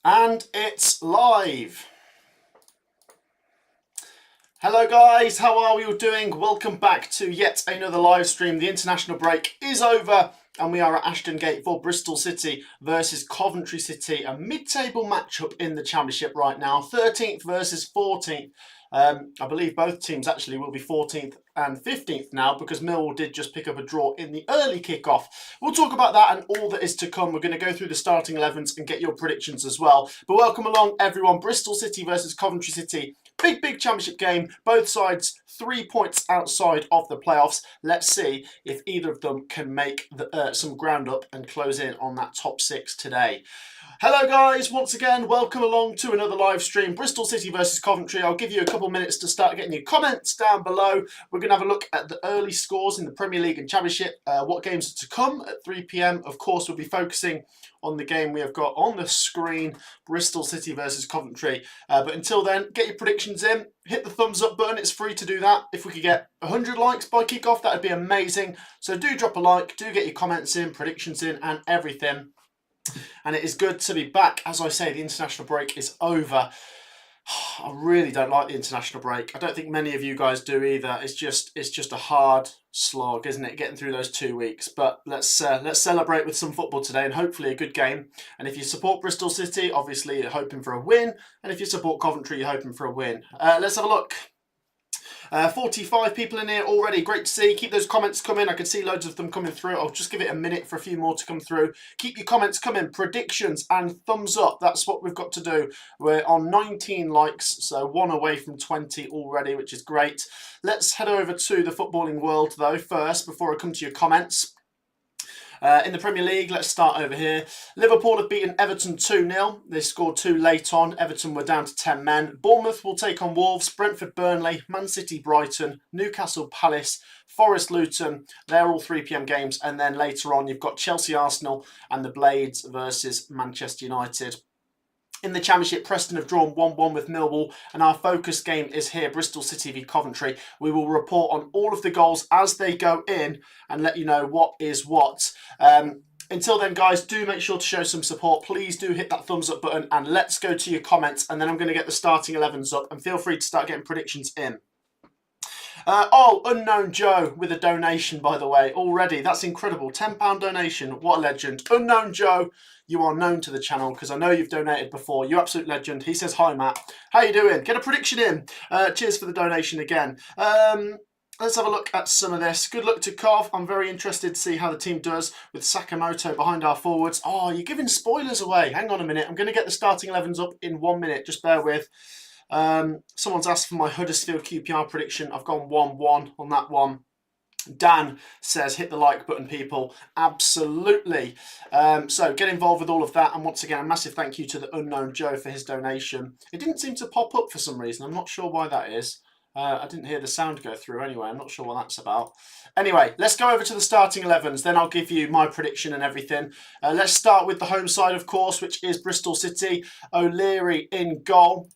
And it's live. Hello guys, how are we all doing? Welcome back to yet another live stream. The international break is over and we are at Ashton Gate for Bristol City versus Coventry City, a mid-table matchup in the Championship right now, 13th versus 14th. I believe both teams actually will be 14th and 15th now because Millwall did just pick up a draw in the early kickoff. We'll talk about that and all that is to come. We're going to go through the starting 11s and get your predictions as well. But welcome along everyone. Bristol City versus Coventry City. Big Championship game. Both sides 3 points outside of the playoffs. Let's see if either of them can make some ground up and close in on that top 6 today. Hello guys, once again, welcome along to another live stream. Bristol City versus Coventry. I'll give you a couple minutes to start getting your comments down below. We're going to have a look at the early scores in the Premier League and Championship, what games are to come at 3 p.m. Of course, we'll be focusing on the game we have got on the screen, Bristol City versus Coventry. But until then, get your predictions in. Hit the thumbs up button. It's free to do that. If we could get 100 likes by kickoff, that would be amazing. So do drop a like, do get your comments in, predictions in, and everything. And it is good to be back. As I say, the international break is over. I really don't like the international break. I don't think many of you guys do either. It's just a hard slog, isn't it, getting through those 2 weeks? But let's celebrate with some football today and hopefully a good game. And if you support Bristol City, obviously you're hoping for a win. And if you support Coventry, you're hoping for a win. Let's have a look. 45 people in here already. Great to see. Keep those comments coming. I can see loads of them coming through. I'll just give it a minute for a few more to come through. Keep your comments coming. Predictions and thumbs up. That's what we've got to do. We're on 19 likes, so 1 away from 20 already, which is great. Let's head over to the footballing world, though, first, before I come to your comments. In the Premier League, let's start over here. Liverpool have beaten Everton 2-0. They scored 2 late on. Everton were down to 10 men. Bournemouth will take on Wolves, Brentford Burnley, Man City Brighton, Newcastle Palace, Forest Luton. They're all 3 p.m. games. And then later on, you've got Chelsea Arsenal and the Blades versus Manchester United. In the Championship, Preston have drawn 1-1 with Millwall, and our focus game is here, Bristol City v Coventry. We will report on all of the goals as they go in and let you know what is what. Until then, guys, do make sure to show some support. Please do hit that thumbs up button, and let's go to your comments, and then I'm going to get the starting 11s up, and feel free to start getting predictions in. Unknown Joe with a donation, by the way, already. That's incredible. £10 donation. What a legend. Unknown Joe, you are known to the channel because I know you've donated before. You absolute legend. He says, hi, Matt. How you doing? Get a prediction in. Cheers for the donation again. Let's have a look at some of this. Good luck to Cov. I'm very interested to see how the team does with Sakamoto behind our forwards. Oh, you're giving spoilers away. Hang on a minute. I'm going to get the starting 11s up in 1 minute. Just bear with. Someone's asked for my Huddersfield QPR prediction. I've gone 1-1 on that one. Dan says, hit the like button, people. Absolutely. So get involved with all of that. And once again, a massive thank you to the Unknown Joe for his donation. It didn't seem to pop up for some reason. I'm not sure why that is. I didn't hear the sound go through anyway. I'm not sure what that's about. Anyway, let's go over to the starting 11s. Then I'll give you my prediction and everything. Let's start with the home side, of course, which is Bristol City. O'Leary in goal.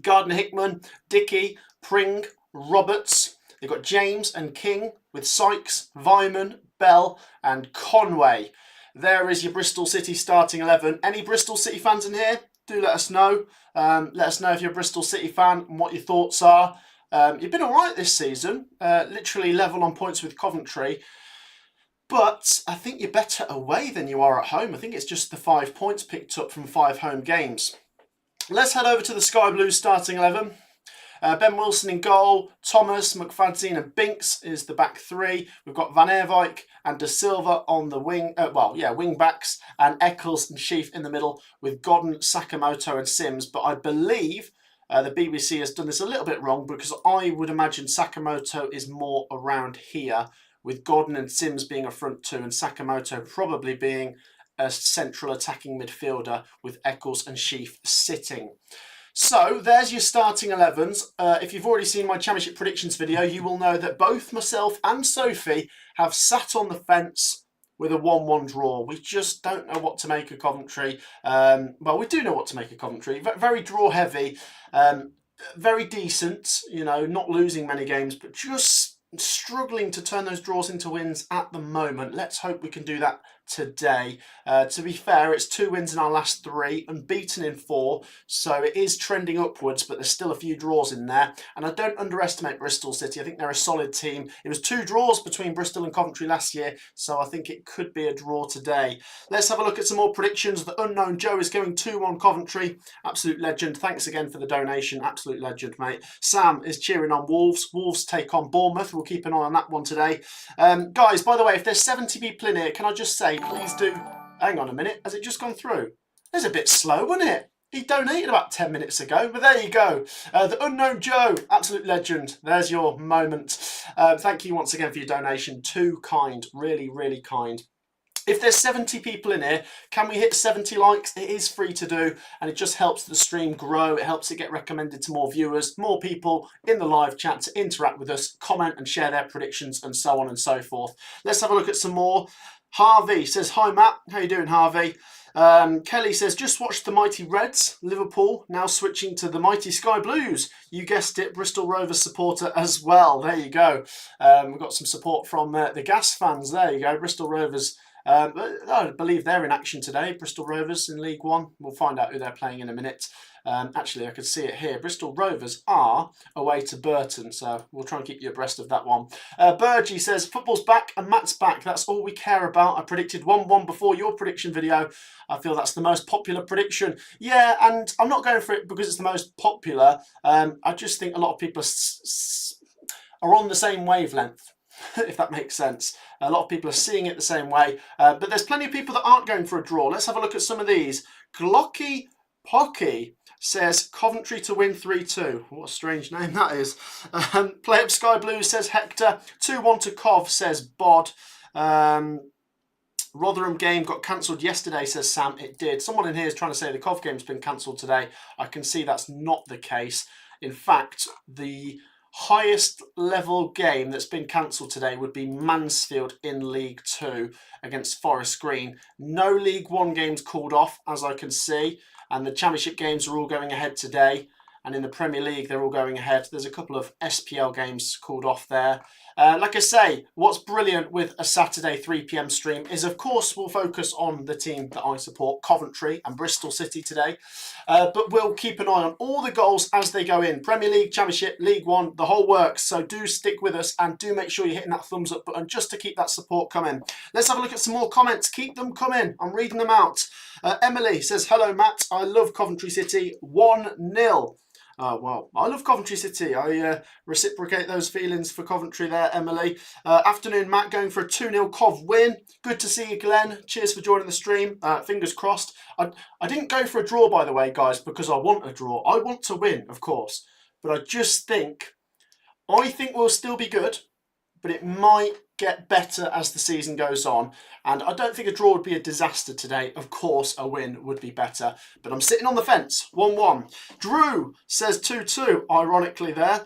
Gardner-Hickman, Dickey, Pring, Roberts. They've got James and King with Sykes, Vyman, Bell and Conway. There is your Bristol City starting 11. Any Bristol City fans in here? Do let us know. Let us know if you're a Bristol City fan and what your thoughts are. You've been all right this season, literally level on points with Coventry. But I think you're better away than you are at home. I think it's just the 5 points picked up from 5 home games. Let's head over to the Sky Blues starting 11. Ben Wilson in goal, Thomas, McFadzean and Binks is the back 3. We've got Van Eerwijk and De Silva on the wing, wing backs, and Eccles and Sheaf in the middle with Godden, Sakamoto and Sims. But I believe the BBC has done this a little bit wrong because I would imagine Sakamoto is more around here with Godden and Sims being a front 2 and Sakamoto probably being a central attacking midfielder with Eccles and Sheaf sitting. So there's your starting 11s. If you've already seen my Championship predictions video, you will know that both myself and Sophie have sat on the fence with a 1-1 draw. We just don't know what to make of Coventry. Well, we do know what to make of Coventry. Very draw heavy, very decent, you know, not losing many games, but just struggling to turn those draws into wins at the moment. Let's hope we can do that today. To be fair, it's 2 wins in our last 3, unbeaten in 4, so it is trending upwards, but there's still a few draws in there. And I don't underestimate Bristol City. I think they're a solid team. It was 2 draws between Bristol and Coventry last year, so I think it could be a draw today. Let's have a look at some more predictions. The Unknown Joe is going 2-1 Coventry. Absolute legend. Thanks again for the donation. Absolute legend, mate. Sam is cheering on Wolves. Wolves take on Bournemouth. We'll keep an eye on that one today. Guys, by the way, if there's 70 people in here, can I just say, please do... Hang on a minute. Has it just gone through? It's a bit slow, wasn't it? He donated about 10 minutes ago, but there you go. The Unknown Joe, absolute legend. There's your moment. Thank you once again for your donation. Too kind. Really, really kind. If there's 70 people in here, can we hit 70 likes? It is free to do, and it just helps the stream grow. It helps it get recommended to more viewers, more people in the live chat to interact with us, comment and share their predictions, and so on and so forth. Let's have a look at some more. Harvey says, hi Matt, how you doing, Harvey? Kelly says, just watched the mighty Reds, Liverpool, now switching to the mighty Sky Blues. You guessed it, Bristol Rovers supporter as well. There you go. We've got some support from the Gas fans. There you go, Bristol Rovers. I believe they're in action today, Bristol Rovers in League One. We'll find out who they're playing in a minute. Actually, I could see it here. Bristol Rovers are away to Burton, so we'll try and keep you abreast of that one. Burgie says, football's back and Matt's back. That's all we care about. I predicted 1-1 before your prediction video. I feel that's the most popular prediction. Yeah, and I'm not going for it because it's the most popular. I just think a lot of people are on the same wavelength, if that makes sense. A lot of people are seeing it the same way, but there's plenty of people that aren't going for a draw. Let's have a look at some of these. Glocky Pocky says Coventry to win 3-2. What a strange name that is. Play Up Sky Blues says Hector. 2-1 to Cov says Bod. Rotherham game got cancelled yesterday, says Sam. It did. Someone in here is trying to say the Cov game's been cancelled today. I can see that's not the case. In fact, the highest level game that's been cancelled today would be Mansfield in League 2 against Forest Green. No League 1 games called off, as I can see, and the Championship games are all going ahead today, and in the Premier League they're all going ahead. There's a couple of SPL games called off there. Like I say, what's brilliant with a Saturday 3 PM stream is, of course, we'll focus on the team that I support, Coventry and Bristol City today. But we'll keep an eye on all the goals as they go in. Premier League, Championship, League 1, the whole works. So do stick with us and do make sure you're hitting that thumbs up button just to keep that support coming. Let's have a look at some more comments. Keep them coming. I'm reading them out. Emily says, hello, Matt. I love Coventry City. 1-0. Well, I love Coventry City. I reciprocate those feelings for Coventry there, Emily. Afternoon, Matt, going for a 2-0 Cov win. Good to see you, Glenn. Cheers for joining the stream. Fingers crossed. I didn't go for a draw, by the way, guys, because I want a draw. I want to win, of course. But I think we'll still be good, but it might get better as the season goes on. And I don't think a draw would be a disaster today. Of course, a win would be better. But I'm sitting on the fence. 1-1. Drew says 2-2, ironically there.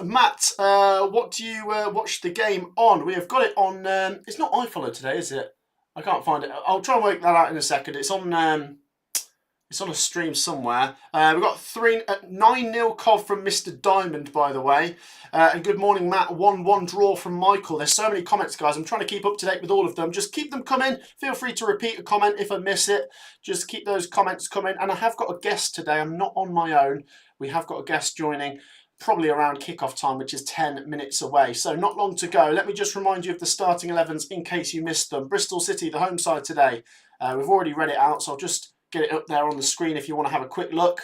Matt, what do you watch the game on? We have got it on... it's not iFollow today, is it? I can't find it. I'll try and work that out in a second. It's on... it's on a stream somewhere. We've got 9-0 Cov from Mr. Diamond, by the way. And good morning, Matt. 1-1 draw from Michael. There's so many comments, guys. I'm trying to keep up to date with all of them. Just keep them coming. Feel free to repeat a comment if I miss it. Just keep those comments coming. And I have got a guest today. I'm not on my own. We have got a guest joining probably around kickoff time, which is 10 minutes away. So not long to go. Let me just remind you of the starting 11s in case you missed them. Bristol City, the home side today. We've already read it out, so I'll just get it up there on the screen if you want to have a quick look.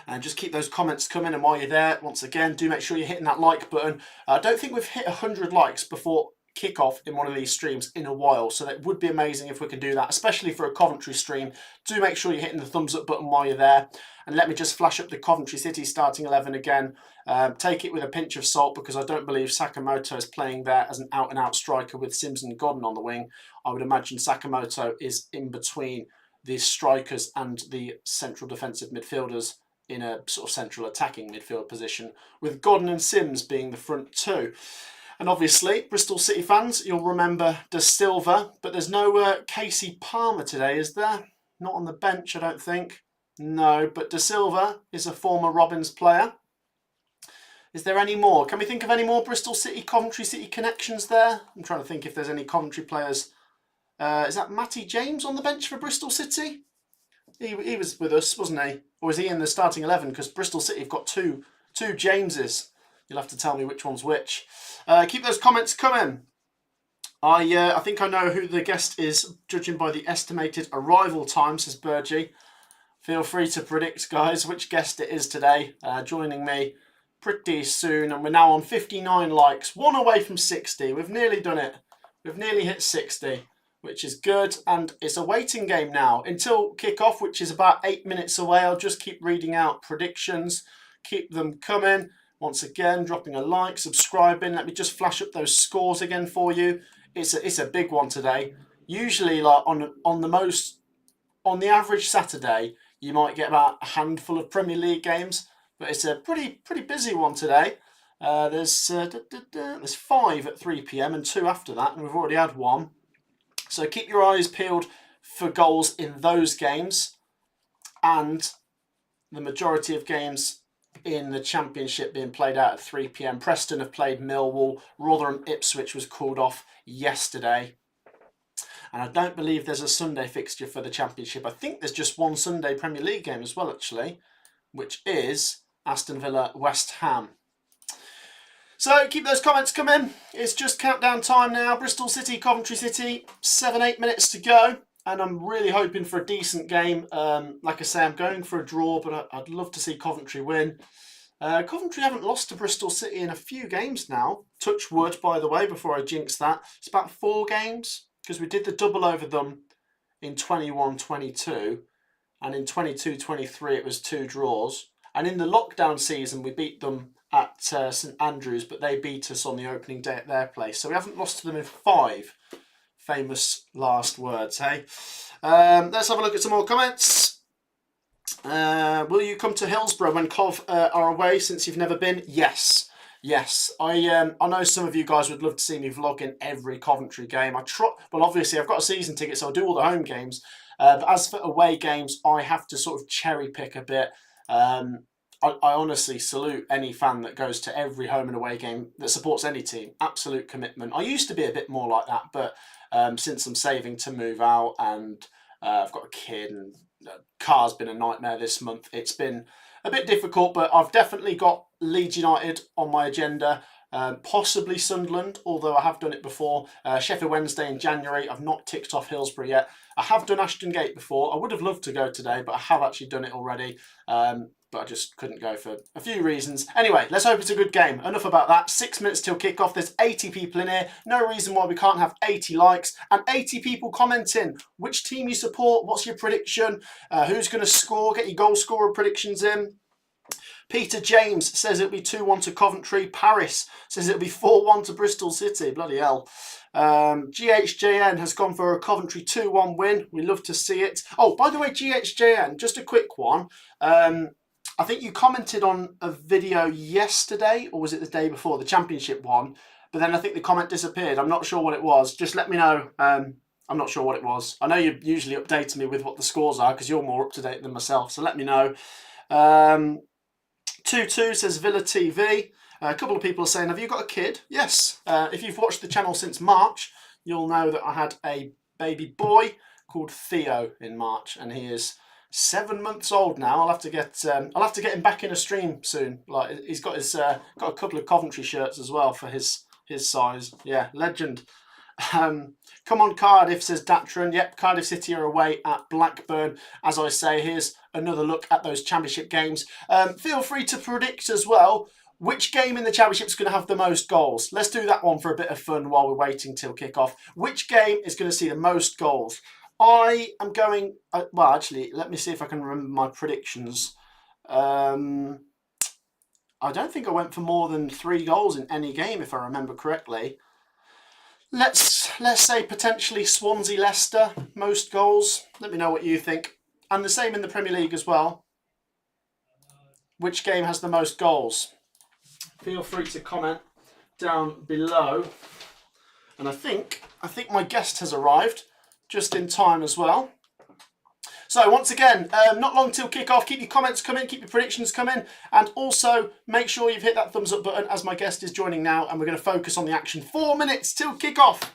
And just keep those comments coming. And while you're there, once again, do make sure you're hitting that like button. I don't think we've hit 100 likes before kickoff in one of these streams in a while. So that would be amazing if we can do that, especially for a Coventry stream. Do make sure you're hitting the thumbs up button while you're there. And let me just flash up the Coventry City starting 11 again. Take it with a pinch of salt because I don't believe Sakamoto is playing there as an out-and-out striker with Sims and Godden on the wing. I would imagine Sakamoto is in between the strikers and the central defensive midfielders in a sort of central attacking midfield position, with Godden and Sims being the front two. And obviously, Bristol City fans, you'll remember De Silva, but there's no Casey Palmer today, is there? Not on the bench, I don't think. No, but De Silva is a former Robins player. Is there any more? Can we think of any more Bristol City, Coventry City connections there? I'm trying to think if there's any Coventry players Is that Matty James on the bench for Bristol City? He was with us, wasn't he? Or was he in the starting 11? Because Bristol City have got two Jameses. You'll have to tell me which one's which. Keep those comments coming. I think I know who the guest is, judging by the estimated arrival time, says Burgie. Feel free to predict, guys, which guest it is today. Joining me pretty soon. And we're now on 59 likes. One away from 60. We've nearly done it. We've nearly hit 60, which is good. And it's a waiting game now until kickoff, which is about 8 minutes away. I'll just keep reading out predictions. Keep them coming. Once again, dropping a like, subscribing. Let me just flash up those scores again for you. It's a big one today. Usually, like on the average Saturday, you might get about a handful of Premier League games, but it's a pretty busy one today. There's 5 at 3 PM and 2 after that, and we've already had 1. So keep your eyes peeled for goals in those games, and the majority of games in the Championship being played out at 3 PM. Preston have played Millwall. Rotherham Ipswich was called off yesterday. And I don't believe there's a Sunday fixture for the Championship. I think there's just one Sunday Premier League game as well, actually, which is Aston Villa West Ham. So keep those comments coming. It's just countdown time now. Bristol City, Coventry City, 7-8 minutes to go. And I'm really hoping for a decent game. Like I say, I'm going for a draw, but I'd love to see Coventry win. Coventry haven't lost to Bristol City in a few games now. Touch wood, by the way, before I jinx that. It's about 4 games, because we did the double over them in 21-22. And in 22-23, it was 2 draws. And in the lockdown season, we beat them at St Andrews, but they beat us on the opening day at their place. So we haven't lost to them in 5. Famous last words, hey? Let's have a look at some more comments. Will you come to Hillsborough when Cov are away, since you've never been? Yes. I know some of you guys would love to see me vlogging every Coventry game. Well, obviously I've got a season ticket, so I'll do all the home games. But as for away games, I have to sort of cherry pick a bit. I honestly salute any fan that goes to every home and away game that supports any team. Absolute commitment. I used to be a bit more like that, but since I'm saving to move out and I've got a kid and the car's been a nightmare this month, it's been a bit difficult, but I've definitely got Leeds United on my agenda. Possibly Sunderland, although I have done it before. Sheffield Wednesday in January. I've not ticked off Hillsborough yet. I have done Ashton Gate before. I would have loved to go today, but I have actually done it already. But I just couldn't go for a few reasons. Anyway, let's hope it's a good game. Enough about that. 6 minutes till kickoff. There's 80 people in here. No reason why we can't have 80 likes and 80 people commenting. Which team you support? What's your prediction? Who's going to score? Get your goal scorer predictions in. Peter James says it'll be 2-1 to Coventry. Paris says it'll be 4-1 to Bristol City. Bloody hell. GHJN has gone for a Coventry 2-1 win. We love to see it. Oh, by the way, GHJN, just a quick one. I think you commented on a video yesterday, or was it the day before, the Championship one, but then I think the comment disappeared. I'm not sure what it was. Just let me know. I'm not sure what it was. I know you usually update me with what the scores are because you're more up to date than myself, so let me know. 22 says Villa TV. A couple of people are saying, have you got a kid? Yes. If you've watched the channel since March, you'll know that I had a baby boy called Theo in March, and he is 7 months old now. I'll have to get him back in a stream soon. Like, he's got his got a couple of Coventry shirts as well for his size. Yeah, legend. Come on Cardiff, says Datron. Yep, Cardiff City are away at Blackburn. As I say, here's another look at those Championship games. Feel free to predict as well which game in the Championship is going to have the most goals. Let's do that one for a bit of fun while we're waiting till kickoff. Which game is going to see the most goals? I am going... well, actually, let me see if I can remember my predictions. I don't think I went for more than 3 goals in any game, if I remember correctly. Let's say potentially Swansea-Leicester, most goals. Let me know what you think. And the same in the Premier League as well. Which game has the most goals? Feel free to comment down below. And I think my guest has arrived just in time as well. So once again, not long till kickoff. Keep your comments coming, keep your predictions coming, and also make sure you've hit that thumbs up button as my guest is joining now, and we're going to focus on the action. 4 minutes till kickoff.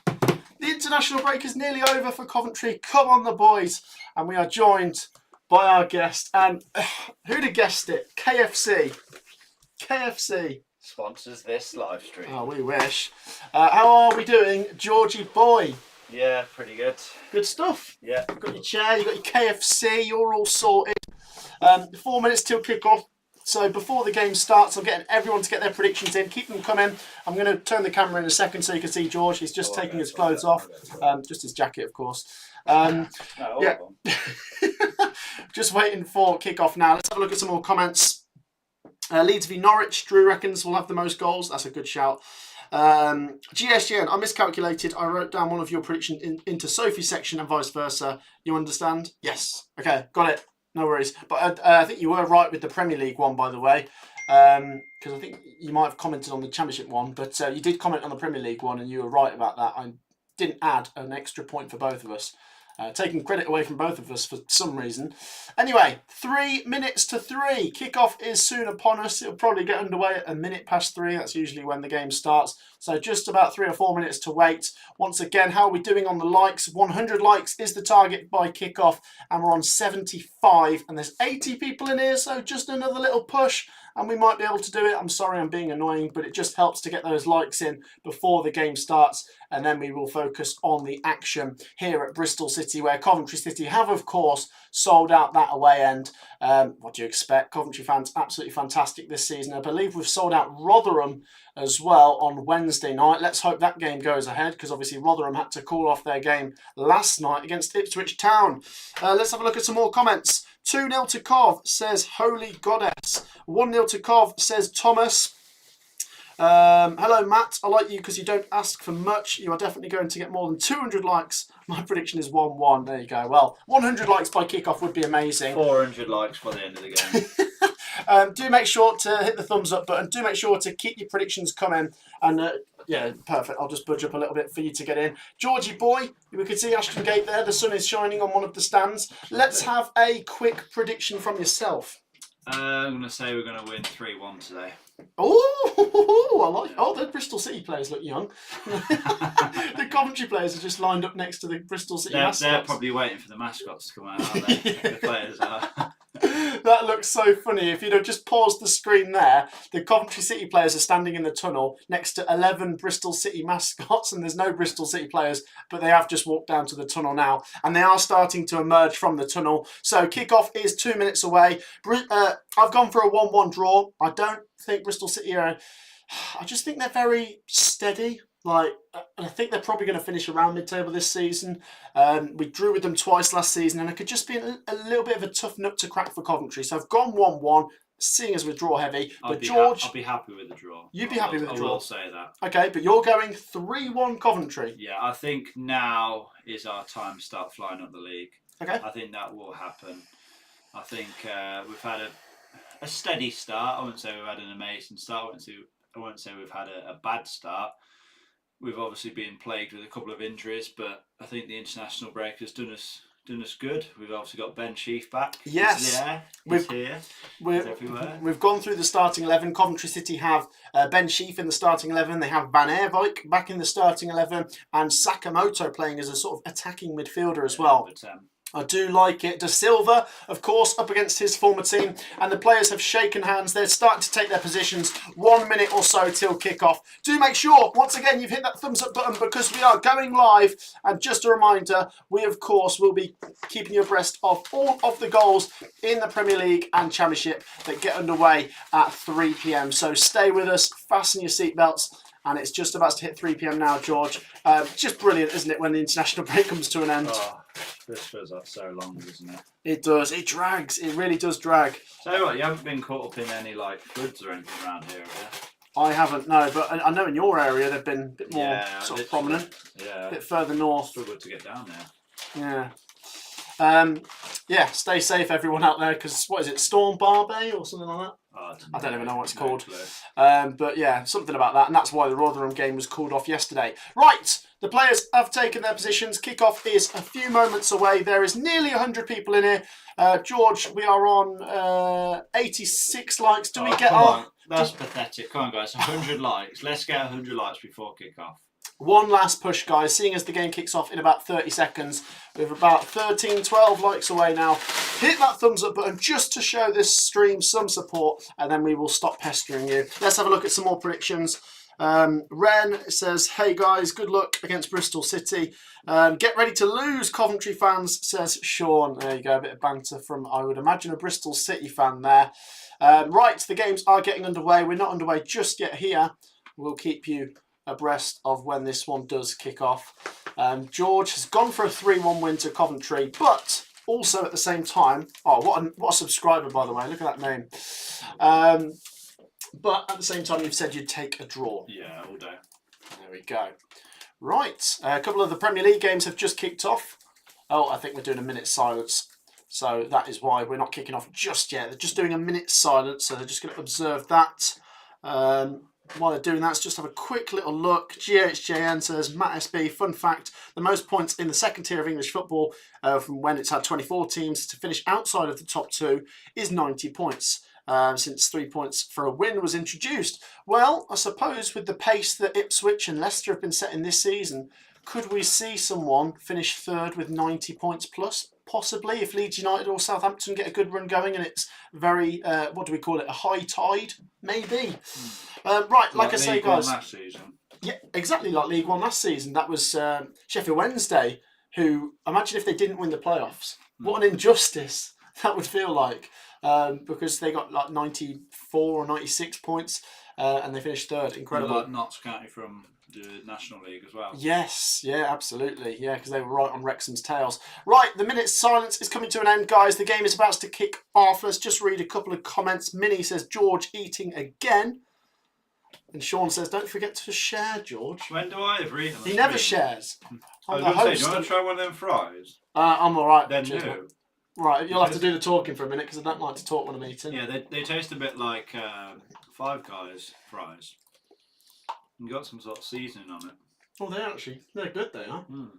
The international break is nearly over for Coventry. Come on, the boys. And we are joined by our guest. And who'd have guessed it? KFC. KFC. Sponsors this live stream. Oh, we wish. How are we doing, Georgie boy? Yeah, pretty good. Good stuff. Yeah. You've got your chair, you've got your KFC, you're all sorted. 4 minutes till kickoff. So before the game starts, I'm getting everyone to get their predictions in. Keep them coming. I'm going to turn the camera in a second so you can see George. He's just taking his clothes off. Just his jacket, of course. Yeah. Just waiting for kickoff now. Let's have a look at some more comments. Leeds v Norwich. Drew reckons we'll have the most goals. That's a good shout. GSGN, I miscalculated. I wrote down one of your predictions into Sophie's section and vice versa. You understand? Yes. Okay, got it. No worries. But I think you were right with the Premier League one, by the way. Because I think you might have commented on the Championship one. But you did comment on the Premier League one and you were right about that. I didn't add an extra point for both of us. Taking credit away from both of us for some reason. Anyway, 3 minutes to 3. Kickoff is soon upon us. It'll probably get underway at 3:01. That's usually when the game starts. So just about 3 or 4 minutes to wait. Once again, how are we doing on the likes? 100 likes is the target by kickoff. And we're on 75. And there's 80 people in here. So just another little push. And we might be able to do it. I'm sorry I'm being annoying, but it just helps to get those likes in before the game starts. And then we will focus on the action here at Bristol City, where Coventry City have, of course, sold out that away end. What do you expect? Coventry fans absolutely fantastic this season. I believe we've sold out Rotherham as well on Wednesday night. Let's hope that game goes ahead, because obviously Rotherham had to call off their game last night against Ipswich Town. Let's have a look at some more comments. 2-0 to Cov, says Holy Goddess. 1-0 to Cov, says Thomas. Hello, Matt. I like you because you don't ask for much. You are definitely going to get more than 200 likes. My prediction is 1-1. There you go. Well, 100 likes by kickoff would be amazing. 400 likes by the end of the game. Do make sure to hit the thumbs up button. Do make sure to keep your predictions coming. And yeah, perfect. I'll just budge up a little bit for you to get in. Georgie boy, we can see Ashton Gate there. The sun is shining on one of the stands. Let's have a quick prediction from yourself. I'm going to say we're going to win 3-1 today. Oh, I like. Oh, the Bristol City players look young. The Coventry players are just lined up next to the Bristol City mascots. They're probably waiting for the mascots to come out, aren't they? The players are. That looks so funny. If you'd have just paused the screen there, the Coventry City players are standing in the tunnel next to 11 Bristol City mascots, and there's no Bristol City players, but they have just walked down to the tunnel now, and they are starting to emerge from the tunnel. So kickoff is 2 minutes away. I've gone for a 1-1 draw. I don't think Bristol City are... I just think they're very steady. Like, I think they're probably going to finish around mid-table this season. We drew with them twice last season, and it could just be a little bit of a tough nut to crack for Coventry. So I've gone 1-1, seeing as we're draw heavy. But George, I'll be happy with the draw. You'd be happy with the draw. I will say that. Okay, but you're going 3-1 Coventry. Yeah, I think now is our time to start flying up the league. Okay. I think that will happen. I think we've had a steady start. I wouldn't say we've had an amazing start. I wouldn't say we've had a bad start. We've obviously been plagued with a couple of injuries, but I think the international break has done us good. We've obviously got Ben Sheaf back. Yes, he's here. He's everywhere. We've gone through the starting 11. Coventry City have Ben Sheaf in the starting 11. They have Van Eerwijk back in the starting 11, and Sakamoto playing as a sort of attacking midfielder as well. But, I do like it. De Silva, of course, up against his former team, and the players have shaken hands. They're starting to take their positions. 1 minute or so till kickoff. Do make sure, once again, you've hit that thumbs up button, because we are going live. And just a reminder, we, of course, will be keeping you abreast of all of the goals in the Premier League and Championship that get underway at 3 p.m. So stay with us, fasten your seatbelts. And it's just about to hit 3 p.m. now, George. Just brilliant, isn't it, when the international break comes to an end? Oh, this feels like so long, doesn't it? It does. It drags. It really does drag. So what, you haven't been caught up in any like floods or anything around here, have you? I haven't, no. But I know in your area they've been a bit more sort of prominent. Yeah. A bit further north. Struggled to get down there. Yeah. Yeah, stay safe, everyone out there, because what is it, Storm Barbie or something like that? Oh, I don't even know what it's called. But yeah, something about that, and that's why the Rotherham game was called off yesterday. Right, the players have taken their positions. Kickoff is a few moments away. There is nearly 100 people in here. George, we are on 86 likes. Do we get come our... on. That's pathetic. Come on, guys. 100 likes. Let's get 100 likes before kickoff. One last push, guys, seeing as the game kicks off in about 30 seconds. We're about 13, 12 likes away now. Hit that thumbs up button just to show this stream some support, and then we will stop pestering you. Let's have a look at some more predictions. Ren says, hey guys, good luck against Bristol City. Get ready to lose, Coventry fans, says Sean. There you go, a bit of banter from, I would imagine, a Bristol City fan there. Right, the games are getting underway. We're not underway just yet here. We'll keep you abreast of when this one does kick off. George has gone for a 3-1 win to Coventry, but also at the same time, oh, what a subscriber, by the way, look at that name. But at the same time, you've said you'd take a draw. Yeah, all day. There we go. Right, a couple of the Premier League games have just kicked off. Oh, I think we're doing a minute's silence. So that is why we're not kicking off just yet. They're just doing a minute's silence, so they're just going to observe that. While they're doing that, let's just have a quick little look. GHJN says, Matt SB, fun fact, the most points in the second tier of English football from when it's had 24 teams to finish outside of the top 2 is 90 points. Since 3 points for a win was introduced. Well, I suppose with the pace that Ipswich and Leicester have been setting this season, could we see someone finish third with 90 points plus? Possibly, if Leeds United or Southampton get a good run going and it's very, what do we call it, a high tide? Maybe. Right, like I say, guys. Last season. Yeah, exactly like League One last season. That was Sheffield Wednesday, who, imagine if they didn't win the playoffs. What an injustice that would feel like. Because they got like 94 or 96 points and they finished third. Incredible. Like Notts County from the National League as well. Yes, yeah, absolutely. Yeah, because they were right on Wrexham's tails. Right, the minute's silence is coming to an end, guys. The game is about to kick off. Let's just read a couple of comments. Minnie says, George eating again. And Sean says, don't forget to share, George. When do I ever eat them? He never shares. I was going to say, do you want to try one of them fries? I'm all right. Then Cheers, do. mate. Right, you'll have to do the talking for a minute because I don't like to talk when I'm eating. Yeah, they taste a bit like Five Guys fries. And got some sort of seasoning on it. Oh, they're good, they are. Mm.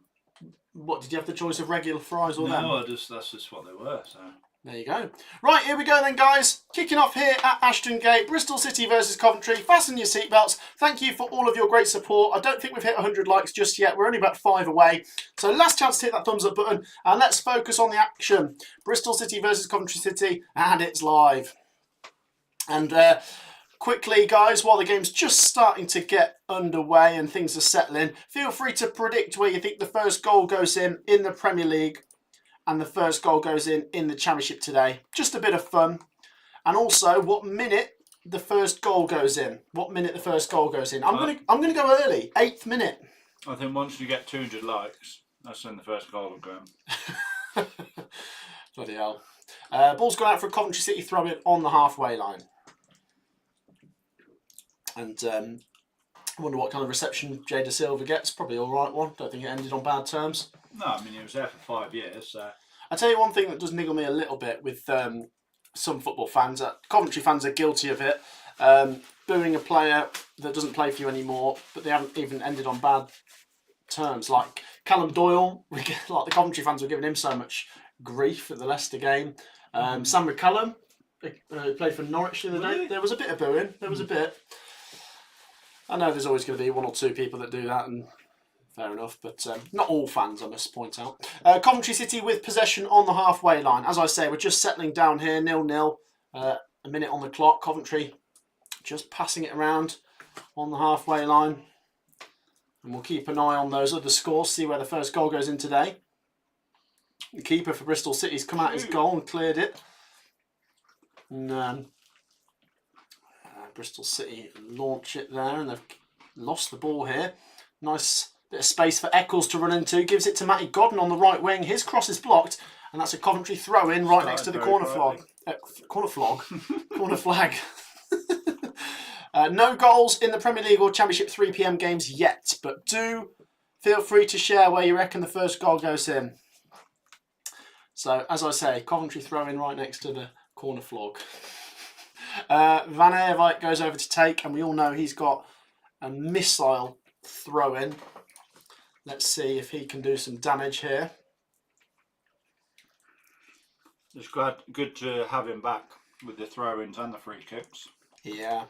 What, did you have the choice of regular fries or them? No, that's just what they were, so... There you go. Right, here we go then, guys. Kicking off here at Ashton Gate, Bristol City versus Coventry. Fasten your seatbelts. Thank you for all of your great support. I don't think we've hit 100 likes just yet. We're only about 5 away. So last chance to hit that thumbs up button. And let's focus on the action. Bristol City versus Coventry City. And it's live. And quickly, guys, while the game's just starting to get underway and things are settling, feel free to predict where you think the first goal goes in the Premier League. And the first goal goes in the Championship today. Just a bit of fun. And also, what minute the first goal goes in. What minute the first goal goes in. I'm gonna go early. 8th minute. I think once you get 200 likes, that's when the first goal will go in. Bloody hell. Ball's gone out for a Coventry City throw-in on the halfway line. And I wonder what kind of reception Jay Da Silva gets. Probably all right one. Don't think it ended on bad terms. No, I mean, he was there for 5 years, so... I'll tell you one thing that does niggle me a little bit with some football fans. Coventry fans are guilty of it. Booing a player that doesn't play for you anymore, but they haven't even ended on bad terms. Like Callum Doyle, like the Coventry fans were giving him so much grief at the Leicester game. Sam McCallum, who played for Norwich the other day. There was a bit of booing. There was a bit. I know there's always going to be 1 or 2 people that do that, and fair enough, but not all fans, I must point out. Coventry City with possession on the halfway line. As I say, we're just settling down here, 0-0. A minute on the clock. Coventry just passing it around on the halfway line. And we'll keep an eye on those other scores, see where the first goal goes in today. The keeper for Bristol City's come out his goal and cleared it. And Bristol City launch it there, and they've lost the ball here. Nice bit of space for Eccles to run into. Gives it to Matty Godden on the right wing. His cross is blocked, and that's a Coventry throw-in right next to the corner flag. Corner flag. No goals in the Premier League or Championship 3 PM games yet, but do feel free to share where you reckon the first goal goes in. So, as I say, Coventry throw-in right next to the corner flag. Van Eerwijk goes over to take, and we all know he's got a missile throw-in. Let's see if he can do some damage here. It's good to have him back with the throw-ins and the free kicks. Yeah.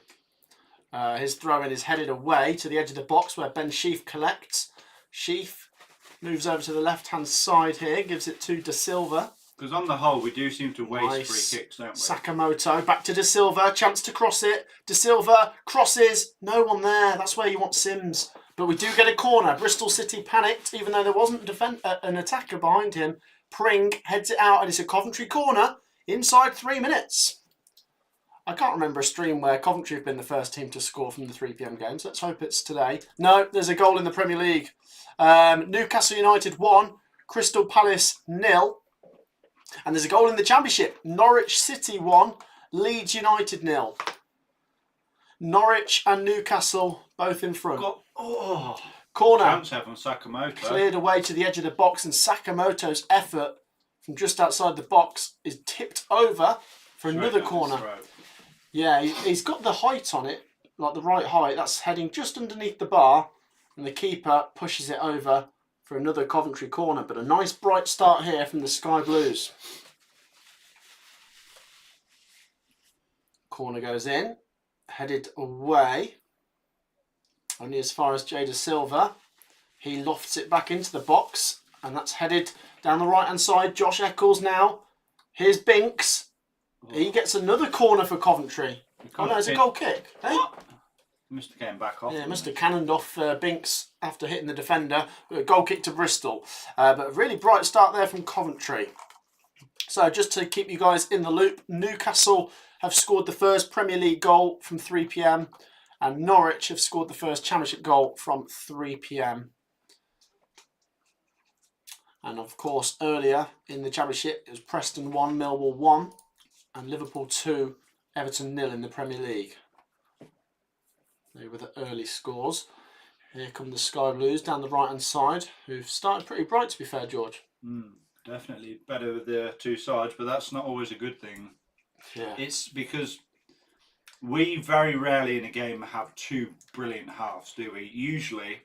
His throw-in is headed away to the edge of the box where Ben Sheaf collects. Sheaf moves over to the left-hand side here, gives it to De Silva. Because on the whole, we do seem to waste Nice. free kicks, don't we? Sakamoto back to De Silva, chance to cross it. De Silva crosses, no one there. That's where you want Sims. But we do get a corner. Bristol City panicked, even though there wasn't an attacker behind him. Pring heads it out, and it's a Coventry corner inside 3 minutes. I can't remember a stream where Coventry have been the first team to score from the 3 p.m. games. Let's hope it's today. No, there's a goal in the Premier League. Newcastle United 1, Crystal Palace 0. And there's a goal in the Championship. Norwich City 1, Leeds United 0. Norwich and Newcastle both in front. Corner. Chance have on Sakamoto. Cleared away to the edge of the box, and Sakamoto's effort from just outside the box is tipped over for another corner. Yeah, he's got the height on it, like the right height. That's heading just underneath the bar, and the keeper pushes it over for another Coventry corner. But a nice bright start here from the Sky Blues. Corner goes in, headed away, only as far as Jada Silva. He lofts it back into the box, and that's headed down the right-hand side. Josh Eccles now. Here's Binks. He gets another corner for Coventry. Oh no, it's a goal kick. Hey? Must have came back off. Yeah, must have cannoned off Binks after hitting the defender. A goal kick to Bristol. But a really bright start there from Coventry. So just to keep you guys in the loop, Newcastle have scored the first Premier League goal from 3 p.m. and Norwich have scored the first Championship goal from 3 p.m. And of course, earlier in the Championship, it was Preston 1, Millwall 1, and Liverpool 2, Everton 0 in the Premier League. They were the early scores. Here come the Sky Blues down the right-hand side, who've started pretty bright, to be fair, George. Definitely better with the two sides, but that's not always a good thing. Yeah. It's because we very rarely in a game have two brilliant halves, do we? Usually,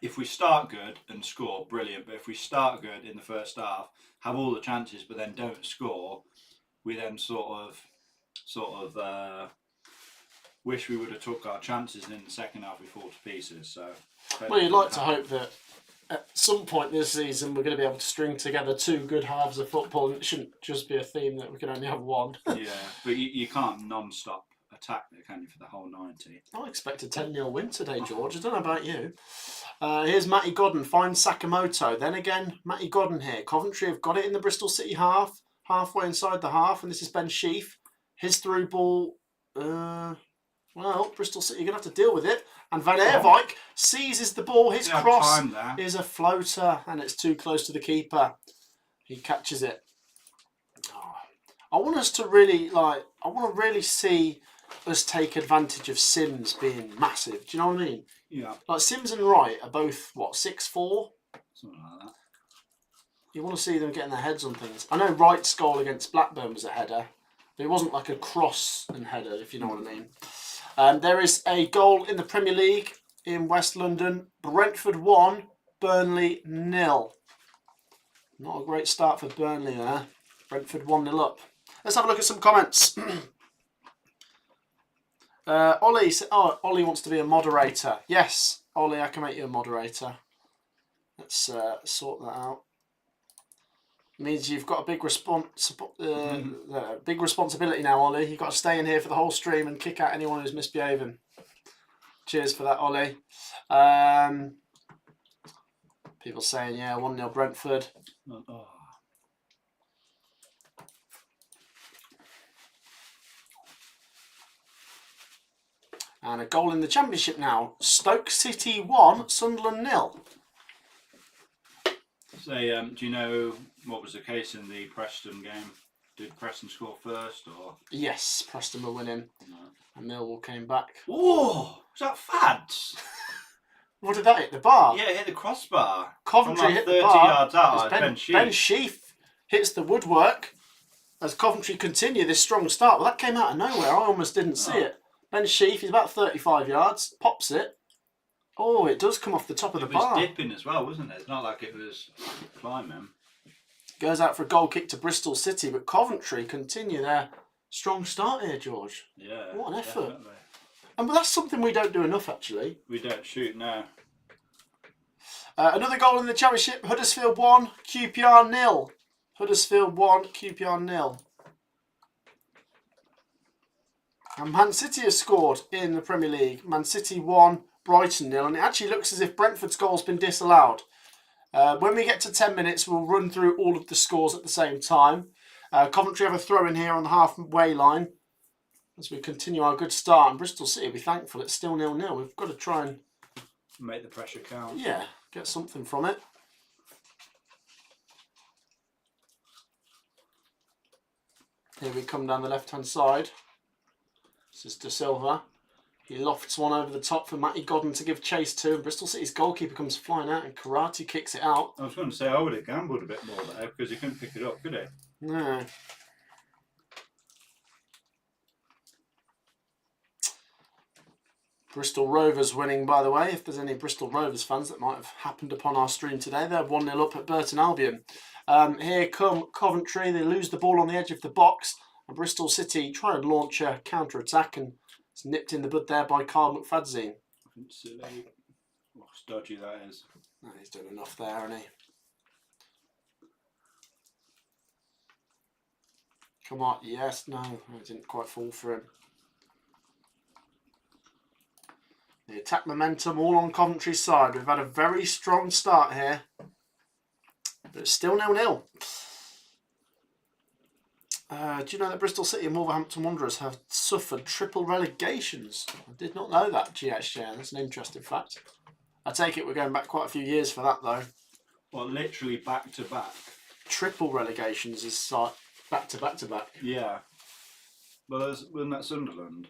if we start good and score, brilliant. But if we start good in the first half, have all the chances, but then don't score, we then sort of wish we would have took our chances, and in the second half we fall to pieces. So, well, you'd like to hope that at some point this season we're going to be able to string together two good halves of football, and it shouldn't just be a theme that we can only have one. Yeah, but you can't non-stop attack there, can you, for the whole 90? I expect a 10-0 win today, George. I don't know about you. Here's Matty Godden, finds Sakamoto. Then again, Matty Godden here. Coventry have got it in the Bristol City half, halfway inside the half, and this is Ben Sheaf. His through ball, well, Bristol City are going to have to deal with it. And Van Eerwijk seizes the ball. His cross is a floater, and it's too close to the keeper. He catches it. I want us to really, I want to really see us take advantage of Sims being massive. Do you know what I mean? Yeah. Like Sims and Wright are both, 6'4"? Something like that. You want to see them getting their heads on things. I know Wright's goal against Blackburn was a header, but it wasn't like a cross and header, if you know what I mean. There is a goal in the Premier League in West London. Brentford 1, Burnley 0. Not a great start for Burnley there. Brentford 1-0 up. Let's have a look at some comments. Ollie wants to be a moderator. Yes, Ollie, I can make you a moderator. Let's sort that out. It means you've got a big big responsibility now, Ollie. You've got to stay in here for the whole stream and kick out anyone who's misbehaving. Cheers for that, Ollie. People saying, yeah, 1-0 Brentford. Oh. And a goal in the Championship now. Stoke City 1, Sunderland 0. So, do you know what was the case in the Preston game? Did Preston score first, or? Yes, Preston were winning. No. And Millwall came back. Oh, was that Fads? What did that hit? The bar? Yeah, it hit the crossbar. Coventry hit the 30 bar. yards out. Ben Sheaf hits the woodwork as Coventry continue this strong start. Well, that came out of nowhere. I almost didn't see it. Ben Sheaf, he's about 35 yards, pops it. Oh, it does come off the top of the bar. It was dipping as well, wasn't it? It's not like it was climbing. Goes out for a goal kick to Bristol City, but Coventry continue their strong start here, George. Yeah. What an effort. And that's something we don't do enough, actually. We don't shoot now. Another goal in the Championship. Huddersfield 1, QPR 0. Huddersfield 1, QPR 0. And Man City has scored in the Premier League. Man City 1, Brighton 0. And it actually looks as if Brentford's goal's been disallowed. When we get to 10 minutes, we'll run through all of the scores at the same time. Coventry have a throw in here on the halfway line as we continue our good start. And Bristol City will be thankful it's still 0-0. We've got to try and make the pressure count. Yeah, get something from it. Here we come down the left-hand side. This is De Silva. He lofts one over the top for Matty Godden to give chase to, and Bristol City's goalkeeper comes flying out and Karate kicks it out. I was going to say I would have gambled a bit more there because he couldn't pick it up, could he? No. Bristol Rovers winning, by the way. If there's any Bristol Rovers fans that might have happened upon our stream today, they're 1-0 up at Burton Albion. Here come Coventry. They lose the ball on the edge of the box, and Bristol City try and launch a counter-attack, and it's nipped in the bud there by Carl McFadzean. Silly. Oh, dodgy that is. No, he's done enough there, hasn't he? Come on, yes, no, it didn't quite fall for him. The attack momentum all on Coventry's side. We've had a very strong start here, but it's still 0-0. Do you know that Bristol City and Wolverhampton Wanderers have suffered triple relegations? I did not know that, GHJ. That's an interesting fact. I take it we're going back quite a few years for that, though. Well, literally back to back. Triple relegations is like back to back to back. Yeah. Well, wasn't that Sunderland?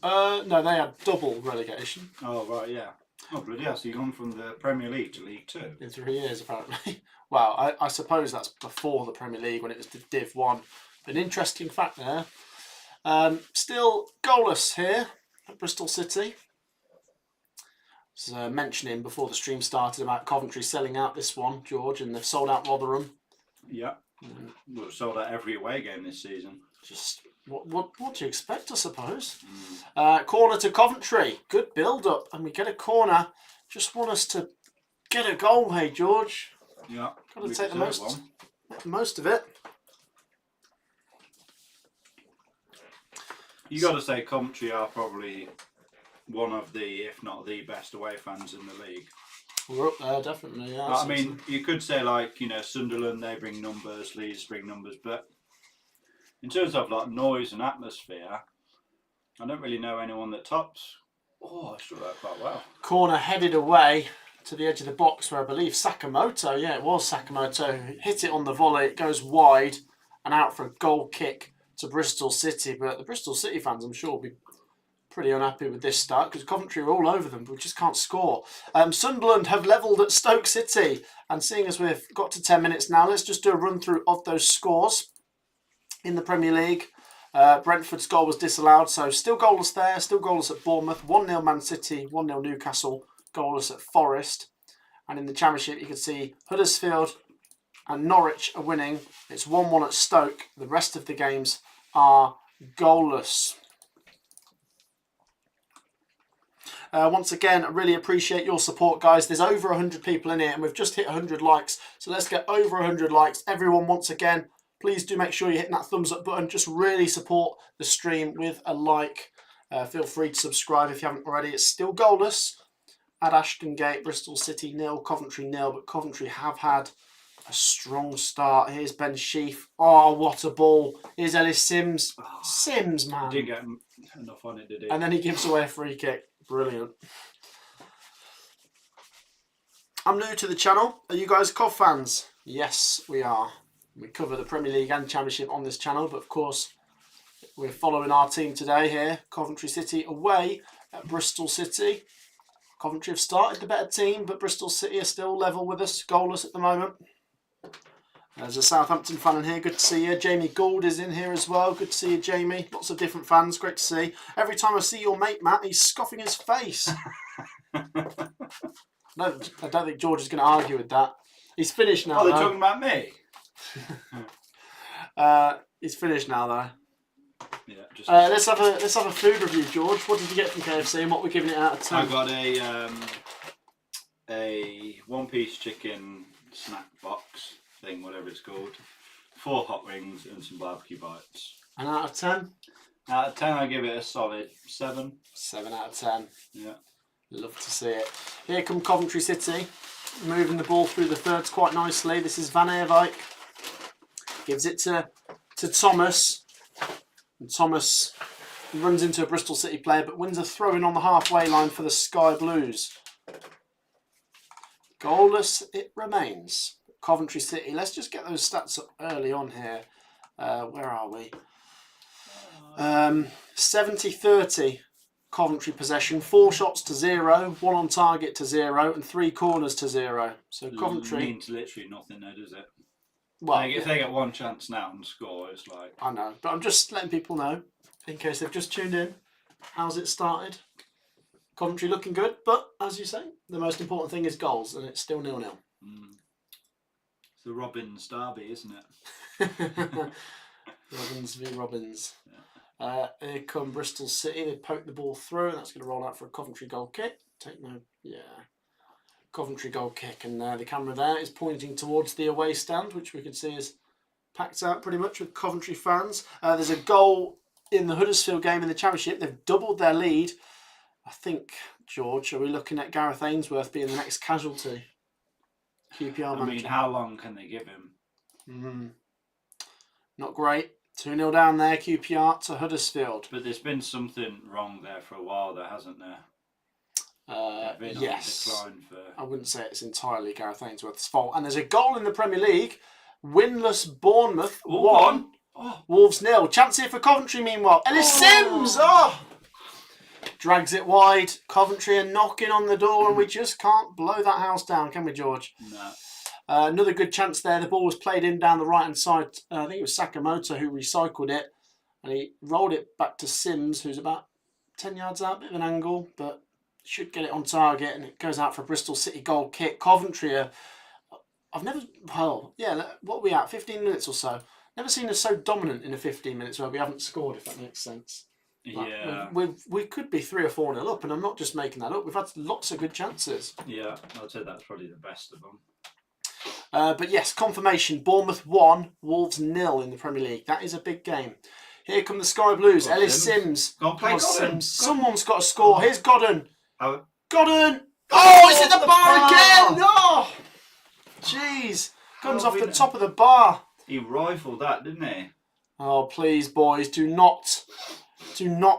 No, they had double relegation. Oh, right, yeah. Oh, bloody hell, so you've gone from the Premier League to League 2? In 3 years, apparently. Well, I suppose that's before the Premier League when it was Div 1. An interesting fact there. Still goalless here at Bristol City. I was mentioning before the stream started about Coventry selling out this one, George, and they've sold out Rotherham. Yeah. We've sold out every away game this season. Just what do you expect, I suppose? Corner to Coventry. Good build-up, and we get a corner. Just want us to get a goal, hey, George. Yeah. Got to take the most of it. You got to say Coventry are probably one of the, if not the best away fans in the league. We're up there, definitely. Yeah. I mean, you could say like, you know, Sunderland, they bring numbers, Leeds bring numbers, but in terms of like noise and atmosphere, I don't really know anyone that tops. Oh, I struck that quite well. Corner headed away to the edge of the box where I believe Sakamoto, yeah, it was Sakamoto, hit it on the volley. It goes wide and out for a goal kick to Bristol City. But the Bristol City fans, I'm sure, will be pretty unhappy with this start because Coventry are all over them, but we just can't score. Sunderland have levelled at Stoke City, and seeing as we've got to 10 minutes now, let's just do a run through of those scores in the Premier League. Brentford's goal was disallowed, so still goalless there, still goalless at Bournemouth, 1-0 Man City, 1-0 Newcastle, goalless at Forest. And in the Championship, you can see Huddersfield and Norwich are winning. It's 1-1 at Stoke. The rest of the games are goalless. Once again, I really appreciate your support, guys. There's over 100 people in here, and we've just hit 100 likes. So let's get over 100 likes. Everyone, once again, please do make sure you're hitting that thumbs up button. Just really support the stream with a like. Feel free to subscribe if you haven't already. It's still goalless at Ashton Gate. Bristol City 0, Coventry 0, but Coventry have had a strong start. Here's Ben Sheaf. Oh, what a ball. Here's Ellis Sims. Oh, Sims, man. Didn't get enough on it, did he? And then he gives away a free kick. Brilliant. I'm new to the channel. Are you guys Cov fans? Yes, we are. We cover the Premier League and Championship on this channel, but of course, we're following our team today here. Coventry City away at Bristol City. Coventry have started the better team, but Bristol City are still level with us, goalless at the moment. There's a Southampton fan in here. Good to see you. Jamie Gould is in here as well. Good to see you, Jamie. Lots of different fans. Great to see. Every time I see your mate, Matt, he's scoffing his face. No, I don't think George is going to argue with that. He's finished now, they're talking about me? He's finished now, though. Yeah. Just let's have a food review, George. What did you get from KFC and what we're giving it out of 10? I got a one-piece chicken snack box thing, whatever it's called, 4 hot wings and some barbecue bites. And out of 10? Out of 10, I give it a solid 7. 7 out of 10. Yeah. Love to see it. Here come Coventry City, moving the ball through the thirds quite nicely. This is Van Eerwijk. Gives it to Thomas. And Thomas runs into a Bristol City player, but wins a throw-in on the halfway line for the Sky Blues. Goalless it remains. Coventry City. Let's just get those stats up early on here. Where are we? 70-30 Coventry possession. 4 shots to 0, 1 on target to 0, and 3 corners to 0. So Coventry means literally nothing now, does it? Well, if they get one chance now and score, it's like... I know, but I'm just letting people know, in case they've just tuned in. How's it started? Coventry looking good, but as you say, the most important thing is goals, and it's still 0-0. It's the Robins derby, isn't it? Robins v Robins. Yeah. Here come Bristol City. They poke the ball through, and that's going to roll out for a Coventry goal kick. Coventry goal kick, and the camera there is pointing towards the away stand, which we can see is packed out pretty much with Coventry fans. There's a goal in the Huddersfield game in the Championship. They've doubled their lead. I think, George, are we looking at Gareth Ainsworth being the next casualty? QPR manager. I mean, how long can they give him? Not great. 2-0 down there, QPR to Huddersfield. But there's been something wrong there for a while, there, hasn't there? Yes. On decline for... I wouldn't say it's entirely Gareth Ainsworth's fault. And there's a goal in the Premier League. Winless Bournemouth 1. Wolves 0. Chance here for Coventry, meanwhile. Ellis Sims! Drags it wide. Coventry are knocking on the door, and we just can't blow that house down, can we, George? No. Another good chance there. The ball was played in down the right-hand side. I think it was Sakamoto who recycled it. And he rolled it back to Sims, who's about 10 yards out, bit of an angle, but should get it on target, and it goes out for a Bristol City goal kick. Coventry are... what are we at? 15 minutes or so. Never seen us so dominant in a 15 minutes where we haven't scored, if that makes sense. Yeah. We could be 3 or 4-0 up, and I'm not just making that up. We've had lots of good chances. Yeah, I'd say that's probably the best of them. But yes, confirmation. Bournemouth 1, Wolves 0 in the Premier League. That is a big game. Here come the Sky Blues. Ellis Sims. Sims. Someone's got to score. Here's Godden. How? Godden! Oh, it's at the bar again! Oh! Jeez. Comes off the top of the bar. He rifled that, didn't he? Oh, please, boys, do not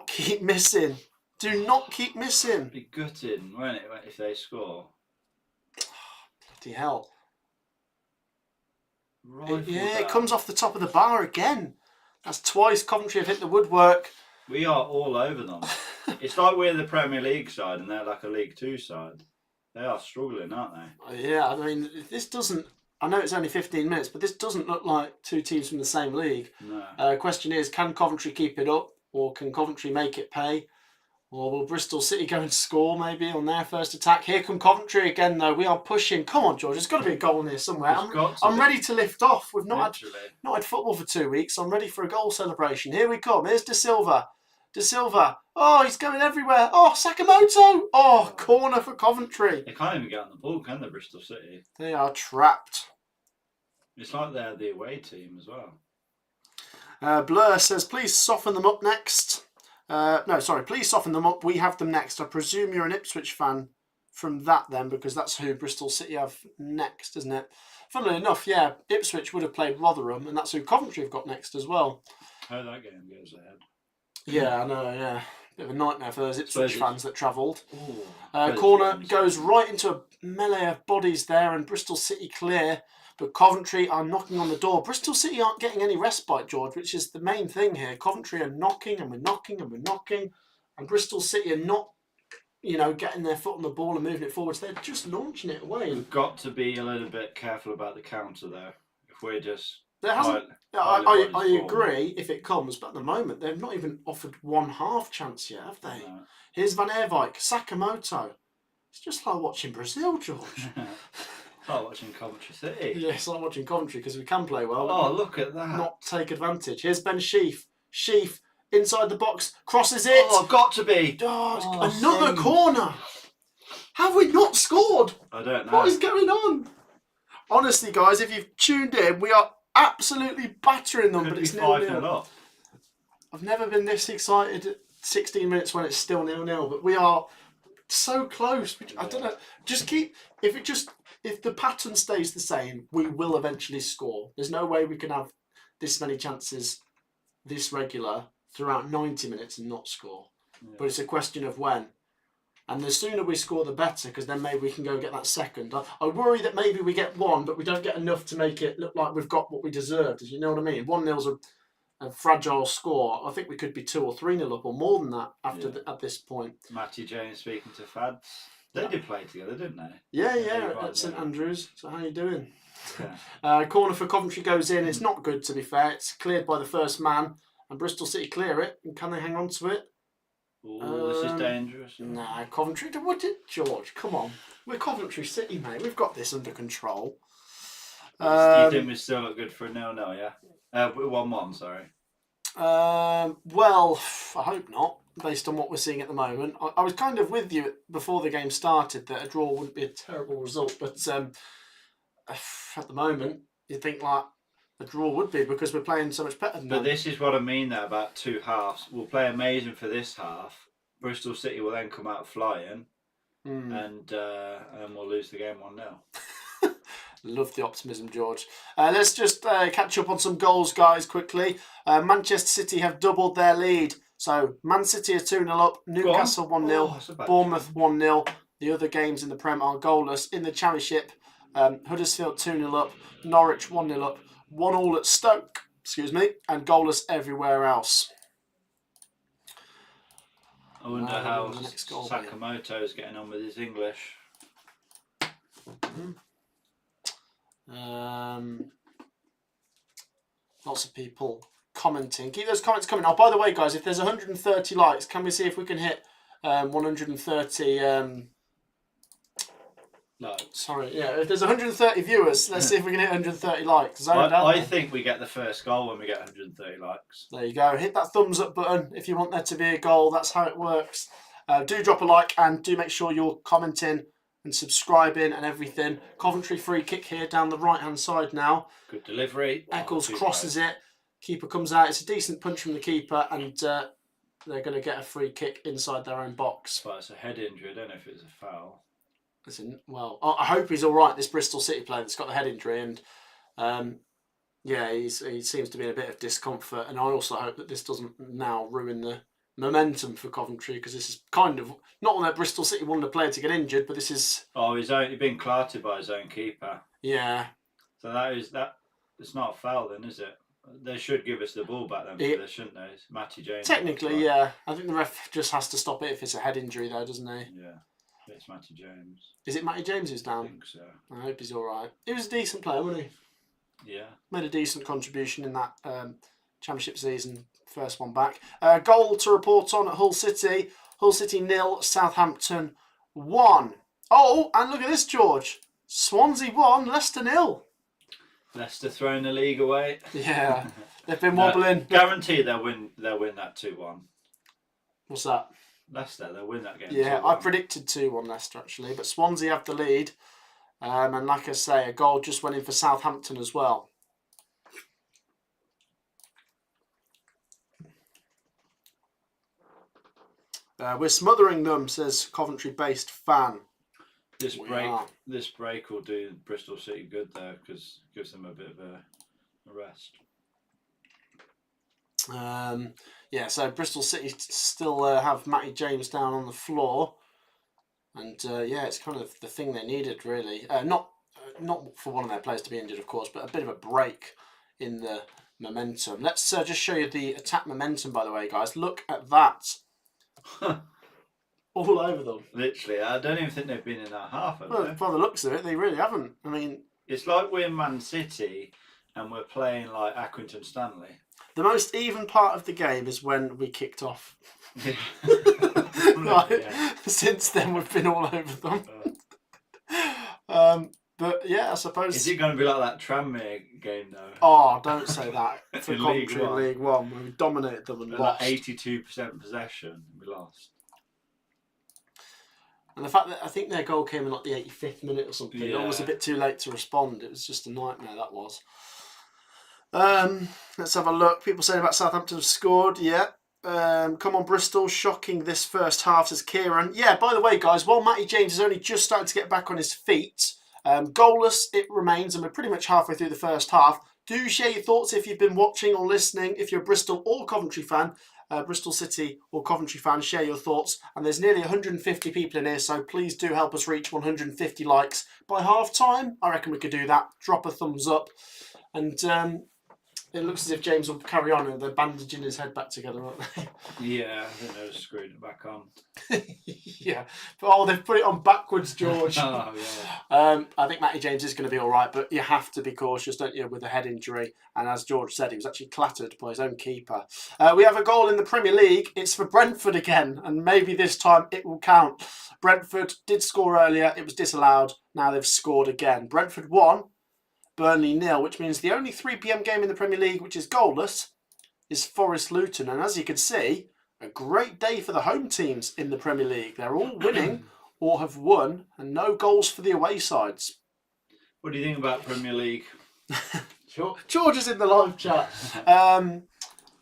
keep missing. Do not keep missing. It'd be gutting, won't it, if they score? Bloody hell. It comes off the top of the bar again. That's twice Coventry have hit the woodwork. We are all over them. It's like we're the Premier League side and they're like a League 2 side. They are struggling, aren't they? Yeah, I mean, this doesn't... I know it's only 15 minutes, but this doesn't look like 2 teams from the same league. No. Question is, can Coventry keep it up? Or can Coventry make it pay? Or will Bristol City go and score maybe on their first attack? Here come Coventry again, though. We are pushing. Come on, George. There's got to be a goal in here somewhere. I'm ready to lift off. We've not had football for 2 weeks. I'm ready for a goal celebration. Here we come. Here's De Silva. De Silva. Oh, he's going everywhere. Oh, Sakamoto. Oh, corner for Coventry. They can't even get on the ball, can they, Bristol City? They are trapped. It's like they're the away team as well. Blur says, please soften them up next. Please soften them up. We have them next. I presume you're an Ipswich fan from that then, because that's who Bristol City have next, isn't it? Funnily enough, yeah, Ipswich would have played Rotherham, and that's who Coventry have got next as well. How that game goes ahead. Yeah, I know, yeah. Bit of a nightmare for those Ipswich fans that travelled. Ooh, corner goes right into a melee of bodies there, and Bristol City clear. But Coventry are knocking on the door. Bristol City aren't getting any respite, George, which is the main thing here. Coventry are knocking and we're knocking and we're knocking. And Bristol City are not, getting their foot on the ball and moving it forwards. They're just launching it away. We've got to be a little bit careful about the counter, though. If we're just... I agree if it comes, but at the moment, they've not even offered one half chance yet, have they? No. Here's Van Eerwijk, Sakamoto. It's just like watching Brazil, George. It's like watching Coventry City. Yeah, it's like watching Coventry because we can play well. Oh, look at that. Not take advantage. Here's Ben Sheaf. Sheaf inside the box, crosses it. Oh, got to be. Another corner. Have we not scored? I don't know. What is going on? Honestly, guys, if you've tuned in, we are absolutely battering them, but it's 0-0 up. I've never been this excited at 16 minutes when it's still 0-0, but we are so close. I don't know. Just keep if the pattern stays the same, we will eventually score. There's no way we can have this many chances this regular throughout 90 minutes and not score. Yeah. But it's a question of when. And the sooner we score, the better, because then maybe we can go and get that second. I worry that maybe we get one, but we don't get enough to make it look like we've got what we deserved. You know what I mean? 1-0's a fragile score. I think we could be 2 or 3-0 up or more than that at this point. Matty James speaking to Fads. They did play together, didn't they? Yeah, at St Andrews. So how you doing? Yeah. Corner for Coventry goes in. It's not good, to be fair. It's cleared by the first man, and Bristol City clear it. And can they hang on to it? Oh, this is dangerous. Nah, Coventry. What did George? Come on, we're Coventry City, mate. We've got this under control. You think we still look good for a 0-0? Yeah. 1-1. Sorry. Well, I hope not. Based on what we're seeing at the moment, I was kind of with you before the game started that a draw wouldn't be a terrible result, but at the moment, you think like a draw would be because we're playing so much better than them. But this is what I mean though about two halves. We'll play amazing for this half. Bristol City will then come out flying, and we'll lose the game 1-0. Love the optimism, George. Let's just catch up on some goals, guys, quickly. Manchester City have doubled their lead. So Man City are 2-0 up, Newcastle 1-0, Bournemouth 1-0. The other games in the Prem are goalless. In the Championship, Huddersfield 2-0 up, Norwich 1-0 up, 1-1 at Stoke, and goalless everywhere else. I wonder how Sakamoto's getting on with his English. Lots of people commenting. Keep those comments coming. Oh, by the way, guys, if there's 130 likes, can we see if we can hit 130? No. Sorry, yeah. If there's 130 viewers, let's see if we can hit 130 likes. I think we get the first goal when we get 130 likes. There you go. Hit that thumbs up button if you want there to be a goal. That's how it works. Do drop a like and do make sure you're commenting and subscribing and everything. Coventry free kick here down the right hand side now. Good delivery. Eccles crosses it. Keeper comes out. It's a decent punch from the keeper, and they're going to get a free kick inside their own box. But it's a head injury. I don't know if it's a foul. Listen, well, I hope he's all right. This Bristol City player that's got the head injury, and he seems to be in a bit of discomfort. And I also hope that this doesn't now ruin the momentum for Coventry, because this is kind of not that Bristol City wanted a player to get injured, but this is he's been clouted by his own keeper. Yeah. So it's not a foul then, is it? They should give us the ball back then for this, shouldn't they? It's Matty James. Technically, yeah. I think the ref just has to stop it if it's a head injury, though, doesn't he? Yeah. It's Matty James. Is it Matty James who's down? I think so. I hope he's all right. He was a decent player, wasn't he? Yeah. Made a decent contribution in that Championship season, first one back. Goal to report on at Hull City. Hull City 0, Southampton 1. Oh, and look at this, George. Swansea 1, Leicester 0. Leicester throwing the league away. Yeah, they've been wobbling. Guaranteed they'll win that 2-1. What's that? Leicester, they'll win that game. Yeah, 2-1. I predicted 2-1 Leicester actually, but Swansea have the lead. And like I say, a goal just went in for Southampton as well. We're smothering them, says Coventry-based fan. This break will do Bristol City good though, because it gives them a bit of a rest. Yeah, so Bristol City still have Matty James down on the floor, and it's kind of the thing they needed really. Not for one of their players to be injured, of course, but a bit of a break in the momentum. Let's just show you the attack momentum, by the way, guys. Look at that. All over them. Literally, I don't even think they've been in that half. Well, by the looks of it, they really haven't. I mean, it's like we're Man City and we're playing like Accrington Stanley. The most even part of the game is when we kicked off. Since then, we've been all over them. But yeah, I suppose. Is it going to be like that Tranmere game though? Oh, don't say that. For In Coventry in League League One, we dominated them and lost. Like 82% possession, we lost. And the fact that I think their goal came in like the 85th minute or something, Yeah. almost a bit too late to respond. It was just a nightmare, that was. Let's have a look. People saying about Southampton have scored. Yeah. Come on, Bristol. Shocking this first half, says Kieran. Yeah, by the way, guys, while Matty James is only just starting to get back on his feet, goalless it remains, and we're pretty much halfway through the first half. Do share your thoughts if you've been watching or listening. If you're a Bristol or Coventry fan, Bristol City or Coventry fan, share your thoughts. And there's nearly 150 people in here, so please do help us reach 150 likes by half time. I reckon we could do that. Drop a thumbs up. And it looks as if James will carry on, and they're bandaging his head back together, aren't they? Yeah, I think they've screwed it back on. Yeah, but they've put it on backwards, George. Oh, yeah. I think Matty James is going to be all right, but you have to be cautious, don't you, with a head injury. And as George said, he was actually clattered by his own keeper. We have a goal in the Premier League. It's for Brentford again, and maybe this time it will count. Brentford did score earlier. It was disallowed. Now they've scored again. Brentford 1, Burnley 0, which means the only 3 p.m. game in the Premier League which is goalless is Forest Luton. And as you can see, a great day for the home teams in the Premier League. They're all winning or have won, and no goals for the away sides. What do you think about Premier League? George is in the live chat.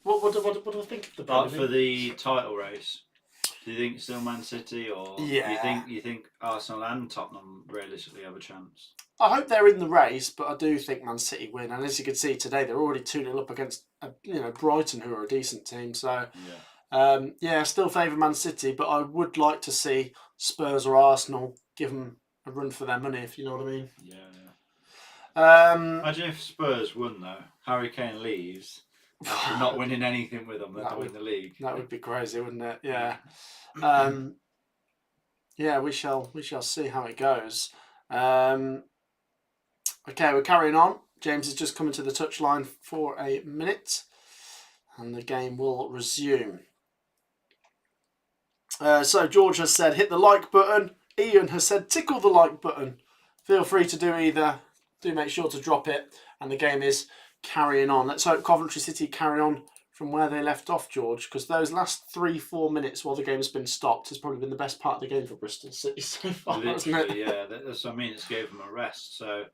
What do I think of the Premier League? For the title race, do you think still Man City, or Yeah. you think Arsenal and Tottenham realistically have a chance? I hope they're in the race, but I do think Man City win. And as you can see today, they're already 2-0 up against Brighton, who are a decent team. So I still favour Man City, but I would like to see Spurs or Arsenal give them a run for their money, if you know what I mean. Yeah. Imagine if Spurs won though. Harry Kane leaves after not winning anything with them. That would win the league. That would be crazy, wouldn't it? Yeah. We shall see how it goes. Okay, we're carrying on. James is just coming to the touchline for a minute, and the game will resume. So George has said, hit the like button. Ian has said, tickle the like button. Feel free to do either. Do make sure to drop it. And the game is carrying on. Let's hope Coventry City carry on from where they left off, George, because those last 3-4 minutes while the game's been stopped has probably been the best part of the game for Bristol City so far, hasn't it? Yeah. That's, it's gave them a rest. So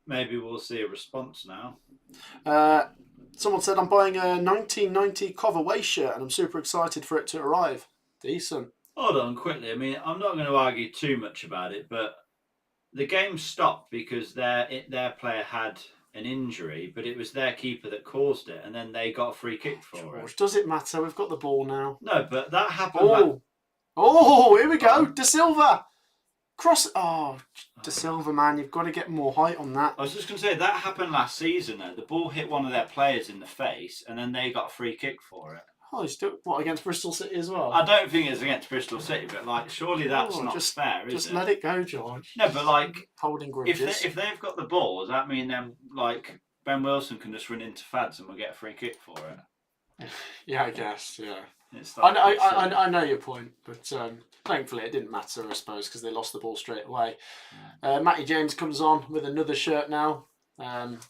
maybe we'll see a response now. Someone said, I'm buying a 1990 Cov away shirt and I'm super excited for it to arrive. Decent. Hold on quickly. I mean, I'm not going to argue too much about it, but the game stopped because their player had an injury, but it was their keeper that caused it, and then they got a free kick for it. Does it matter? We've got the ball now. No, but that happened. Here we go. De Silva. De Silva, man, you've got to get more height on that. I was just going to say, that happened last season, though. The ball hit one of their players in the face, and then they got a free kick for it. Oh, he's still against Bristol City as well? I don't think it's against Bristol City, but surely that's not fair, is it? Just let it go, George. No, but holding grudges. If they've got the ball, does that mean then Ben Wilson can just run into Fads and we'll get a free kick for it? Yeah, I guess. Yeah. I know your point, but thankfully it didn't matter, I suppose, because they lost the ball straight away. Matty James comes on with another shirt now.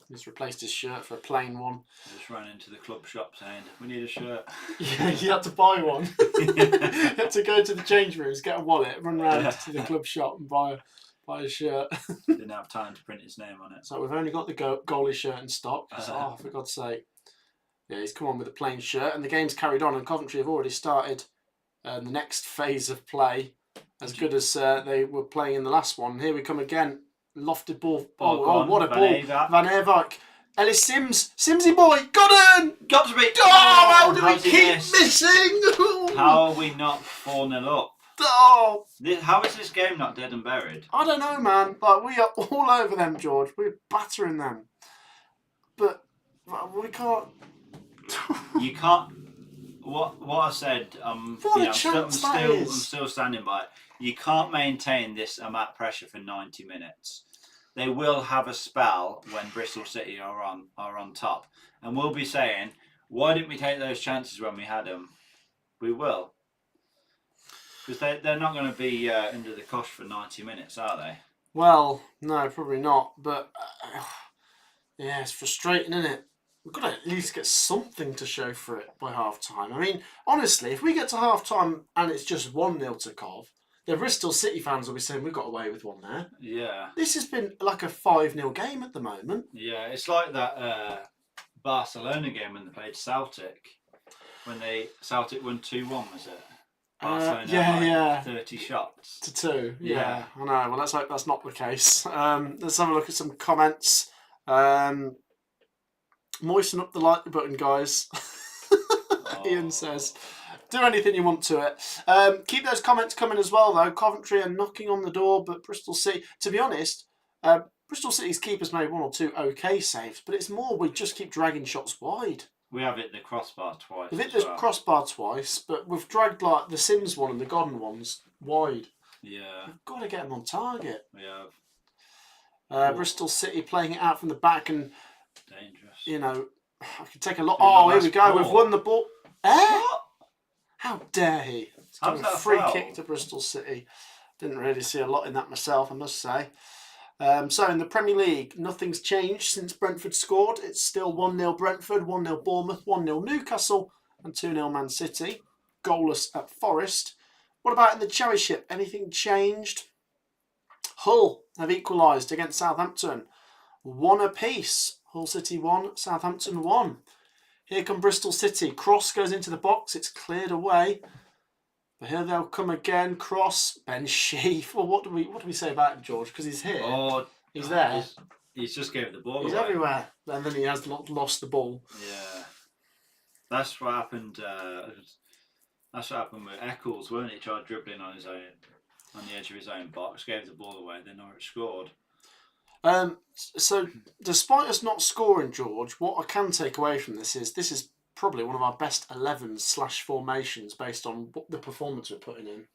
He's replaced his shirt for a plain one. I just ran into the club shop saying, we need a shirt. Yeah, you had to buy one. You had to go to the change rooms, get a wallet, run round to the club shop and buy a shirt. Didn't have time to print his name on it. So we've only got the goalie shirt in stock. So, for God's sake. Yeah, he's come on with a plain shirt, and the game's carried on, and Coventry have already started the next phase of play, as good as they were playing in the last one. Here we come again. Lofted ball. What a ball. Van Eervijk. Ellis Sims. Simsy boy. Got him! Got to be. Oh, how do we keep missing? How are we not 4-0 up? Oh. How is this game not dead and buried? I don't know, man. We are all over them, George. We're battering them. But we can't. You can't. What I said. I'm still standing by it. You can't maintain this amount of pressure for 90 minutes. They will have a spell when Bristol City are on top, and we'll be saying, "Why didn't we take those chances when we had them?" We will, because they're not going to be under the cosh for 90 minutes, are they? Well, no, probably not. But yeah, it's frustrating, isn't it? We've got to at least get something to show for it by half time. I mean, honestly, if we get to half time and it's just 1-0 to Cov, the Bristol City fans will be saying we got away with one there. Yeah. This has been like a 5-0 game at the moment. Yeah, it's like that Barcelona game when they played Celtic. When Celtic won 2-1, was it? Barcelona had 30 shots. To 2, yeah. I know. Well, let's hope that's not the case. Let's have a look at some comments. Moisten up the like button, guys. Ian says, do anything you want to it. Keep those comments coming as well, though. Coventry are knocking on the door, but Bristol City, to be honest, Bristol City's keepers made 1 or 2 okay saves, but it's more we just keep dragging shots wide. We have hit the crossbar twice. We've hit the crossbar twice, but we've dragged like the Sims one and the Godden ones wide. Yeah. We've got to get them on target. We have. Bristol City playing it out from the back and dangerous. You know, I could take a lot. Oh, here we go. We've won the ball. What? How dare he? It's a free kick to Bristol City. Didn't really see a lot in that myself, I must say. So in the Premier League, nothing's changed since Brentford scored. It's still 1-0 Brentford, 1-0 Bournemouth, 1-0 Newcastle, and 2-0 Man City. Goalless at Forest. What about in the Championship? Anything changed? Hull have equalised against Southampton. 1 apiece. Hull City 1, Southampton 1. Here come Bristol City. Cross goes into the box. It's cleared away. But here they'll come again. Cross. Ben Sheaf. Well, what do we say about him, George? Because he's here. Oh, he's there. He's just gave the ball He's away. everywhere. And then he has lost the ball. Yeah. That's what happened. That's what happened with Eccles, weren't he? He tried dribbling on the edge of his own box, gave the ball away, then Norwich scored. So, despite us not scoring, George, what I can take away from this is probably one of our best 11/formations based on what the performance we're putting in.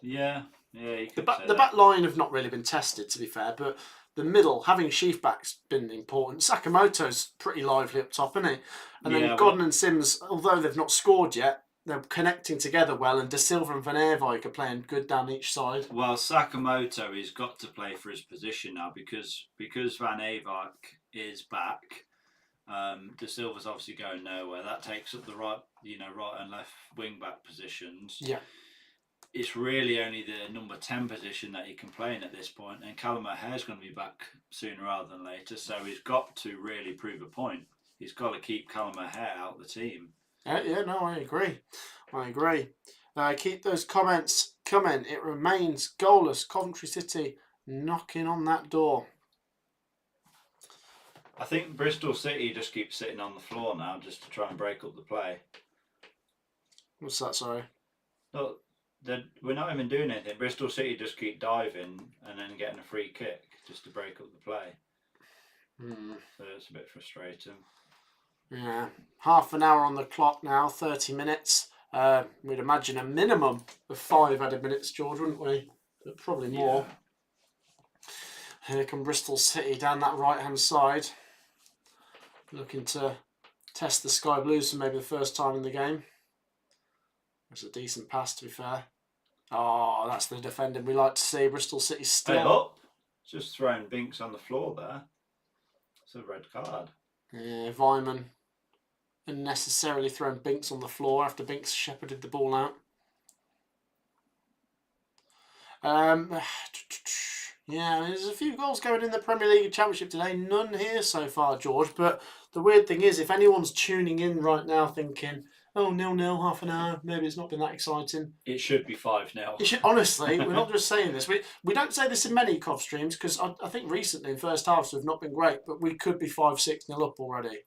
Yeah, you could the back line have not really been tested, to be fair, but the middle, having Sheaf back's been important. Sakamoto's pretty lively up top, isn't he? And then Godden and Sims, although they've not scored yet, they're connecting together well, and De Silva and Van Eerwijk are playing good down each side. Well, Sakamoto has got to play for his position now because Van Eerwijk is back. De Silva's obviously going nowhere. That takes up the right and left wing back positions. Yeah. It's really only the number 10 position that he can play in at this point, and Callum O'Hare's going to be back sooner rather than later, so he's got to really prove a point. He's got to keep Callum O'Hare out of the team. No, I agree. Keep those comments coming. It remains goalless. Coventry City knocking on that door. I think Bristol City just keep sitting on the floor now just to try and break up the play. What's that, sorry? Look, we're not even doing anything. Bristol City just keep diving and then getting a free kick just to break up the play. So it's a bit frustrating. Yeah, half an hour on the clock now, 30 minutes. We'd imagine a minimum of 5 added minutes, George, wouldn't we? But probably more. Yeah. Here come Bristol City down that right-hand side. Looking to test the Sky Blues for maybe the first time in the game. It's a decent pass, to be fair. Oh, that's the defending we like to see. Bristol City still... Hey, up. Just throwing Binks on the floor there. It's a red card. Yeah, Vyman unnecessarily throwing Binks on the floor after Binks shepherded the ball out. Yeah, there's a few goals going in the Premier League Championship today. None here so far, George. But the weird thing is, if anyone's tuning in right now thinking, oh, 0-0, half an hour, maybe it's not been that exciting. It should be 5-0. Honestly, we're not just saying this. We don't say this in many Cov streams because I think recently in first halves we've not been great, but we could be 5-6-0 up already.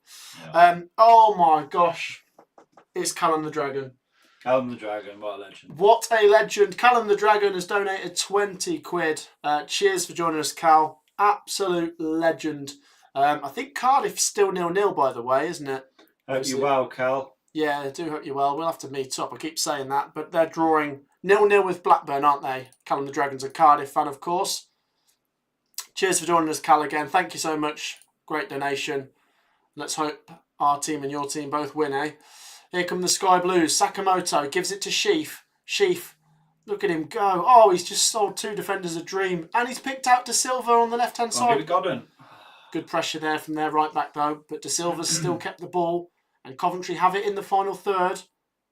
Yeah. Oh my gosh. It's Callum the Dragon. Callum the Dragon, what a legend. What a legend. Callum the Dragon has donated 20 quid. Cheers for joining us, Cal. Absolute legend. I think Cardiff's still 0-0, by the way, isn't it? Hope you're well, Cal. Yeah, I do hope you're well. We'll have to meet up. I keep saying that, but they're drawing 0-0 with Blackburn, aren't they? Callum the Dragon's a Cardiff fan, of course. Cheers for joining us, Cal, again. Thank you so much. Great donation. Let's hope our team and your team both win, eh? Here come the Sky Blues. Sakamoto gives it to Sheaf. Sheaf Look at him go. Oh, he's just sold 2 defenders a dream. And he's picked out De Silva on the left-hand Can't give side. it Godden. Good pressure there from their right back, though. But De Silva's still kept the ball. And Coventry have it in the final third.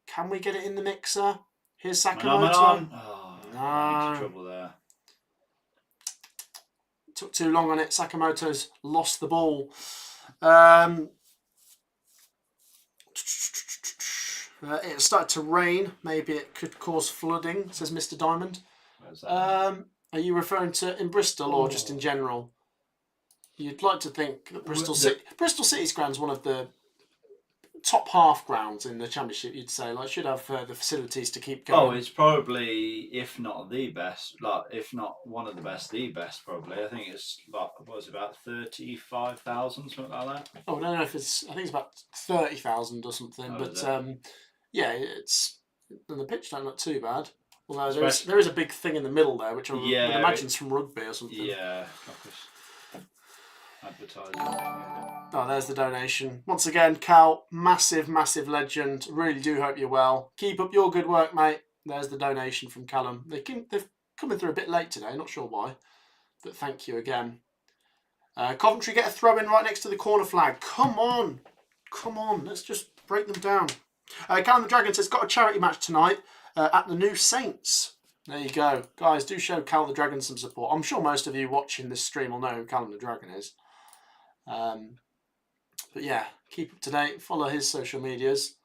Can we get it in the mixer? Here's Sakamoto. Oh, No. into trouble there. Took too long on it. Sakamoto's lost the ball. It started to rain. Maybe it could cause flooding, says Mr. Diamond. Where's that? Are you referring to in Bristol or just in general? You'd like to think that Bristol City's ground's one of the top half grounds in the Championship, you'd say. Like, should have the facilities to keep going. Oh, it's probably, if not the best, like if not one of the best, the best probably. I think it's like, what was it, about 35,000, something like that. Oh, I don't know if it's. I think it's about 30,000 or something. Oh, but yeah, it's. And the pitch don't look too bad. Although there is a big thing in the middle there, which I would imagine is from rugby or something. Yeah, advertising. Oh, there's the donation. Once again, Cal, massive, massive legend. Really do hope you're well. Keep up your good work, mate. There's the donation from Callum. They've coming through a bit late today, not sure why. But thank you again. Coventry get a throw in right next to the corner flag. Come on. Come on. Let's just break them down. Callum the Dragon says, got a charity match tonight at the New Saints. There you go. Guys, do show Cal the Dragon some support. I'm sure most of you watching this stream will know who Callum the Dragon is. But yeah, keep up to date. Follow his social medias.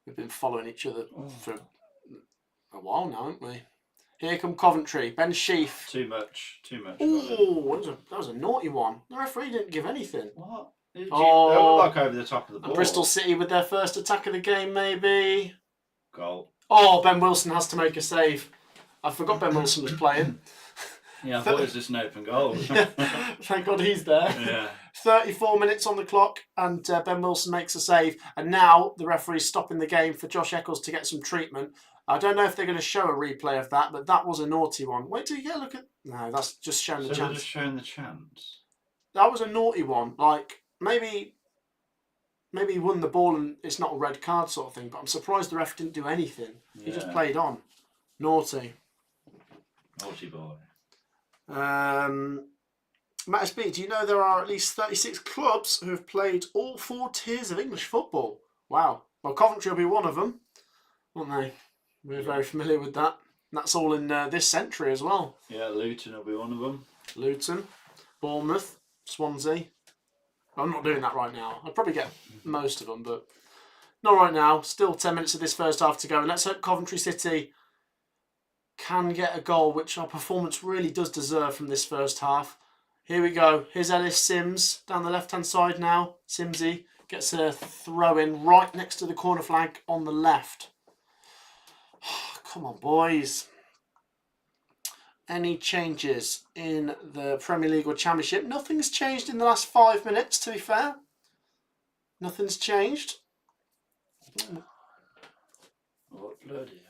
We've been following each other for a while now, haven't we? Here come Coventry. Ben Sheaf. Too much. Oh, that was a naughty one. The referee didn't give anything. What? They look like over the top of the ball. Bristol City with their first attack of the game, maybe. Goal. Oh, Ben Wilson has to make a save. I forgot Ben Wilson was playing. Yeah, I thought it was just an open goal. Thank God he's there. Yeah. 34 minutes on the clock, and Ben Wilson makes a save. And now the referee's stopping the game for Josh Eccles to get some treatment. I don't know if they're going to show a replay of that, but that was a naughty one. Wait till you get a look at... No, that's just showing the chance. They're just showing the chance. That was a naughty one. Like, maybe he won the ball and it's not a red card sort of thing, but I'm surprised the ref didn't do anything. Yeah. He just played on. Naughty. Naughty boy. Matt SB, do you know there are at least 36 clubs who have played all 4 tiers of English football? Wow. Well, Coventry will be one of them, won't they? We're very familiar with that. And that's all in this century as well. Yeah, Luton will be one of them. Luton, Bournemouth, Swansea. I'm not doing that right now. I'd probably get most of them, but not right now. Still 10 minutes of this first half to go. And let's hope Coventry City can get a goal, which our performance really does deserve from this first half. Here we go. Here's Ellis Sims down the left-hand side now. Simsy gets a throw in right next to the corner flag on the left. Come on, boys. Any changes in the Premier League or Championship? Nothing's changed in the last 5 minutes, to be fair. Nothing's changed. What bloody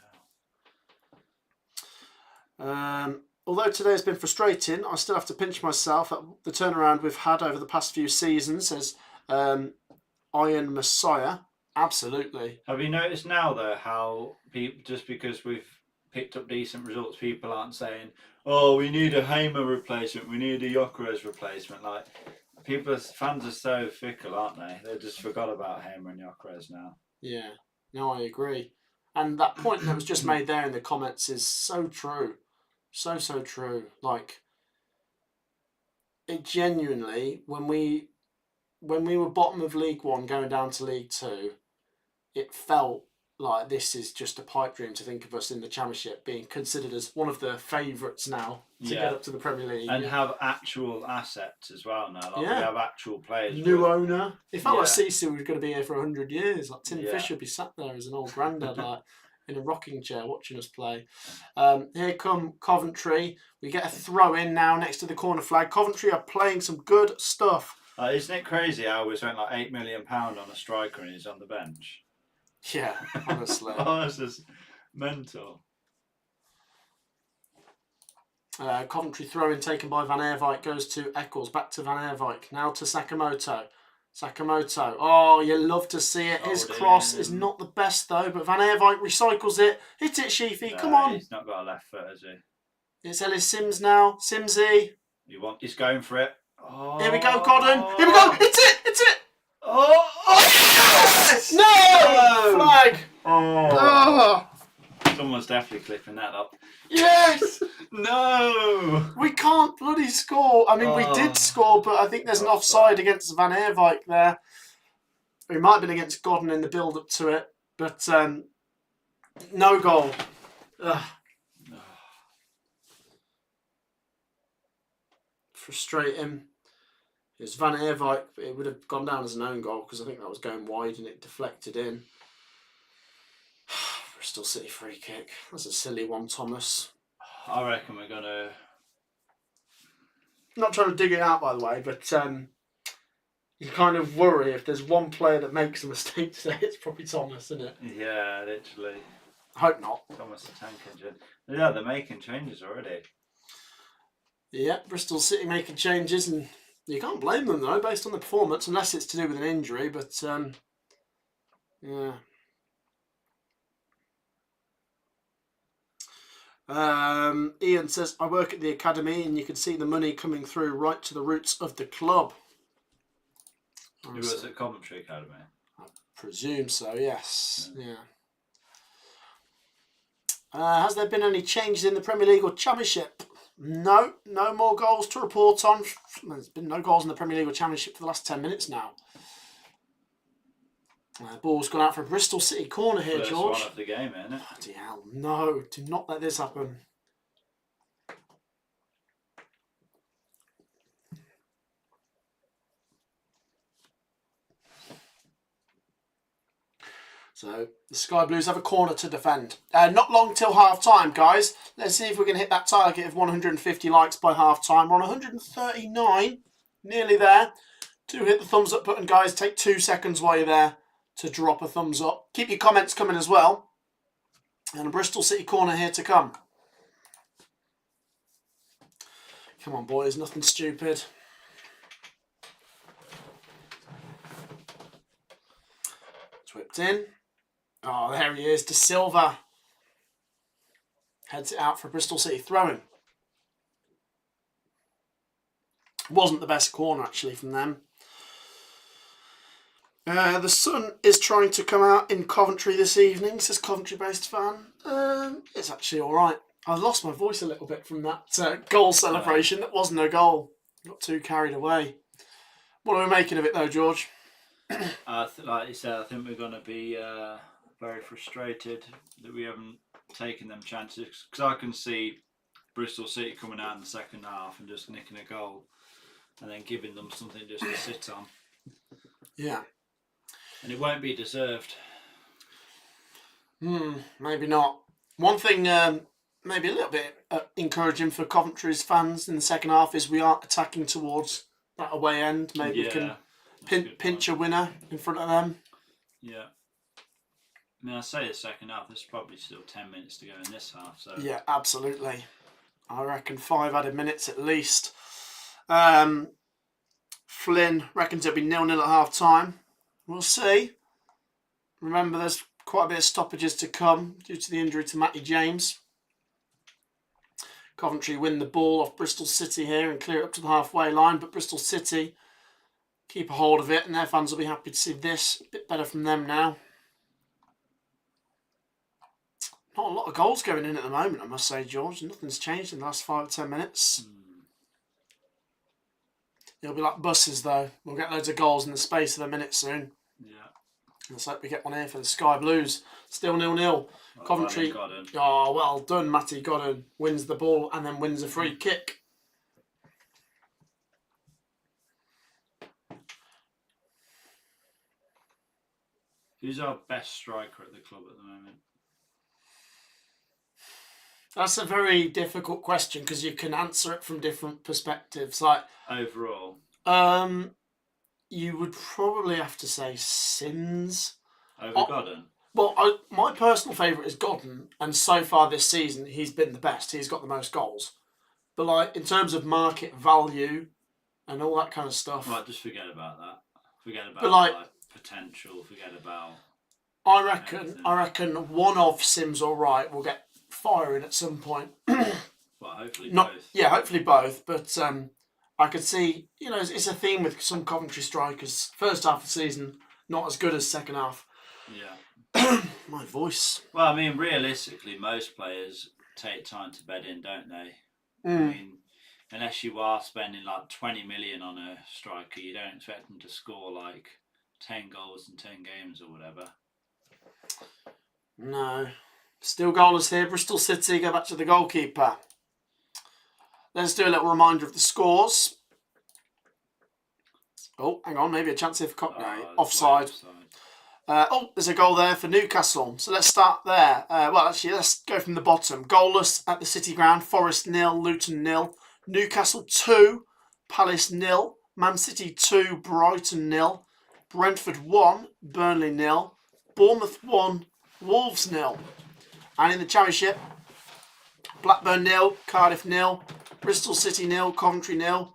hell. Although today has been frustrating, I still have to pinch myself at the turnaround we've had over the past few seasons, says Iron Messiah. Absolutely. Have you noticed now, though, how people, just because we've picked up decent results, people aren't saying, oh, we need a Hamer replacement, we need a Gyökeres replacement. Like, fans are so fickle, aren't they? They just forgot about Hamer and Gyökeres now. Yeah, no, I agree. And that point that was just made there in the comments is so true. So true. Like, it genuinely, when we were bottom of League One going down to League Two, it felt like this is just a pipe dream to think of us in the Championship being considered as one of the favourites now to get up to the Premier League. And have actual assets as well now. Like, we have actual players. New owner. It felt like Cecil was going to be here for 100 years. Like Tim Fisher would be sat there as an old granddad, like in a rocking chair watching us play. Here come Coventry. We get a throw in now next to the corner flag. Coventry are playing some good stuff. Isn't it crazy how we spent like £8 million on a striker and he's on the bench? Yeah, honestly. Oh, that's just mental. Coventry throw-in taken by Van Eerwijk goes to Eccles. Back to Van Eerwijk. Now to Sakamoto. Sakamoto. Oh, you love to see it. His cross is not the best though, but Van Eerwijk recycles it. Hit it, Sheafy. Come on. He's not got a left foot, has he? It's Ellis Sims now. Simsy. He's going for it. Oh. Here we go, Godden. Here we go. It's it. It's it. Oh. Yes! No! Flag. Oh. Someone's definitely clipping that up. Yes! No! We can't bloody score. I mean, we did score, but I think there's an offside against Van Eerwijk there. It might have been against Godden in the build-up to it, but no goal. Ugh. Frustrating. It was Van Eerwijk. It would have gone down as an own goal because I think that was going wide and it deflected in. Bristol City free kick. That's a silly one, Thomas. I reckon we're going to... Not trying to dig it out, by the way, but you kind of worry if there's one player that makes a mistake today, it's probably Thomas, isn't it? Yeah, literally. I hope not. Thomas the tank engine. Yeah, they're making changes already. Yeah, Bristol City making changes, and you can't blame them, though, based on the performance, unless it's to do with an injury, but yeah. Ian says, I work at the academy and you can see the money coming through right to the roots of the club. Who was at Coventry Academy? I presume so, yes. Yeah. Has there been any changes in the Premier League or Championship? No, no more goals to report on. There's been no goals in the Premier League or Championship for the last 10 minutes now. Ball's gone out for a Bristol City corner here, First George. one of the game, isn't it? Bloody hell, no. Do not let this happen. So, the Sky Blues have a corner to defend. Not long till half-time, guys. Let's see if we can hit that target of 150 likes by half-time. We're on 139, nearly there. Do hit the thumbs up button, guys. Take 2 seconds while you're there to drop a thumbs up. Keep your comments coming as well. And a Bristol City corner here to come. Come on, boys. Nothing stupid. It's whipped in. Oh, there he is. De Silva. Heads it out for Bristol City. Throwing. Wasn't the best corner, actually, from them. The sun is trying to come out in Coventry this evening, says Coventry-based fan. It's actually all right. I lost my voice a little bit from that goal celebration. That wasn't a goal. Got too carried away. What are we making of it, though, George? Like you said, I think we're going to be very frustrated that we haven't taken them chances. Because I can see Bristol City coming out in the second half and just nicking a goal and then giving them something just to sit on. Yeah. And it won't be deserved. Maybe not. One thing, maybe a little bit encouraging for Coventry's fans in the second half is we are attacking towards that away end. Maybe we can pinch a winner in front of them. Yeah. I mean, I say the second half, there's probably still 10 minutes to go in this half. So yeah, absolutely. I reckon 5 added minutes at least. Flynn reckons it'll be 0-0 at half time. We'll see. Remember, there's quite a bit of stoppages to come due to the injury to Matty James. Coventry win the ball off Bristol City here and clear it up to the halfway line, but Bristol City keep a hold of it, and their fans will be happy to see this. A bit better from them now. Not a lot of goals going in at the moment, I must say, George. Nothing's changed in the last 5 or 10 minutes. It'll be like buses, though. We'll get loads of goals in the space of a minute soon. Yeah. Let's hope we get one here for the Sky Blues. Still 0-0. Coventry. Oh, well done, Matty Godden. Wins the ball and then wins a free kick. Who's our best striker at the club at the moment? That's a very difficult question because you can answer it from different perspectives. Like overall, you would probably have to say Sims over Godden. Well, my personal favourite is Godden, and so far this season he's been the best. He's got the most goals. But like in terms of market value and all that kind of stuff, Right, just forget about that. Forget about But, like, potential. Forget about. I everything. reckon one of Sims or Wright will get firing at some point. Well, hopefully Not, both. yeah, hopefully both. But I could see, it's a theme with some Coventry strikers. First half of the season, not as good as second half. Yeah. My voice. Well, I mean, realistically, most players take time to bed in, don't they? I mean, unless you are spending like 20 million on a striker, you don't expect them to score like 10 goals in 10 games or whatever. No. Still goalless here. Bristol City go back to the goalkeeper. Let's do a little reminder of the scores. Oh, hang on. Maybe a chance here for Cockney. Offside. There's a goal there for Newcastle. So let's start there. Let's go from the bottom. Goalless at the City Ground. Forest 0, Luton 0. Newcastle 2, Palace 0. Man City 2, Brighton 0. Brentford 1, Burnley 0. Bournemouth 1, Wolves 0. And in the Championship, Blackburn 0, Cardiff 0. Bristol City 0, Coventry 0.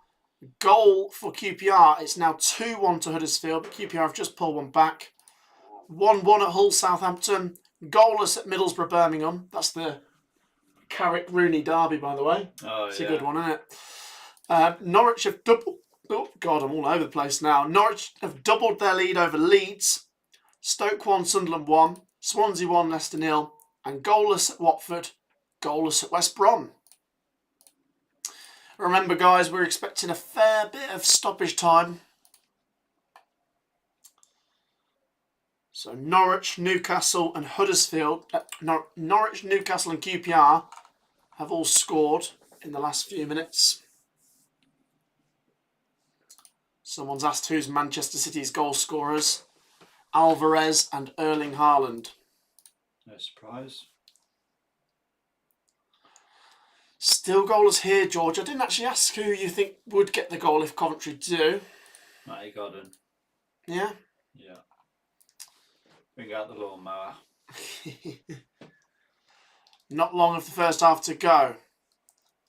Goal for QPR. It's now 2-1 to Huddersfield, but QPR have just pulled one back. 1-1 at Hull, Southampton. Goalless at Middlesbrough, Birmingham. That's the Carrick-Rooney derby, by the way. Oh, it's a good one, isn't it? Norwich have doubled... Oh, God, I'm all over the place now. Norwich have doubled their lead over Leeds. Stoke 1, Sunderland 1. Swansea 1, Leicester 0. And goalless at Watford. Goalless at West Brom. Remember, guys, we're expecting a fair bit of stoppage time. So Norwich, Newcastle and Huddersfield, Norwich, Newcastle and QPR have all scored in the last few minutes. Someone's asked who's Manchester City's goal scorers. Alvarez and Erling Haaland. No surprise. Still goalless here, George. I didn't actually ask who you think would get the goal if Coventry do. Matty Godden. Yeah? Yeah. Bring out the lawnmower. Not long of the first half to go.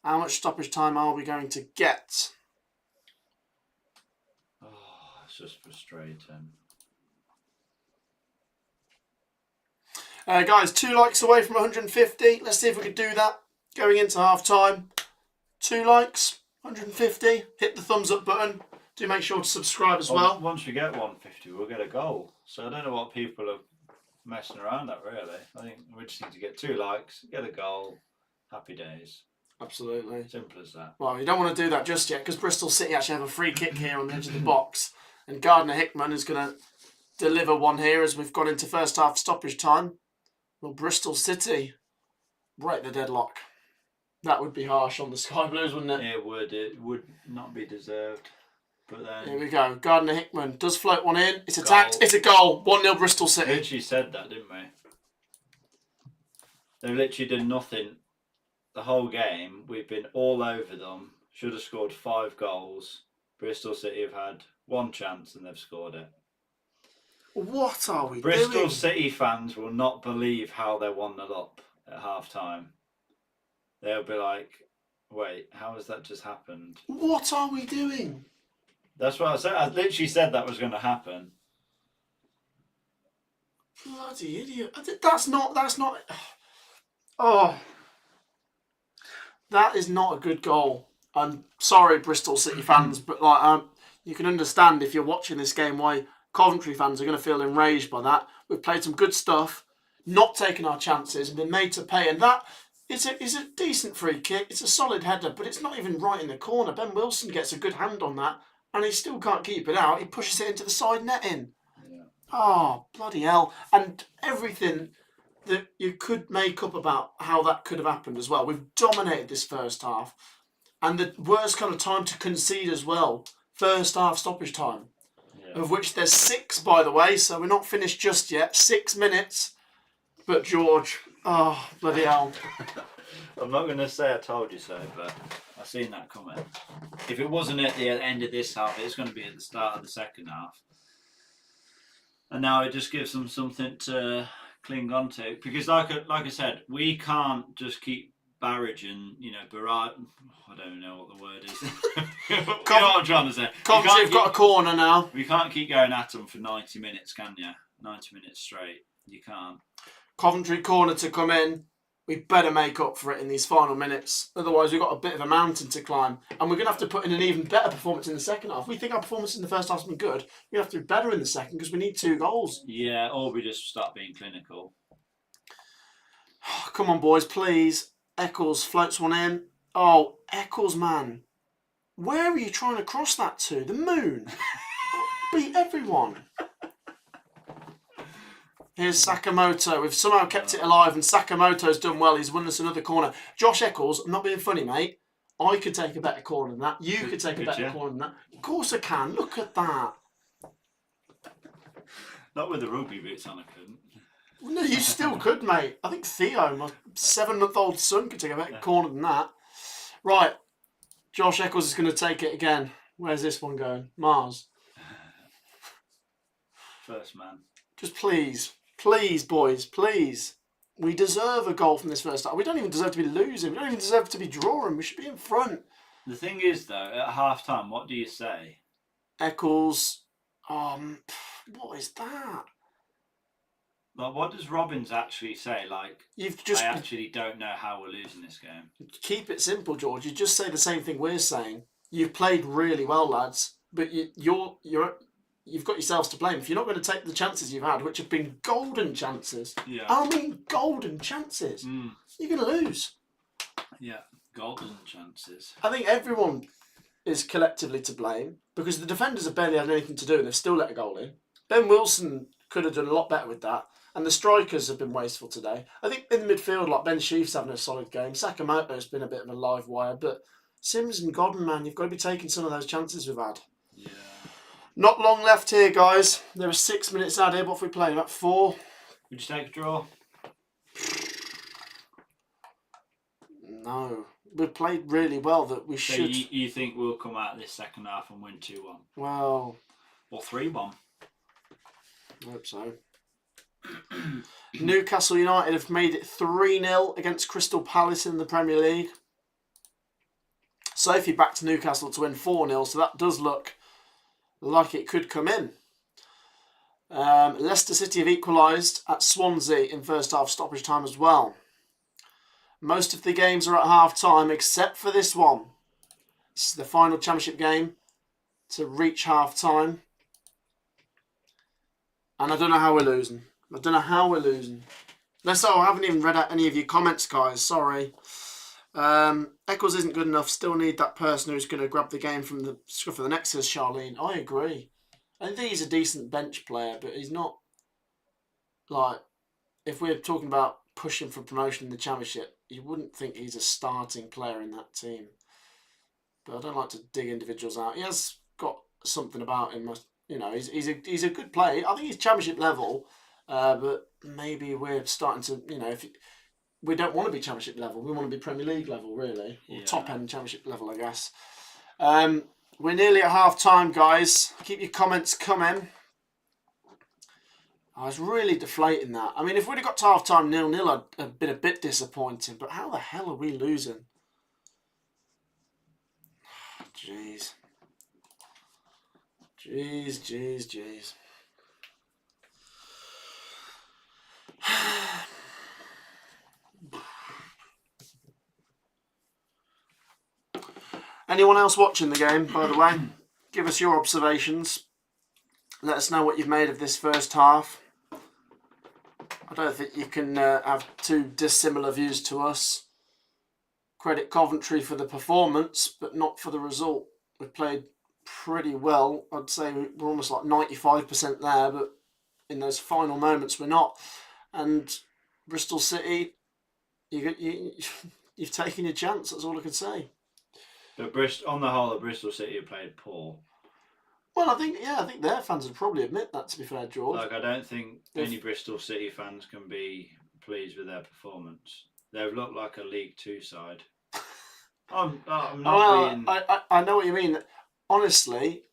How much stoppage time are we going to get? Oh, it's just frustrating. Guys, 2 likes away from 150. Let's see if we can do that. Going into half time. 2 likes, 150. Hit the thumbs up button. Do make sure to subscribe as well. Once we get 150, we'll get a goal. So I don't know what people are messing around at, really. I think we just need to get 2 likes, get a goal, happy days. Absolutely. Simple as that. Well, you don't want to do that just yet because Bristol City actually have a free kick here on the edge of the box. And Gardner Hickman is going to deliver one here as we've got into first half stoppage time. Will Bristol City break the deadlock? That would be harsh on the Sky Blues, wouldn't it? It would. It would not be deserved. But then... Here we go. Gardner Hickman does float one in. It's attacked. It's a goal. 1-0 Bristol City. We literally said that, didn't we? They literally did nothing the whole game. We've been all over them. Should have scored 5 goals. Bristol City have had 1 chance and they've scored it. What are we doing? Bristol City fans will not believe how they're 1-0 up at half time. They'll be like, wait, how has that just happened? What are we doing? That's what I said. I literally said that was going to happen. Bloody idiot. That's not... Oh. That is not a good goal. I'm sorry, Bristol City fans, but you can understand if you're watching this game why Coventry fans are going to feel enraged by that. We've played some good stuff, not taken our chances, and been made to pay. And that is a decent free kick. It's a solid header, but it's not even right in the corner. Ben Wilson gets a good hand on that, and he still can't keep it out. He pushes it into the side netting. Yeah. Oh, bloody hell. And everything that you could make up about how that could have happened as well. We've dominated this first half. And the worst kind of time to concede as well. First half stoppage time. Yeah. Of which there's 6, by the way, so we're not finished just yet. 6 minutes. But George, oh, bloody hell. I'm not going to say I told you so, but I've seen that coming. If it wasn't at the end of this half, it's going to be at the start of the second half. And now it just gives them something to cling on to. Because like I said, we can't just keep barrage and barrage. I don't know what the word is. You know what I'm trying to say. Coventry have got a corner now. We can't keep going at them for 90 minutes, can you? 90 minutes straight. You can't. Coventry corner to come in. We better make up for it in these final minutes. Otherwise, we've got a bit of a mountain to climb. And we're going to have to put in an even better performance in the second half. We think our performance in the first half has been good. We have to be better in the second because we need 2 goals. Yeah, or we just start being clinical. Come on, boys, please. Eccles floats one in. Oh, Eccles, man. Where are you trying to cross that to? The moon? Beat everyone. Here's Sakamoto. We've somehow kept it alive, and Sakamoto's done well. He's won us another corner. Josh Eccles, I'm not being funny, mate. I could take a better corner than that. You could take a better corner than that. Of course I can. Look at that. Not with the rugby boots on, I couldn't. No, you still could, mate. I think Theo, my 7-month-old son, could take a better corner than that. Right. Josh Eccles is going to take it again. Where's this one going? Mars. First man. Just please, boys, please. We deserve a goal from this first half. We don't even deserve to be losing. We don't even deserve to be drawing. We should be in front. The thing is, though, at half time, what do you say? Eccles. What is that? Like, what does Robbins actually say? Like, I actually don't know how we're losing this game. Keep it simple, George. You just say the same thing we're saying. You've played really well, lads, but you've got yourselves to blame. If you're not going to take the chances you've had, which have been golden chances, I mean golden chances, you're going to lose. Yeah, golden chances. I think everyone is collectively to blame because the defenders have barely had anything to do and they've still let a goal in. Ben Wilson could have done a lot better with that. And the strikers have been wasteful today. I think in the midfield, like Ben Sheaf's having a solid game. Sakamoto's been a bit of a live wire. But Sims and Godden, man, you've got to be taking some of those chances we've had. Yeah. Not long left here, guys. There are 6 minutes added. What have we played? About 4? Would you take a draw? No. We've played really well that we should. So you think we'll come out this second half and win 2-1? Well. Or 3-1? I hope so. Newcastle United have made it 3-0 against Crystal Palace in the Premier League. Sophie backed Newcastle to win 4-0, so that does look like it could come in. Leicester City have equalised at Swansea in first half stoppage time as well. Most of the games are at half time except for this one. This is the final championship game to reach half time. And I don't know how we're losing. I haven't even read out any of your comments, guys. Sorry. Eccles isn't good enough. Still need that person who's going to grab the game from the scruff of the neck, says Charlene. I agree. I think he's a decent bench player, but he's not, like, if we're talking about pushing for promotion in the championship, you wouldn't think he's a starting player in that team. But I don't like to dig individuals out. He has got something about him. You know, he's a good player. I think he's championship level, but maybe we're starting to, we don't want to be championship level. We want to be Premier League level, really. Or top end championship level, I guess. We're nearly at half time, guys. Keep your comments coming. I was really deflating that. I mean, if we'd have got to half time 0-0, I'd have been a bit disappointing. But how the hell are we losing? Jeez. Jeez. Anyone else watching the game, by the way? Give us your observations. Let us know what you've made of this first half. I don't think you can have too dissimilar views to us. Credit Coventry for the performance, but not for the result. We played pretty well. I'd say we're almost like 95% there, but in those final moments we're not. And Bristol City, you've taken your chance. That's all I can say. But on the whole, Bristol City have played poor. Well, I think their fans would probably admit that, to be fair, George. Like, I don't think any Bristol City fans can be pleased with their performance. They've looked like a League Two side. I'm not being... I know what you mean. Honestly,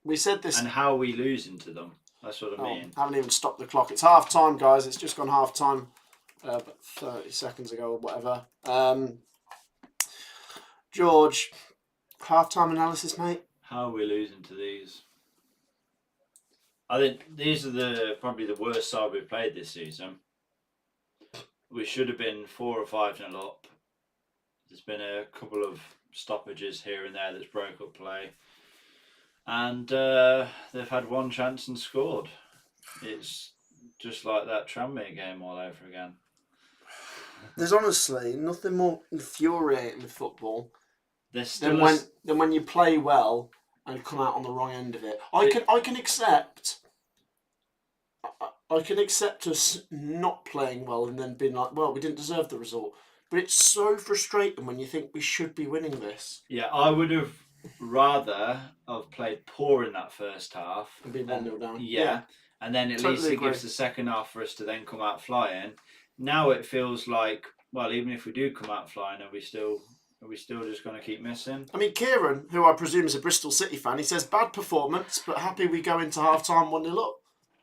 we said this... And how are we losing to them? That's what I mean. I haven't even stopped the clock. It's half time, guys. It's just gone half time. about 30 seconds ago or whatever. George, half-time analysis, mate. How are we losing to these? I think these are probably the worst side we've played this season. We should have been 4 or 5-0 up. There's been a couple of stoppages here and there that's broke up play. And they've had one chance and scored. It's just like that Tranmere game all over again. There's honestly nothing more infuriating with football than when you play well and come out on the wrong end of it. I can accept us not playing well and then being like, well, we didn't deserve the result. But it's so frustrating when you think we should be winning this. Yeah, I would have rather have played poor in that first half and be 1-0 down. Yeah, and then at least it gives the second half for us to then come out flying. Now it feels like, well, even if we do come out flying, are we still just going to keep missing? I mean, Kieran, who I presume is a Bristol City fan, he says bad performance, but happy we go into half time 1-0 up.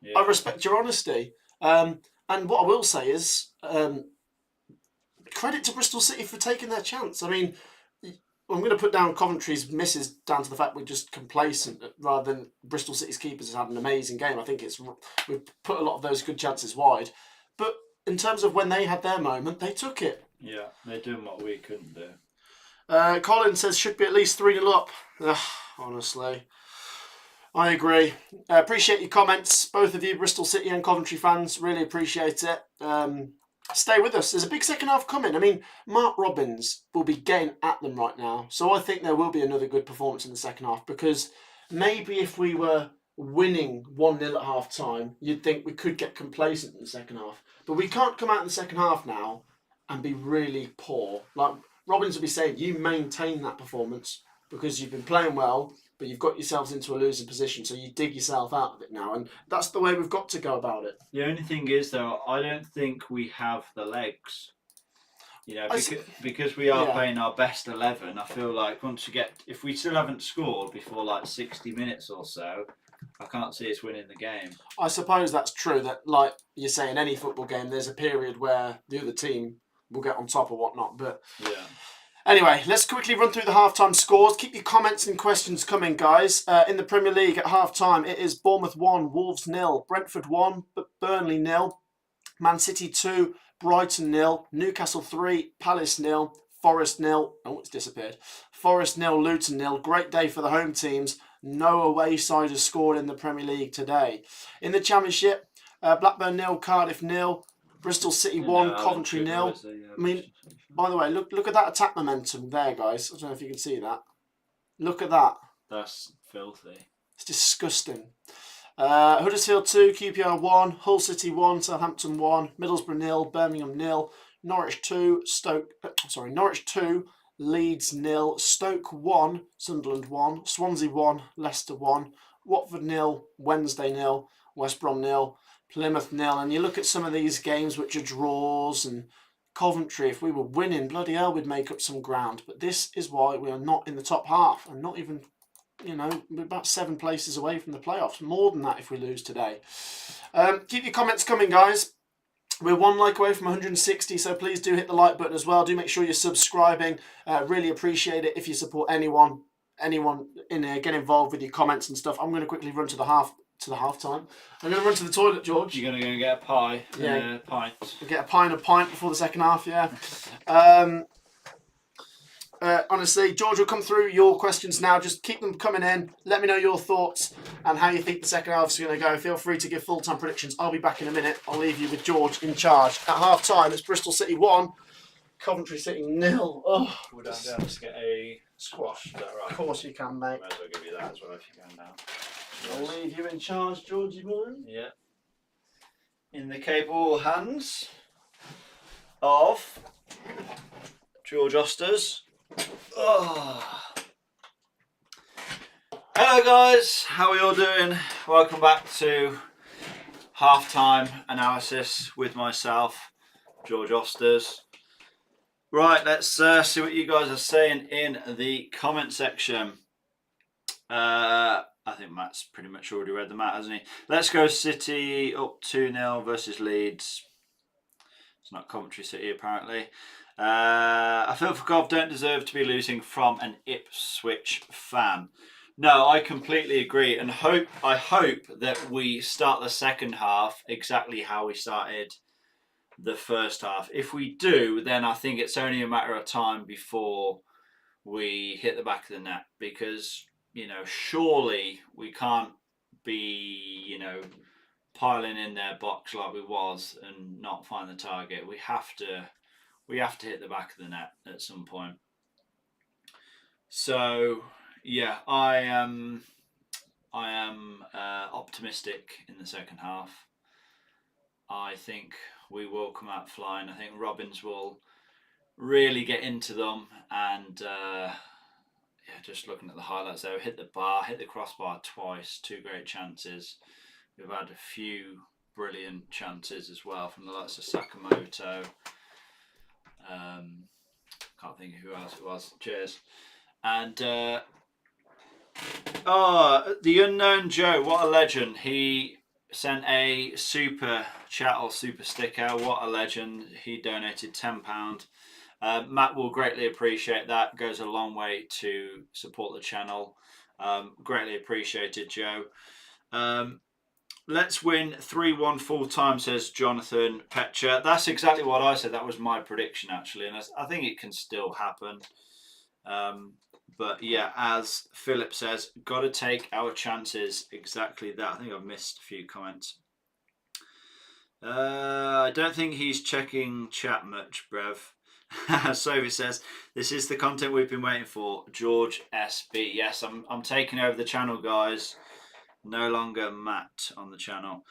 Yeah. I respect your honesty. And what I will say is, credit to Bristol City for taking their chance. I mean, I'm going to put down Coventry's misses down to the fact we're just complacent rather than Bristol City's keepers has had an amazing game. I think we've put a lot of those good chances wide. But in terms of when they had their moment, they took it. Yeah, they're doing what we couldn't do. Colin says should be at least 3-0 up. Honestly, I agree. Appreciate your comments, both of you, Bristol City and Coventry fans. Really appreciate it. Stay with us. There's a big second half coming. I mean, Mark Robbins will be getting at them right now. So I think there will be another good performance in the second half, because maybe if we were winning 1-0 at half time, you'd think we could get complacent in the second half. But we can't come out in the second half now and be really poor. Like Robbins will be saying, you maintain that performance because you've been playing well, but you've got yourselves into a losing position, so you dig yourself out of it now, and that's the way we've got to go about it. The only thing is, though, I don't think we have the legs. You know, because we are playing our best 11, I feel like if we still haven't scored before like 60 minutes or so, I can't see us winning the game. I suppose that's true, that like you say, in any football game, there's a period where the other team will get on top or whatnot, but... Yeah. Anyway, let's quickly run through the half-time scores. Keep your comments and questions coming, guys. In the Premier League at half-time, it is Bournemouth 1, Wolves 0, Brentford 1, Burnley 0, Man City 2, Brighton 0, Newcastle 3, Palace 0, Forest 0. Oh, it's disappeared. Forest 0, Luton 0. Great day for the home teams. No away side has scored in the Premier League today. In the Championship, Blackburn 0, Cardiff 0, Bristol City 1, Coventry 0. I mean, by the way, look at that attack momentum there, guys. I don't know if you can see that. Look at that. That's filthy. It's disgusting. Huddersfield 2, QPR 1, Hull City 1, Southampton 1, Middlesbrough 0, Birmingham 0, Norwich 2, Leeds 0, Stoke 1, Sunderland 1, Swansea 1, Leicester 1, Watford 0, Wednesday 0, West Brom 0, Plymouth 0. And you look at some of these games which are draws, and Coventry, if we were winning, bloody hell, we'd make up some ground. But this is why we are not in the top half, and not even, we're about 7 places away from the playoffs. More than that if we lose today. Keep your comments coming, guys. We're 1 like away from 160, so please do hit the like button as well. Do make sure you're subscribing. Really appreciate it if you support anyone in there. Get involved with your comments and stuff. I'm going to quickly run to the half time. I'm going to run to the toilet, George. You're going to go and get a pie? Yeah. A pint. Get a pie and a pint before the second half, yeah. Honestly, George will come through your questions now. Just keep them coming in. Let me know your thoughts and how you think the second half is going to go. Feel free to give full-time predictions. I'll be back in a minute. I'll leave you with George in charge. At half-time, it's Bristol City 1, Coventry City 0. Oh, we're down to get a squash. Is that right? Of course you can, mate. Might as well give you that as well if you can now. I'll leave you in charge, Georgie boy. Yeah. In the capable hands of George Osters. Oh. Hello guys, how are we all doing? Welcome back to half-time analysis with myself, George Osters. Right, let's see what you guys are saying in the comment section. I think Matt's pretty much already read them out, hasn't he? Let's go City up 2-0 versus Leeds. It's not Coventry City, apparently. I feel for Cov don't deserve to be losing from an Ipswich fan. No, I completely agree, and I hope that we start the second half exactly how we started the first half. If we do, then I think it's only a matter of time before we hit the back of the net, because surely we can't be piling in their box like we was and not find the target. We have to hit the back of the net at some point. So yeah, I am optimistic in the second half. I think we will come out flying. I think Robbins will really get into them, and just looking at the highlights there, hit the crossbar twice, 2 great chances. We've had a few brilliant chances as well from the likes of Sakamoto. Can't think of who else it was. Cheers. And the unknown Joe, what a legend. He sent a super chat or super sticker. What a legend. He donated £10. Matt will greatly appreciate that. Goes a long way to support the channel. Greatly appreciated, Joe. Let's win 3-1 full time, says Jonathan Petcher. That's exactly what I said. That was my prediction, actually, and I think it can still happen. But yeah, as Philip says, got to take our chances. Exactly that. I think I've missed a few comments. I don't think he's checking chat much, Brev. Sophie says, this is the content we've been waiting for. George SB. Yes, I'm taking over the channel, guys. No longer Matt on the channel.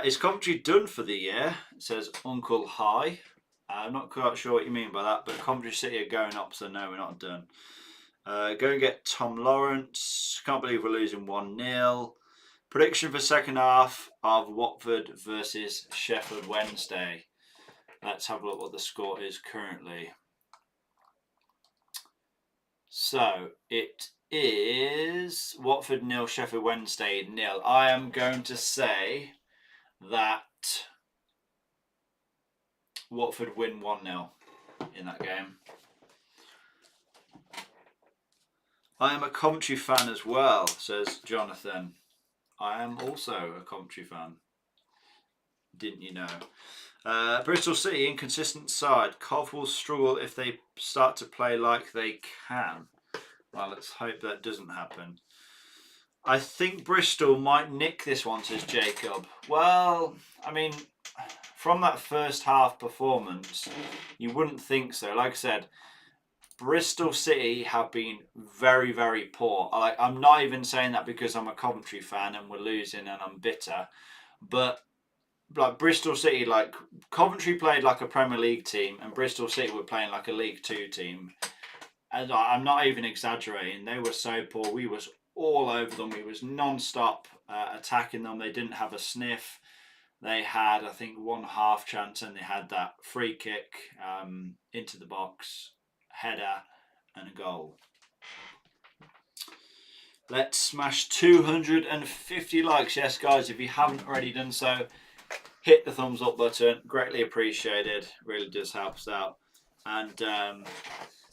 Is Coventry done for the year? It says Uncle Hi. I'm not quite sure what you mean by that, but Coventry City are going up, so no, we're not done. Go and get Tom Lawrence. Can't believe we're losing 1-0. Prediction for second half of Watford versus Sheffield Wednesday. Let's have a look what the score is currently. So it is Watford 0, Sheffield Wednesday 0. I am going to say that Watford win 1-0 in that game. I am a Coventry fan as well, says Jonathan. I am also a Coventry fan. Didn't you know? Bristol City, inconsistent side. Cov will struggle if they start to play like they can. Well, let's hope that doesn't happen. I think Bristol might nick this one, says Jacob. Well, I mean, from that first half performance, you wouldn't think so. Like I said, Bristol City have been very, very poor. I'm not even saying that because I'm a Coventry fan and we're losing and I'm bitter. But like Bristol City, like Coventry played like a Premier League team and Bristol City were playing like a League Two team. And I'm not even exaggerating. They were so poor. We was all over them. We was non-stop attacking them. They didn't have a sniff. They had, I think, 1 half chance and they had that free kick into the box, header and a goal. Let's smash 250 likes. Yes, guys, if you haven't already done so, hit the thumbs up button. Greatly appreciated. Really does help us out. And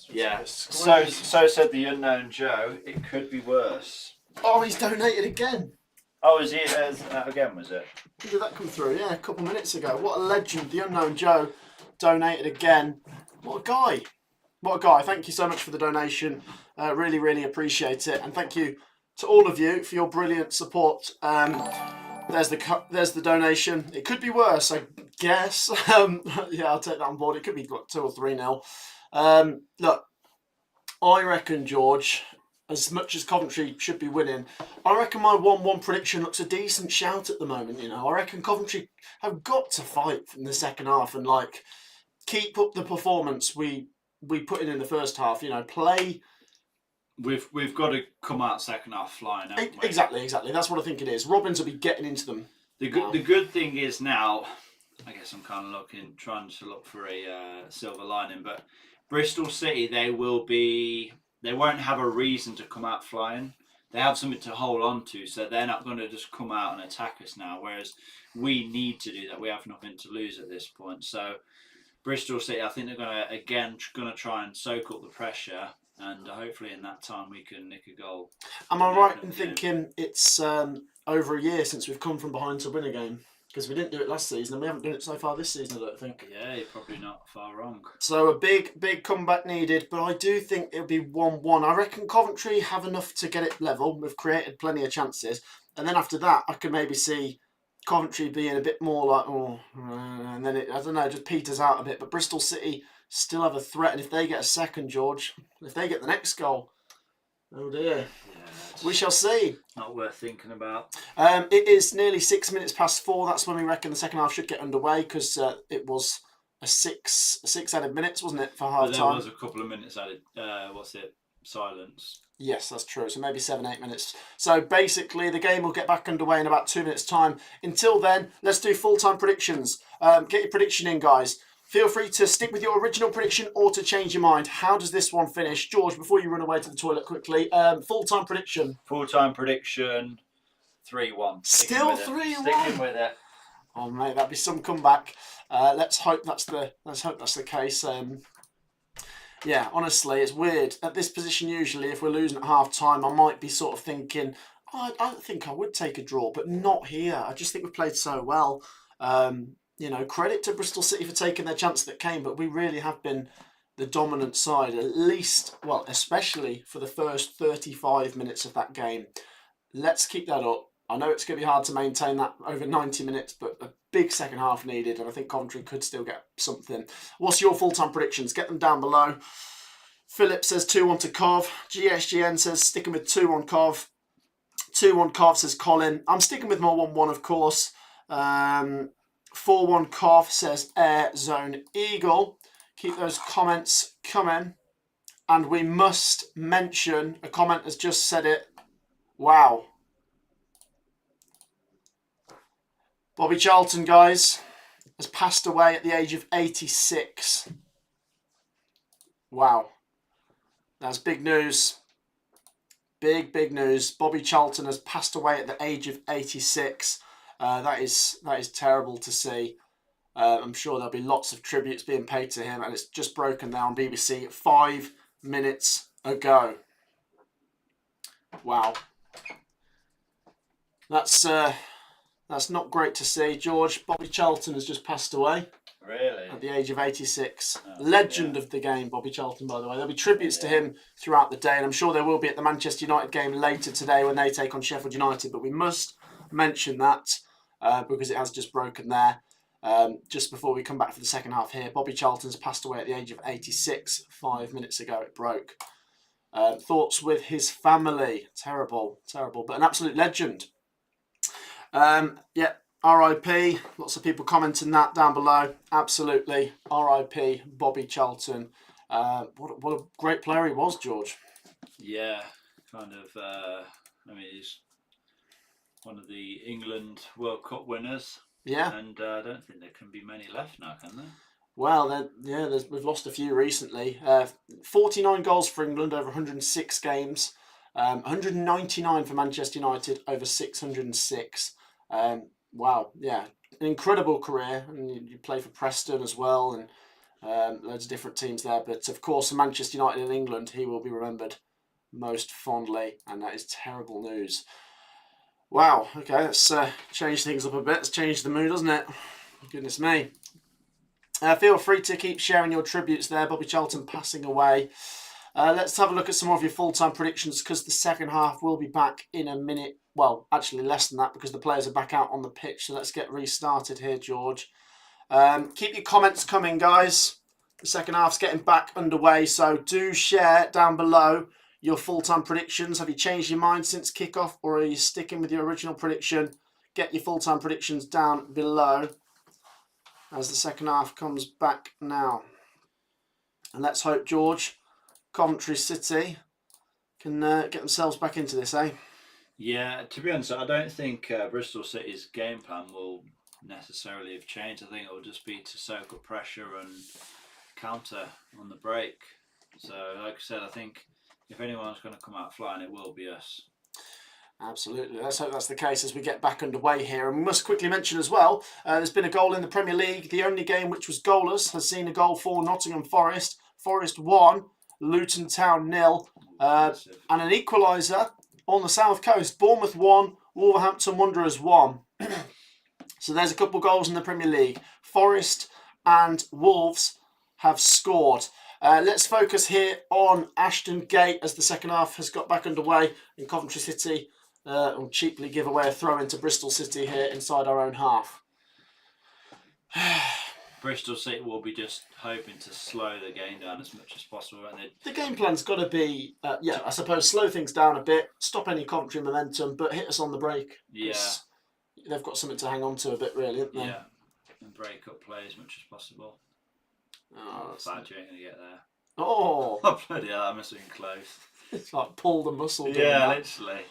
yeah, so said the unknown Joe. It could be worse. Oh, he's donated again. Oh, is he again? Was it? When did that come through? Yeah, a couple of minutes ago. What a legend! The unknown Joe donated again. What a guy! What a guy! Thank you so much for the donation. Really, really appreciate it, and thank you to all of you for your brilliant support. There's the donation. It could be worse, I guess. Yeah, I'll take that on board. It could be like 2 or 3-0. Look, I reckon, George, as much as Coventry should be winning, I reckon my 1-1 prediction looks a decent shout at the moment. I reckon Coventry have got to fight in the second half and like keep up the performance we put in the first half. Play. We've got to come out second half flying. Exactly. That's what I think it is. Robbins will be getting into them. The good thing is now, I guess I'm kind of trying to look for a silver lining, but Bristol City, they won't have a reason to come out flying. They have something to hold on to, so they're not going to just come out and attack us now, whereas we need to do that. We have nothing to lose at this point. So Bristol City, I think they're going to try and soak up the pressure, and hopefully in that time we can nick a goal. Am I right in thinking it's over a year since we've come from behind to win a game? Because we didn't do it last season, and we haven't done it so far this season, I don't think. Yeah, you're probably not far wrong. So a big comeback needed, but I do think it'll be 1-1. I reckon Coventry have enough to get it level. We've created plenty of chances, and then after that, I can maybe see Coventry being a bit more like, and then I don't know, just peters out a bit. But Bristol City still have a threat, and if they get a second, George, if they get the next goal, oh dear. Yeah, we shall see. Not worth thinking about. It is nearly 6 minutes past 4. That's when we reckon the second half should get underway, because it was a six added minutes, wasn't it, for half time? There was a couple of minutes added. Silence. Yes, that's true. So maybe 7-8 minutes. So basically, the game will get back underway in about 2 minutes' time. Until then, let's do full-time predictions. Get your prediction in, guys. Feel free to stick with your original prediction or to change your mind. How does this one finish? George, before you run away to the toilet quickly, full-time prediction. Full-time prediction, 3-1. Still 3-1? Sticking with it. Oh, mate, that'd be some comeback. Let's hope that's the case. Yeah, honestly, it's weird. At this position, usually, if we're losing at half-time, I might be sort of thinking, I don't think I would take a draw, but not here. I just think we've played so well. You know, credit to Bristol City for taking their chance that came, but we really have been the dominant side, at least, well, especially for the first 35 minutes of that game. Let's keep that up. I know it's going to be hard to maintain that over 90 minutes, but a big second half needed, and I think Coventry could still get something. What's your full-time predictions? Get them down below. Philip says 2-1 to Cov. GSGN says sticking with 2-1 Cov. 2-1 Cov, says Colin. I'm sticking with my 1-1, of course. 4-1 Cov, says Air Zone Eagle. Keep those comments coming. And we must mention, a comment has just said it. Wow. Bobby Charlton, guys, has passed away at the age of 86. Wow. That's big news. Big news. Bobby Charlton has passed away at the age of 86. That is terrible to see. I'm sure there'll be lots of tributes being paid to him, and it's just broken there on BBC 5 minutes ago. Wow. That's not great to see. George, Bobby Charlton has just passed away. Really? At the age of 86. Legend of the game, Bobby Charlton, by the way. There'll be tributes to him throughout the day, and I'm sure there will be at the Manchester United game later today when they take on Sheffield United. But we must mention that because it has just broken there. Just before we come back for the second half here, Bobby Charlton's passed away at the age of 86. 5 minutes ago it broke. Thoughts with his family. Terrible, but an absolute legend. RIP. Lots of people commenting that down below. Absolutely. RIP Bobby Charlton. What a great player he was, George. Yeah, kind of. He's one of the England World Cup winners. Yeah. And I don't think there can be many left now, can there? Well, we've lost a few recently. 49 goals for England over 106 games. 199 for Manchester United over 606. Wow, yeah, an incredible career, and you play for Preston as well, and loads of different teams there. But of course, for Manchester United in England, he will be remembered most fondly, and that is terrible news. Wow. Okay, let's change things up a bit. Let's change the mood, doesn't it? Goodness me. Feel free to keep sharing your tributes there. Bobby Charlton passing away. Let's have a look at some more of your full-time predictions, because the second half will be back in a minute. Well, actually less than that, because the players are back out on the pitch. So let's get restarted here, George. Keep your comments coming, guys. The second half's getting back underway, so do share down below your full-time predictions. Have you changed your mind since kickoff, or are you sticking with your original prediction? Get your full-time predictions down below as the second half comes back now. And let's hope, George, Coventry City can get themselves back into this, eh? Yeah, to be honest, I don't think Bristol City's game plan will necessarily have changed. I think it will just be to soak up pressure and counter on the break. So, like I said, I think if anyone's going to come out flying, it will be us. Absolutely. Let's hope that's the case as we get back underway here. And we must quickly mention as well, there's been a goal in the Premier League. The only game which was goalless has seen a goal for Nottingham Forest. Forest 1, Luton Town 0. And an equaliser on the South Coast. Bournemouth 1, Wolverhampton Wanderers 1. So there's a couple goals in the Premier League. Forest and Wolves have scored. Let's focus here on Ashton Gate as the second half has got back underway in Coventry City. Will cheaply give away a throw into Bristol City here inside our own half. Bristol City will be just hoping to slow the game down as much as possible. And the game plan's got to be, I suppose, slow things down a bit, stop any Coventry momentum, but hit us on the break. Yeah. They've got something to hang on to a bit, really, haven't they? Yeah, and break up play as much as possible. Oh, that's bad, you ain't going to get there. Oh! Oh, bloody hell, that must have been close. It's like pull the muscle. Yeah, literally.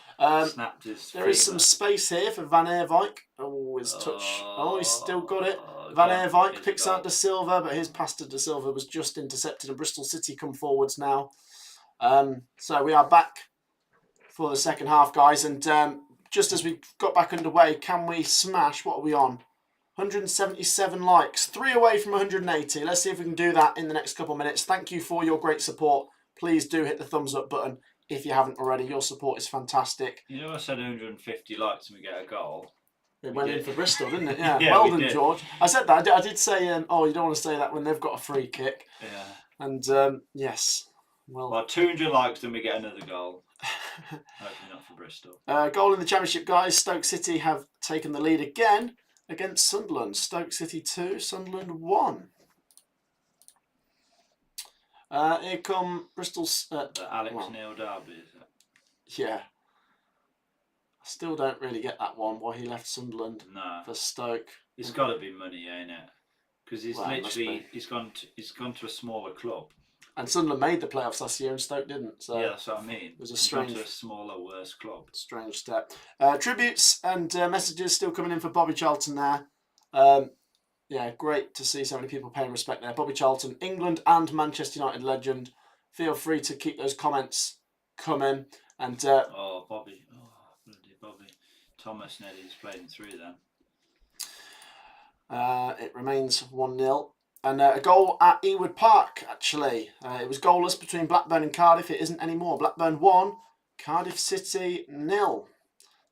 Snapped his there is some space here for Van Eerwijk. Oh, his touch. Oh, he's still got it. Van Eerwijk picks out De Silva, but his pass to De Silva was just intercepted, and Bristol City come forwards now. So we are back for the second half, guys. And just as we got back underway, can we smash? What are we on? 177 likes. 3 away from 180. Let's see if we can do that in the next couple of minutes. Thank you for your great support. Please do hit the thumbs up button if you haven't already. Your support is fantastic. You know, I said 150 likes and we get a goal. It went in for Bristol, didn't it? Yeah. Yeah, well done, George. I said that. I did say, you don't want to say that when they've got a free kick. Yeah. And, yes. Well, 200 likes, then we get another goal. Hopefully not for Bristol. Goal in the Championship, guys. Stoke City have taken the lead again against Sunderland. Stoke City 2, Sunderland 1. Here come Bristol's... the Alex Neil derby, is it? Yeah. I still don't really get that one, why he left Sunderland for Stoke. It's got to be money, ain't it? Because he's gone to a smaller club. And Sunderland made the playoffs last year and Stoke didn't. So yeah, that's what I mean. It was a strange... Gone to a smaller, worse club. Strange step. Tributes and messages still coming in for Bobby Charlton there. Yeah, great to see so many people paying respect there. Bobby Charlton, England and Manchester United legend. Feel free to keep those comments coming. And Bobby. Oh, bloody Bobby. Thomas Neddy's played him through then. It remains 1-0. And a goal at Ewood Park, actually. It was goalless between Blackburn and Cardiff. It isn't anymore. Blackburn 1, Cardiff City 0.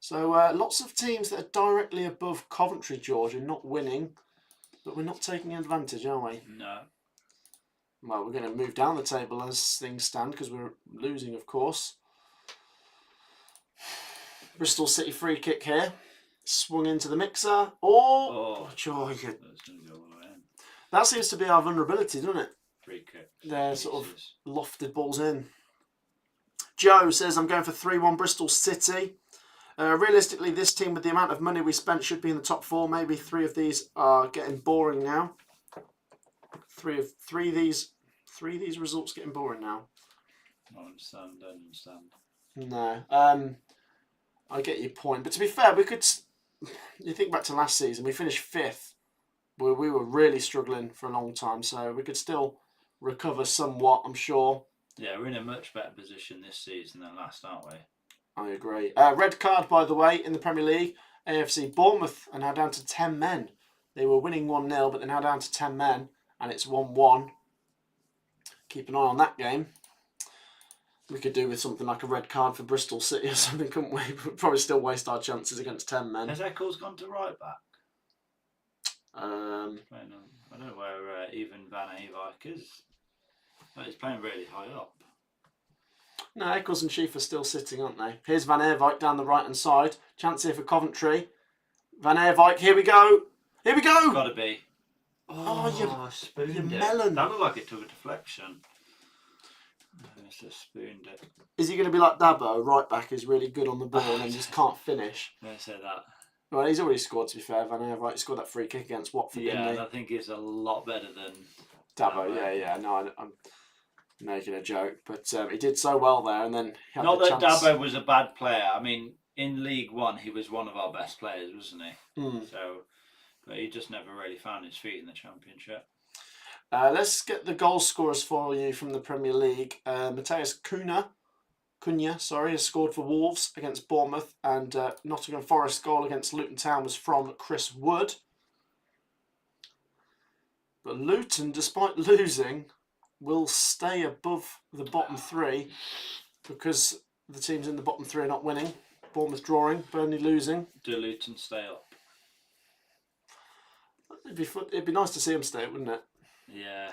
So lots of teams that are directly above Coventry, George, and not winning. But we're not taking advantage, are we? No. Well, we're going to move down the table as things stand because we're losing, of course. Bristol City free kick here. Swung into the mixer. Oh, George. That's going to go all the way in. That seems to be our vulnerability, doesn't it? Free kick. They're sort of lofted balls in. Joe says, I'm going for 3-1 Bristol City. Realistically, this team, with the amount of money we spent, should be in the top 4. Maybe 3 of these are getting boring now. Three of these results getting boring now. Don't understand. No. I get your point. But to be fair, we could... You think back to last season, we finished 5th. Where we were really struggling for a long time. So we could still recover somewhat, I'm sure. Yeah, we're in a much better position this season than last, aren't we? I agree. Red card, by the way, in the Premier League. AFC Bournemouth are now down to 10 men. They were winning 1-0, but they're now down to 10 men. And it's 1-1. Keep an eye on that game. We could do with something like a red card for Bristol City or something, couldn't we? We'd probably still waste our chances against 10 men. Has Eccles gone to right back? I don't know where even Van Eerwijk is. But he's playing really high up. No, Eccles and Sheaf are still sitting, aren't they? Here's Van Eerwijk down the right-hand side. Chance here for Coventry. Van Eerwijk, here we go. Here we go. Gotta be. Oh, spooned you it. melon. That looked like it took a deflection. It's just spooned it. Is he going to be like Dabo? Right back is really good on the ball and just can't finish. Don't say that. Well, he's already scored, to be fair. Van Eerwijk scored that free kick against Watford, didn't he? Yeah, I think he's a lot better than Dabo. Yeah. No, I'm making a joke, but he did so well there, and then he had not the that chance. Dabo was a bad player. I mean, in League One, he was one of our best players, wasn't he? So, but he just never really found his feet in the Championship. Let's get the goal scorers for you from the Premier League. Matheus Cunha Cunha, has scored for Wolves against Bournemouth, and Nottingham Forest goal against Luton Town was from Chris Wood. But Luton, despite losing, will stay above the bottom three because the teams in the bottom three are not winning. Bournemouth drawing, Burnley losing. Do Luton stay up? It'd be nice to see them stay up, wouldn't it? Yeah.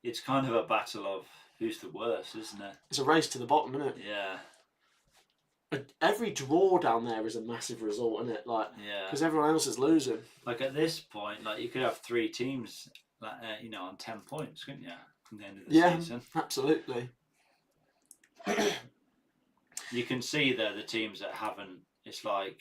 It's kind of a battle of who's the worst, isn't it? It's a race to the bottom, isn't it? Yeah. Every draw down there is a massive result, isn't it? Like, yeah. Because everyone else is losing. Like at this point, like you could have 3 teams, on 10 points, couldn't you? From the end of the season. Yeah, absolutely. You can see there the teams that haven't. It's like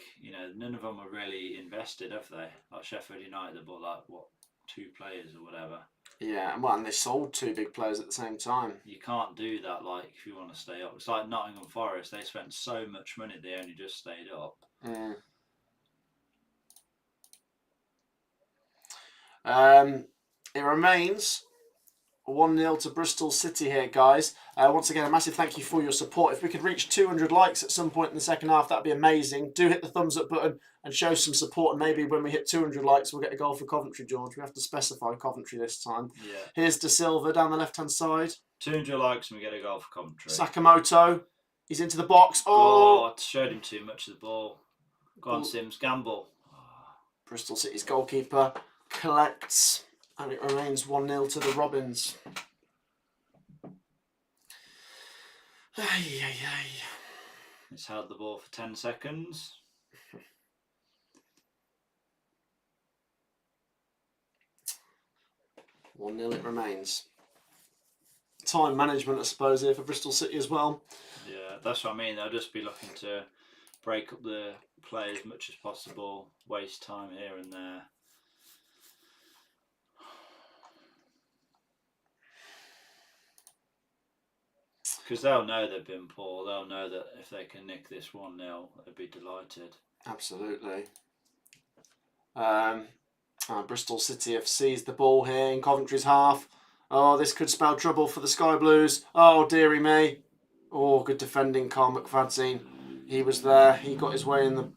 none of them are really invested, have they? Like Sheffield United, they bought 2 players or whatever. Yeah, and they sold 2 big players at the same time. You can't do that, if you want to stay up. It's like Nottingham Forest. They spent so much money, they only just stayed up. It remains 1-0 to Bristol City here, guys. Once again, a massive thank you for your support. If we could reach 200 likes at some point in the second half, that'd be amazing. Do hit the thumbs up button and show some support. And maybe when we hit 200 likes, we'll get a goal for Coventry, George. We have to specify Coventry this time. Yeah. Here's De Silva down the left-hand side. 200 likes and we get a goal for Coventry. Sakamoto. He's into the box. Oh, showed him too much of the ball. Go on, Sims. Gamble. Bristol City's goalkeeper collects. And it remains 1-0 to the Robins. It's held the ball for 10 seconds. One 0 it remains. Time management, I suppose, here for Bristol City as well. Yeah, that's what I mean. They'll just be looking to break up the play as much as possible, waste time here and there. Because they'll know they've been poor. They'll know that if they can nick this 1-0, they'll be delighted. Absolutely. Bristol City have seized the ball here in Coventry's half. Oh, this could spell trouble for the Sky Blues. Oh, dearie me. Oh, good defending, Carl McFadzean. He was there. He got his way in the.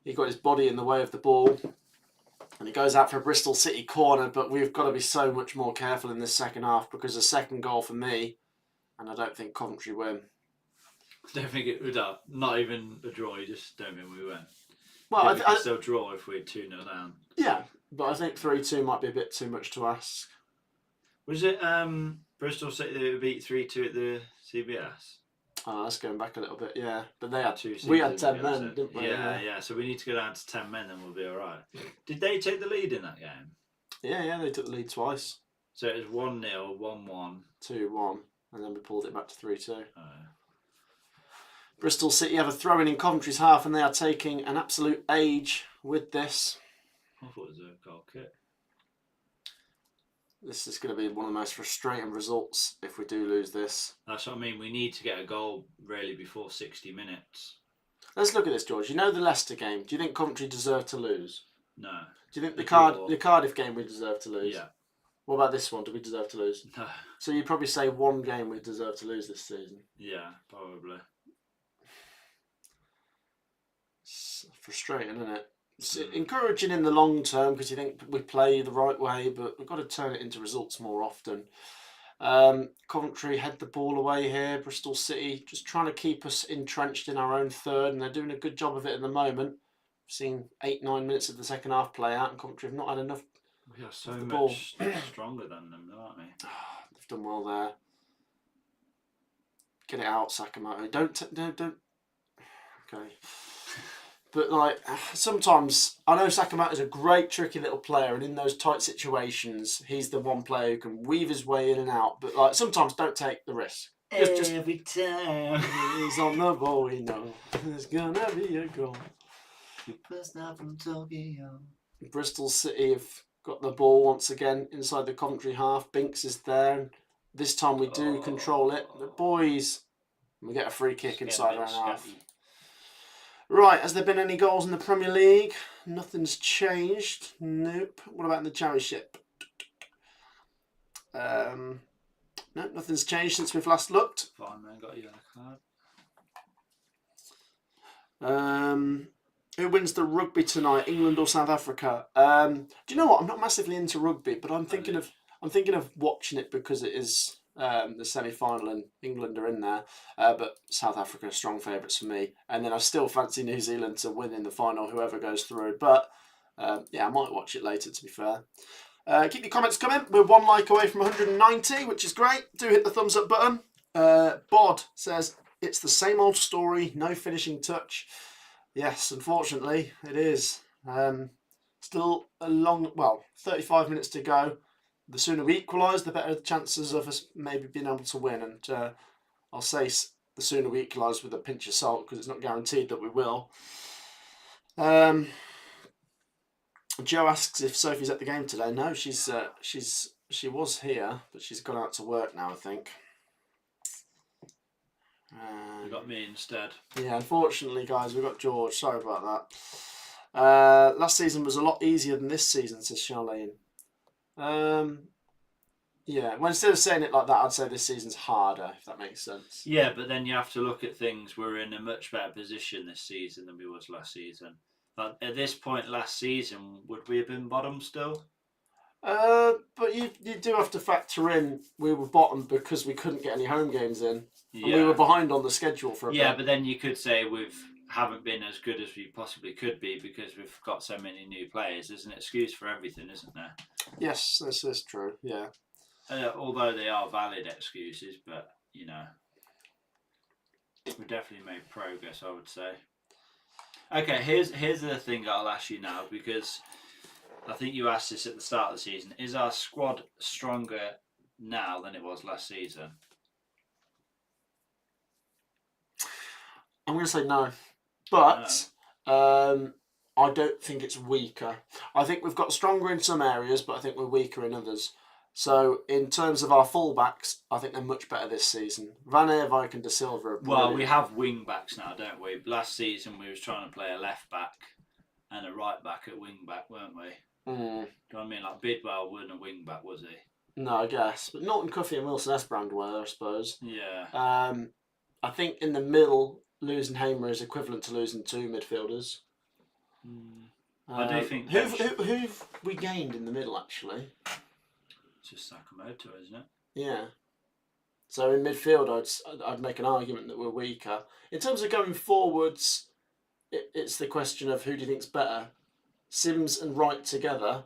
He got his body in the way of the ball. And it goes out for a Bristol City corner, but we've got to be so much more careful in this second half because the second goal for me, and I don't think Coventry win. I don't think it would have. Not even a draw, you just don't think we win. Well, we could still draw if we're 2-0 down. Yeah, but I think 3-2 might be a bit too much to ask. Was it Bristol City that beat 3-2 at the CBS? Oh, that's going back a little bit, yeah. But they had 2 we had 10 men, didn't we? Yeah. So we need to go down to 10 men and we'll be all right. Did they take the lead in that game? Yeah, they took the lead twice. So it was 1-0, 1-1. 2-1, and then we pulled it back to 3-2. Oh. Bristol City have a throw-in in Coventry's half, and they are taking an absolute age with this. I thought it was a goal kick. This is going to be one of the most frustrating results if we do lose this. That's what I mean. We need to get a goal really before 60 minutes. Let's look at this, George. You know the Leicester game. Do you think Coventry deserve to lose? No. Do you think the Cardiff game we deserve to lose? Yeah. What about this one? Do we deserve to lose? No. So you'd probably say one game we deserve to lose this season? Yeah, probably. It's frustrating, isn't it? It's encouraging in the long term because you think we play the right way, but we've got to turn it into results more often. Coventry head the ball away here. Bristol City just trying to keep us entrenched in our own third, and they're doing a good job of it at the moment. We've seen 8-9 minutes of the second half play out, and Coventry have not had enough. We are so much stronger than them, aren't we? They've done well there. Get it out, Sakamoto. Don't. Okay. But sometimes I know Sakamoto's a great tricky little player, and in those tight situations, he's the one player who can weave his way in and out. But sometimes don't take the risk. Every time he's on the ball, we know there's gonna be a goal. From Tokyo. Bristol City have got the ball once again inside the Coventry half. Binks is there. And this time we do control it. The boys, we get a free kick inside our half. Right, has there been any goals in the Premier League? Nothing's changed. Nope. What about in the Championship? No, nothing's changed since we've last looked. Fine, man, got a yellow card. Who wins the rugby tonight, England or South Africa? Do you know what? I'm not massively into rugby, but I'm thinking of watching it because it is the semi-final and England are in there. But South Africa are strong favourites for me, and then I still fancy New Zealand to win in the final, whoever goes through. But yeah, I might watch it later. To be fair, keep your comments coming. We're 1 like away from 190, which is great. Do hit the thumbs up button. Bod says it's the same old story, no finishing touch. Yes, unfortunately, it is. Still a long, 35 minutes to go. The sooner we equalise, the better the chances of us maybe being able to win. And I'll say the sooner we equalise with a pinch of salt, because it's not guaranteed that we will. Joe asks if Sophie's at the game today. No, she was here, but she's gone out to work now, I think. You got me instead. Yeah, unfortunately, guys, we got George. Sorry about that. Last season was a lot easier than this season, says Charlene. Yeah, well, instead of saying it like that, I'd say this season's harder, if that makes sense. Yeah, but then you have to look at things. We're in a much better position this season than we was last season. But at this point last season, would we have been bottom still? But you do have to factor in we were bottom because we couldn't get any home games in. Yeah. And we were behind on the schedule for a bit. Yeah, but then you could say haven't been as good as we possibly could be because we've got so many new players. There's an excuse for everything, isn't there? Yes, this is true, yeah. Although they are valid excuses, but, we definitely made progress, I would say. Okay, here's the thing I'll ask you now, because I think you asked this at the start of the season. Is our squad stronger now than it was last season? I'm going to say no. But I don't think it's weaker. I think we've got stronger in some areas, but I think we're weaker in others. So in terms of our fullbacks, I think they're much better this season. Van Eerwijk and De Silva are brilliant. Well, we have wing backs now, don't we? Last season we was trying to play a left back and a right back at wing back, weren't we? Do you know what I mean? Like Bidwell wasn't a wing back, was he? No, I guess. But Norton Cuffy and Wilson Esbrand were, I suppose. Yeah. I think in the middle, losing Hamer is equivalent to losing 2 midfielders. I do think... Who've we gained in the middle, actually? It's just Sakamoto, isn't it? Yeah. So in midfield, I'd make an argument that we're weaker. In terms of going forwards, it's the question of who do you think's better? Sims and Wright together,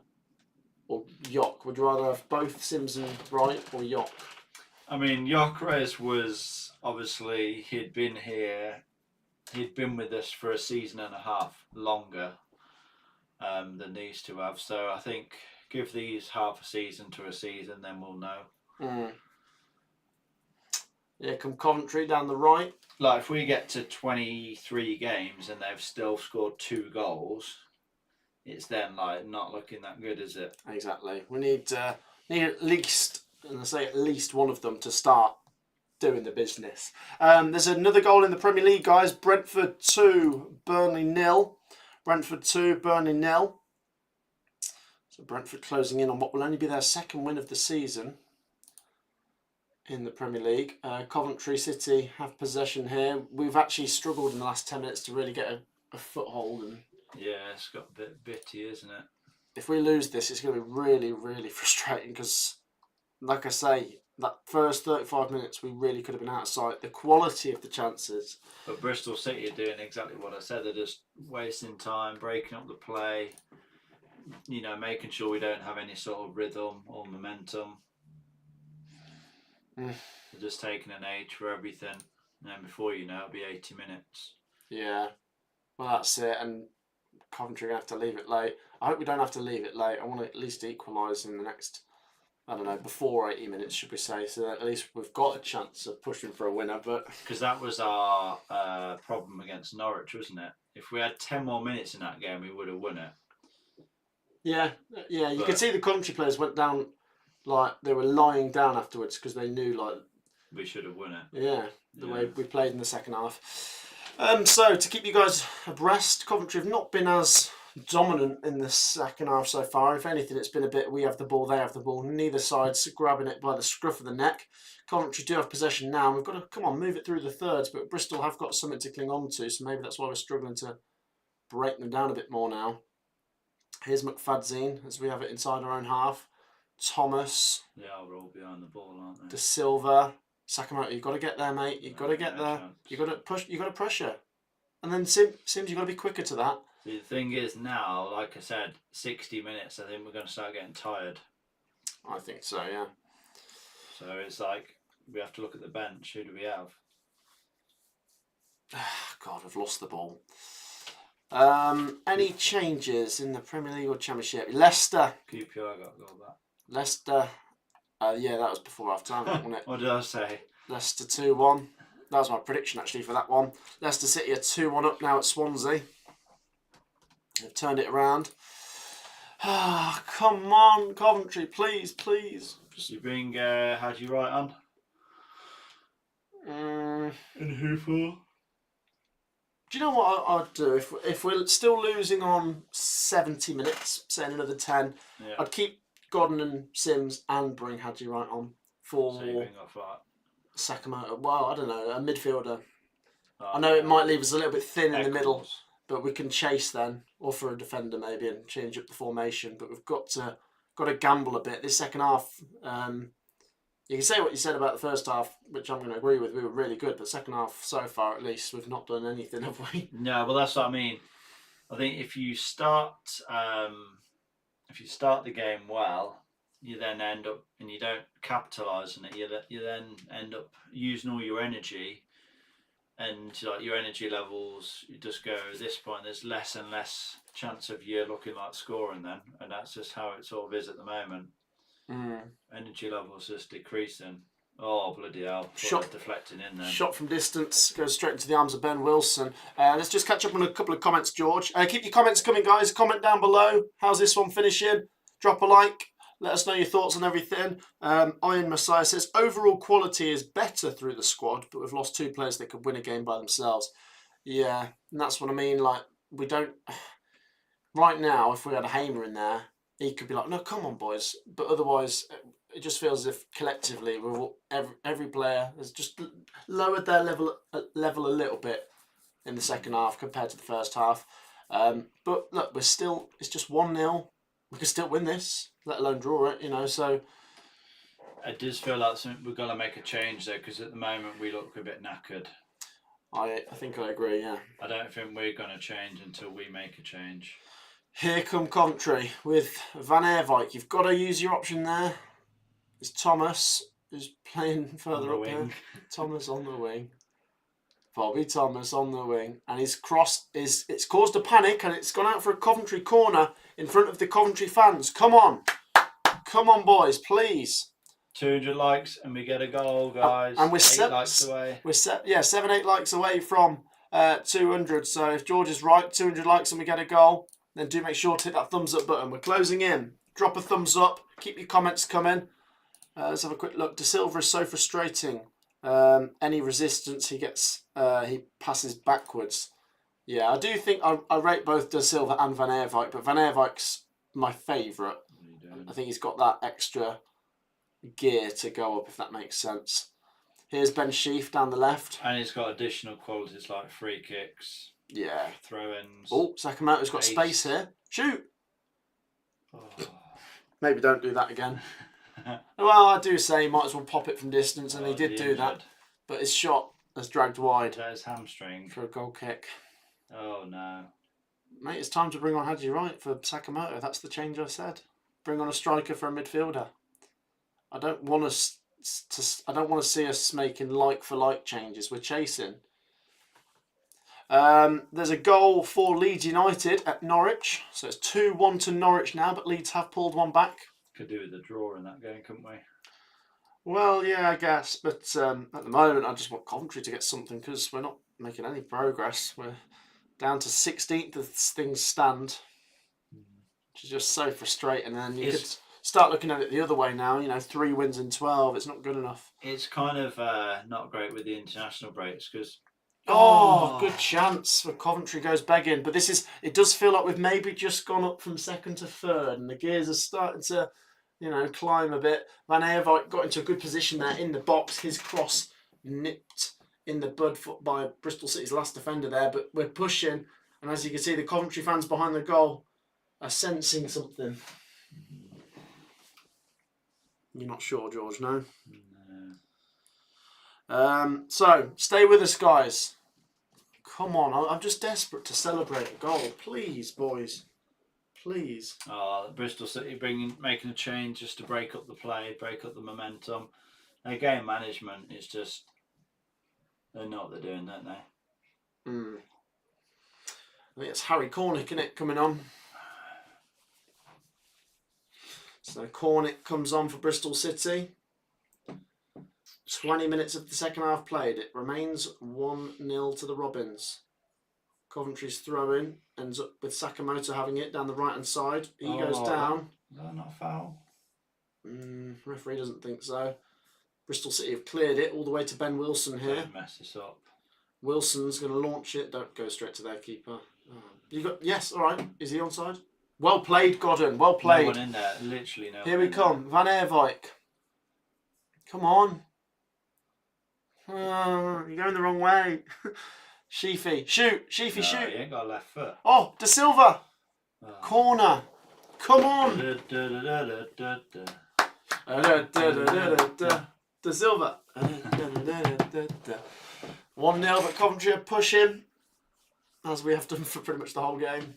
or Yock? Would you rather have both Sims and Wright, or Yock? I mean, Gyökeres was obviously, he'd been with us for a season and a half longer than these two have. So I think give these half a season to a season, then we'll know. Yeah, come Coventry down the right. Like if we get to 23 games and they've still scored 2 goals, it's then like not looking that good, is it? Exactly. We need at least, and I say at least one of them to start doing the business. There's another goal in the Premier League, guys. Brentford 2, Burnley 0. Brentford 2, Burnley 0. So Brentford closing in on what will only be their second win of the season in the Premier League. Coventry City have possession here. We've actually struggled in the last 10 minutes to really get a foothold. And yeah, it's got a bit bitty, isn't it? If we lose this, it's going to be really, really frustrating because, like I say, that first 35 minutes, we really could have been out of sight. The quality of the chances. But Bristol City are doing exactly what I said. They're just wasting time, breaking up the play, making sure we don't have any sort of rhythm or momentum. They're just taking an age for everything. And then before you know, it'll be 80 minutes. Yeah. Well, that's it. And Coventry are going to have to leave it late. I hope we don't have to leave it late. I want to at least equalise in the next, before 80 minutes, should we say, so that at least we've got a chance of pushing for a winner. But because that was our problem against Norwich, wasn't it? If we had 10 more minutes in that game, we would have won it. Yeah. You could see the Coventry players went down, like they were lying down afterwards because they knew, like, we should have won it. Yeah, the way we played in the second half. So to keep you guys abreast, Coventry have not been as dominant in the second half so far. If anything, it's been a bit we have the ball, they have the ball. Neither side's grabbing it by the scruff of the neck. Coventry do have possession now. We've got to, come on, move it through the thirds, but Bristol have got something to cling on to, so maybe that's why we're struggling to break them down a bit more now. Here's McFadzine as we have it inside our own half. Thomas. They are all behind the ball, aren't they? De Silva. Sakamoto, you've got to get there, mate. You've got to get there. Chance. You've got to push. You've got to pressure. And then Sims, you've got to be quicker to that. See, the thing is now, like I said, 60 minutes, I think we're going to start getting tired. I think so, yeah. So it's like we have to look at the bench. Who do we have? God, we've lost the ball. Any changes in the Premier League or Championship? Leicester. QPR got a goal back. Leicester. Yeah, that was before half time, wasn't it? What did I say? Leicester 2-1. That was my prediction actually for that one. Leicester City are 2-1 up now at Swansea. They've turned it around. Ah, come on, Coventry, please, please. You bring how do you write on? And who for? Do you know what I'd do if we're still losing on 70 minutes, say another 10? Yeah. I'd keep Godden and Sims and bring Hadji Wright on for So you bring off right. Sakamoto. Well, I don't know, a midfielder. Oh, I know it might leave us a little bit thin in the middle, Eccles. but we can chase then, or for a defender maybe, and change up the formation. But we've got to gamble a bit. This second half, you can say what you said about the first half, which I'm going to agree with. We were really good, but second half so far at least, we've not done anything, have we? No, well that's what I mean. I think if you start the game well, you then end up and you don't capitalise on it. You then end up using all your energy, and like your energy levels, you just go at this point. There's less and less chance of you looking like scoring then, and that's just how it sort of is at the moment. Energy levels just decreasing. Oh bloody hell! Shot deflecting in there. Shot from distance goes straight into the arms of Ben Wilson. Let's just catch up on a couple of comments, George. Keep your comments coming, guys. Comment down below. How's this one finishing? Drop a like. Let us know your thoughts on everything. Iron Messiah says overall quality is better through the squad, but we've lost 2 players that could win a game by themselves. Yeah, and that's what I mean. Like we don't. Right now, if we had a Hamer in there, he could be like, "No, come on, boys." But otherwise, it just feels as if collectively, every player has just lowered their level a little bit in the second half compared to the first half. But look, we're still. It's just 1-0. We can still win this, let alone draw it. You know, so. It does feel like we've got to make a change there because at the moment we look a bit knackered. I think I agree. Yeah. I don't think we're going to change until we make a change. Here come Coventry with Van Eerwijk. You've got to use your option there. It's Thomas who's playing further up here. Thomas on the wing. Bobby Thomas on the wing. And his cross it's caused a panic and it's gone out for a Coventry corner in front of the Coventry fans. Come on. Come on, boys, please. 200 likes and we get a goal, guys. And we're 8 likes away. We're 7-8 likes away from 200. So if George is right, 200 likes and we get a goal, then do make sure to hit that thumbs up button. We're closing in. Drop a thumbs up. Keep your comments coming. Let's have a quick look. De Silva is so frustrating. Any resistance he gets, he passes backwards. Yeah, I do think I rate both De Silva and Van Eerwijk, but Van Eerwijk's my favourite. I think he's got that extra gear to go up, if that makes sense. Here's Ben Sheaf down the left. And he's got additional qualities like free kicks. Yeah. Throw-ins. Oh, Sakamoto's got space here. Shoot! Oh. Maybe don't do that again. Well, I do say he might as well pop it from distance, and he did do that. But his shot has dragged wide. There's hamstring. For a goal kick. Oh, no. Mate, it's time to bring on Hadji Wright for Sakamoto. That's the change I said. Bring on a striker for a midfielder. I don't want to see us making like-for-like changes. We're chasing. There's a goal for Leeds United at Norwich. So it's 2-1 to Norwich now, but Leeds have pulled one back. Could do with a draw in that game, couldn't we? Well, yeah, I guess. But at the moment, I just want Coventry to get something because we're not making any progress. We're down to 16th as things stand, which is just so frustrating. And then you could start looking at it the other way now. You know, 3 wins in 12. It's not good enough. It's kind of not great with the international breaks because Oh, good chance for Coventry goes begging. But it does feel like we've maybe just gone up from second to third and the gears are starting to, climb a bit. Van Eerwijk got into a good position there in the box. His cross nipped in the bud by Bristol City's last defender there. But we're pushing. And as you can see, the Coventry fans behind the goal are sensing something. You're not sure, George, no? No. So, stay with us, guys. Come on, I'm just desperate to celebrate a goal. Please, boys. Please. Oh, Bristol City making a change just to break up the play, break up the momentum. Their game management is just... They know what they're doing, don't they? I think it's Harry Cornick, isn't it, coming on? So Cornick comes on for Bristol City. 20 minutes of the second half played. It remains 1-0 to the Robins. Coventry's throw-in ends up with Sakamoto having it down the right-hand side. He goes down. Is that not a foul? Referee doesn't think so. Bristol City have cleared it all the way to Ben Wilson here. Don't mess this up. Wilson's going to launch it. Don't go straight to their keeper. Yes, all right. Is he onside? Well played, Godden. Well played. No one in there. Literally no one. Here we come. Van Eerwijk. Come on. You're going the wrong way. Sheafy. Shoot. Sheafy, shoot. He ain't got a left foot. Oh, De Silva. Corner. Come on. De Silva. 1-0, but Coventry are pushing, as we have done for pretty much the whole game.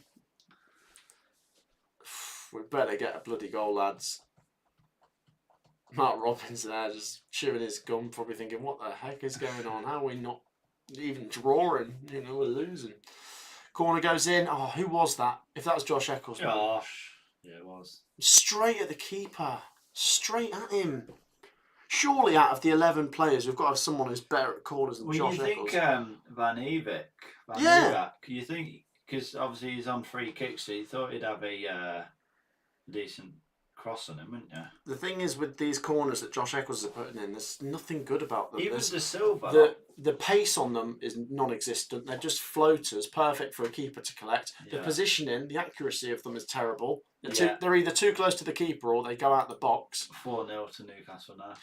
We better get a bloody goal, lads. Mark Robbins there just chewing his gum, probably thinking, what the heck is going on? How are we not even drawing? We're losing. Corner goes in. Oh, who was that? If that was Josh Eccles. Josh. Yeah, it was. Straight at the keeper. Straight at him. Surely out of the 11 players, we've got to have someone who's better at corners than Josh Eccles. You think Van Eerwijk, you think, because obviously he's on free kicks, so you thought he'd have a decent cross on him, wouldn't you? The thing is with these corners that Josh Eccles is putting in, there's nothing good about them. Even De Silva. The pace on them is non-existent. They're just floaters, perfect for a keeper to collect. Yeah. The positioning, the accuracy of them is terrible. They're either too close to the keeper or they go out the box. 4-0 to Newcastle now.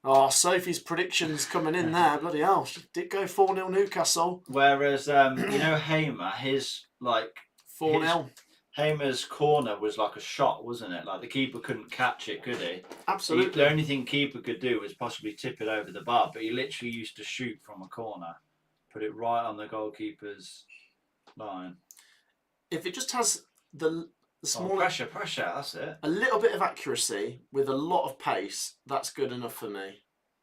Oh, Sophie's predictions coming in there. Bloody hell. She did go 4-0 Newcastle. Whereas, Hamer, his 4-0. Hamer's corner was like a shot, wasn't it? Like the keeper couldn't catch it, could he? Absolutely. The only thing keeper could do was possibly tip it over the bar, but he literally used to shoot from a corner, put it right on the goalkeeper's line. If it just has the small pressure, that's it. A little bit of accuracy with a lot of pace, that's good enough for me.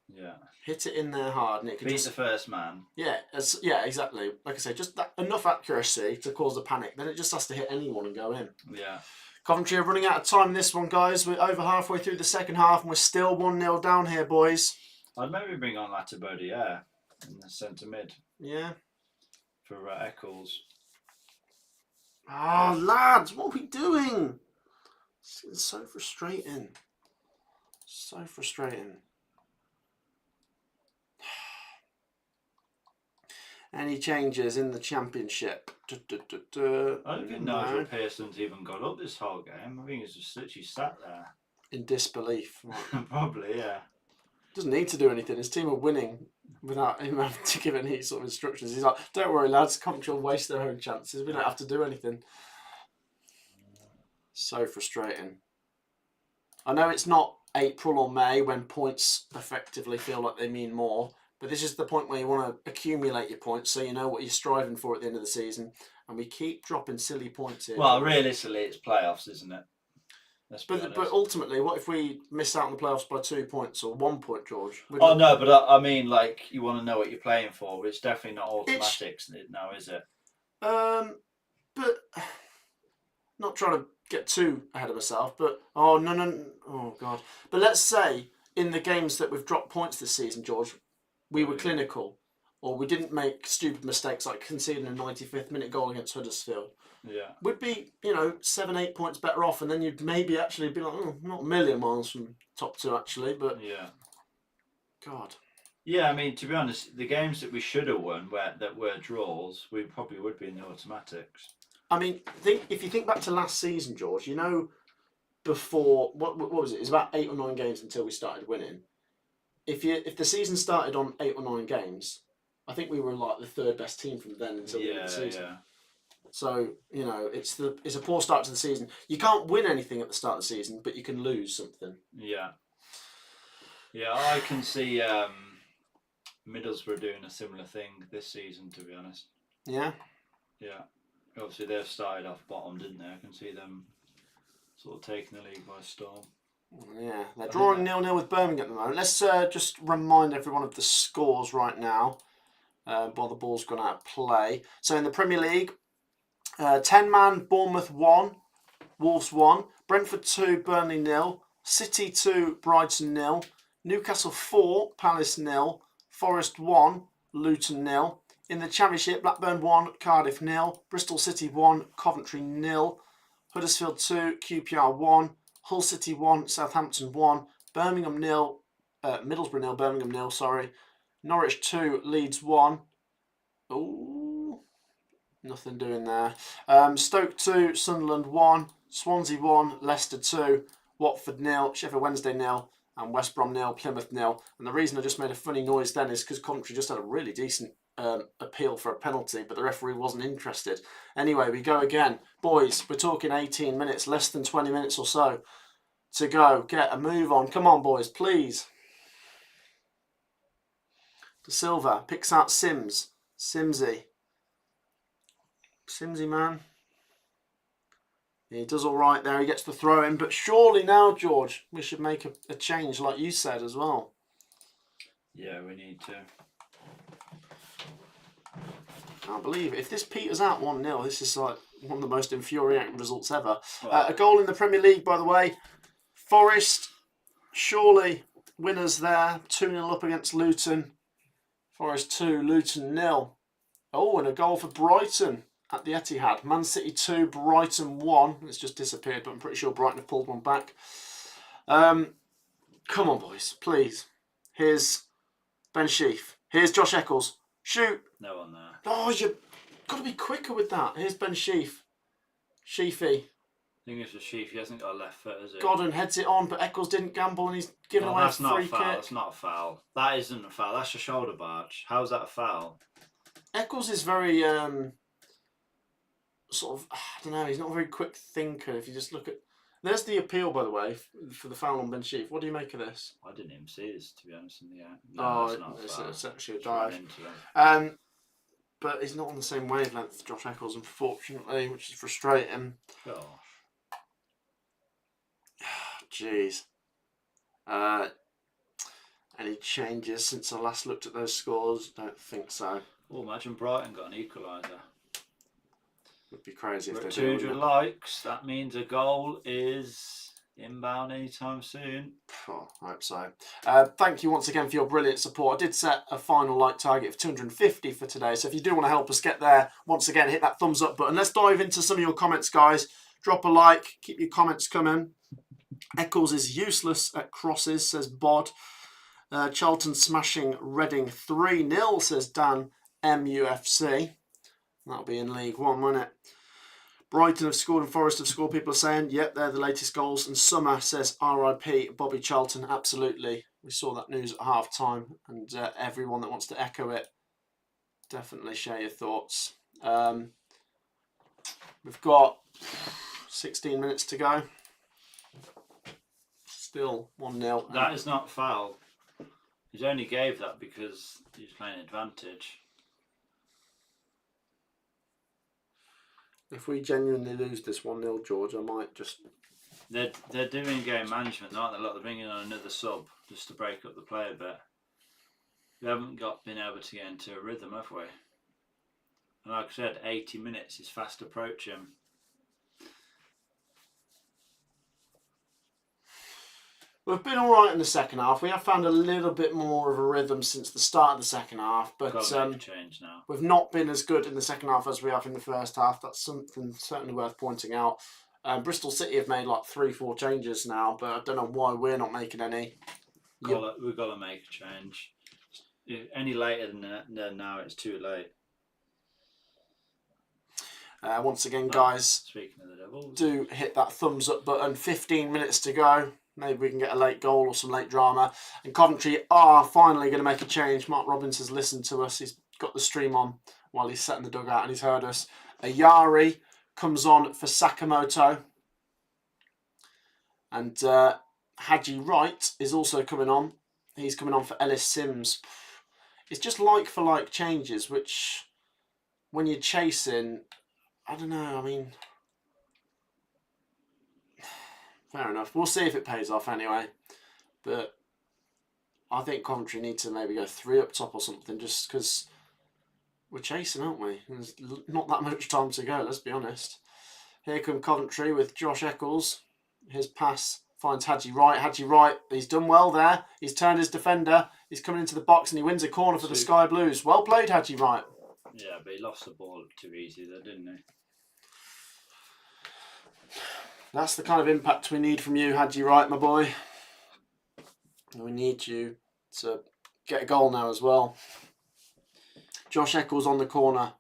Yeah. Hit it in there hard, and it could beat the first man. Yeah, exactly. Like I say, just enough accuracy to cause a panic. Then it just has to hit anyone and go in. Yeah. Coventry are running out of time in this one, guys. We're over halfway through the second half, and we're still 1-0 down here, boys. I'd maybe bring on Latibodiere in the centre mid. Yeah. For Eccles. Oh, lads, what are we doing? It's so frustrating. So frustrating. Any changes in the championship? I don't think Nigel Pearson's even got up this whole game. I think he's just literally sat there. In disbelief. Probably, yeah. Doesn't need to do anything. His team are winning without him having to give any sort of instructions. He's like, don't worry, lads, Coventry will waste their own chances. We don't have to do anything. So frustrating. I know it's not April or May when points effectively feel like they mean more. But this is the point where you want to accumulate your points so you know what you're striving for at the end of the season. And we keep dropping silly points here. Well, realistically, it's playoffs, isn't it? But ultimately, what if we miss out on the playoffs by 2 points or 1 point, George? No, but I mean, you want to know what you're playing for. It's definitely not automatics now, is it? But not trying to get too ahead of myself, but oh God. But let's say in the games that we've dropped points this season, George, we were clinical, or we didn't make stupid mistakes like conceding a 95th minute goal against Huddersfield. Yeah. We'd be, 7-8 points better off, and then you'd maybe actually be like, not a million miles from top two, actually, but... Yeah. God. Yeah, I mean, to be honest, the games that we should have won that were draws, we probably would be in the automatics. I mean, if you think back to last season, George, you know, before what was it? It was about 8 or 9 games until we started winning. If the season started on 8 or 9 games, I think we were like the third best team from then until the end of the season. Yeah. So you know, it's a poor start to the season. You can't win anything at the start of the season, but you can lose something. Yeah. Yeah, I can see Middlesbrough doing a similar thing this season, to be honest. Yeah. Yeah. Obviously, they've started off bottom, didn't they? I can see them sort of taking the league by storm. Yeah, they're drawing 0-0 with Birmingham at the moment. Let's just remind everyone of the scores right now while the ball's gone out of play. So in the Premier League, 10-man, Bournemouth 1, Wolves 1, Brentford 2, Burnley 0, City 2, Brighton 0, Newcastle 4, Palace 0, Forest 1, Luton 0. In the Championship, Blackburn 1, Cardiff 0, Bristol City 1, Coventry 0, Huddersfield 2, QPR 1, Hull City 1, Southampton 1, Birmingham 0, Middlesbrough 0, Birmingham 0, sorry. Norwich 2, Leeds 1. Ooh, nothing doing there. Stoke 2, Sunderland 1, Swansea 1, Leicester 2, Watford 0, Sheffield Wednesday 0, and West Brom 0, Plymouth 0. And the reason I just made a funny noise then is because Coventry just had a really decent appeal for a penalty, but the referee wasn't interested. Anyway, we go again. Boys, we're talking 18 minutes, less than 20 minutes or so to go. Get a move on. Come on, boys, please. De Silva picks out Simsy, man. He does all right there. He gets the throw in, but surely now, George, we should make a change, like you said as well. Yeah, we need to. I can't believe it. If this peters out 1-0, this is like one of the most infuriating results ever. A goal in the Premier League, by the way. Forest, surely winners there. 2-0 up against Luton. Forest 2, Luton 0. Oh, and a goal for Brighton at the Etihad. Man City 2, Brighton 1. It's just disappeared, but I'm pretty sure Brighton have pulled one back. Come on, boys, please. Here's Ben Sheaf. Here's Josh Eccles. Shoot. No one there. Oh, you've got to be quicker with that. Here's Ben Sheaf. Sheafy. I think it's a Sheaf. He hasn't got a left foot, has he? Godden heads it on, but Eccles didn't gamble and he's given away a free kick. That's not a foul. That isn't a foul. That's a shoulder barge. How's that a foul? Eccles is very sort of, I don't know, he's not a very quick thinker. If you just look at, there's the appeal, by the way, for the foul on Ben Sheaf. What do you make of this? I didn't even see this, to be honest. No, it's actually a dive. But he's not on the same wavelength, Josh Eccles, unfortunately, which is frustrating. Gosh. Jeez. Any changes since I last looked at those scores? Don't think so. Oh, imagine Brighton got an equaliser. Would be crazy if we're they at 200 likes. That means a goal is inbound anytime soon. Oh, I hope so. Thank you once again for your brilliant support. I did set a final like target of 250 for today, so if you do want to help us get there, once again, hit that thumbs up button. Let's dive into some of your comments, guys. Drop a like, keep your comments coming. Eccles is useless at crosses, says Bod. Charlton smashing Reading 3-0, says Dan MUFC. That'll be in League One, won't it? Brighton have scored and Forest have scored. People are saying, yep, they're the latest goals. And Summer says, RIP Bobby Charlton. Absolutely. We saw that news at half time. And everyone that wants to echo it, definitely share your thoughts. We've got 16 minutes to go. Still 1-0. That is not foul. He only gave that because he was playing advantage. If we genuinely lose this 1-0, George, I might just... They're doing game management, aren't they? Like they're bringing on another sub just to break up the play a bit. We haven't been able to get into a rhythm, have we? And like I said, 80 minutes is fast approaching. We've been all right in the second half. We have found a little bit more of a rhythm since the start of the second half, but change now. We've not been as good in the second half as we have in the first half. That's something certainly worth pointing out. Bristol City have made like 3-4 changes now, but I don't know why we're not making any. We've got to make a change. Any later than that, then now it's too late. Once again, guys, Speaking of the Devils, do hit that thumbs up button. 15 minutes to go. Maybe we can get a late goal or some late drama. And Coventry are finally going to make a change. Mark Robbins has listened to us. He's got the stream on while he's sat in the dugout and he's heard us. Ayari comes on for Sakamoto. And Haji Wright is also coming on. He's coming on for Ellis Sims. It's just like for like changes, which when you're chasing, I don't know, I mean, fair enough. We'll see if it pays off anyway. But I think Coventry need to maybe go 3 up top or something, just because we're chasing, aren't we? There's not that much time to go, let's be honest. Here come Coventry with Josh Eccles. His pass finds Haji Wright. Haji Wright, he's done well there. He's turned his defender. He's coming into the box and he wins a corner for the Sky Blues. Well played, Haji Wright. Yeah, but he lost the ball too easy there, didn't he? That's the kind of impact we need from you, Haji Wright, my boy. We need you to get a goal now as well. Josh Eccles on the corner.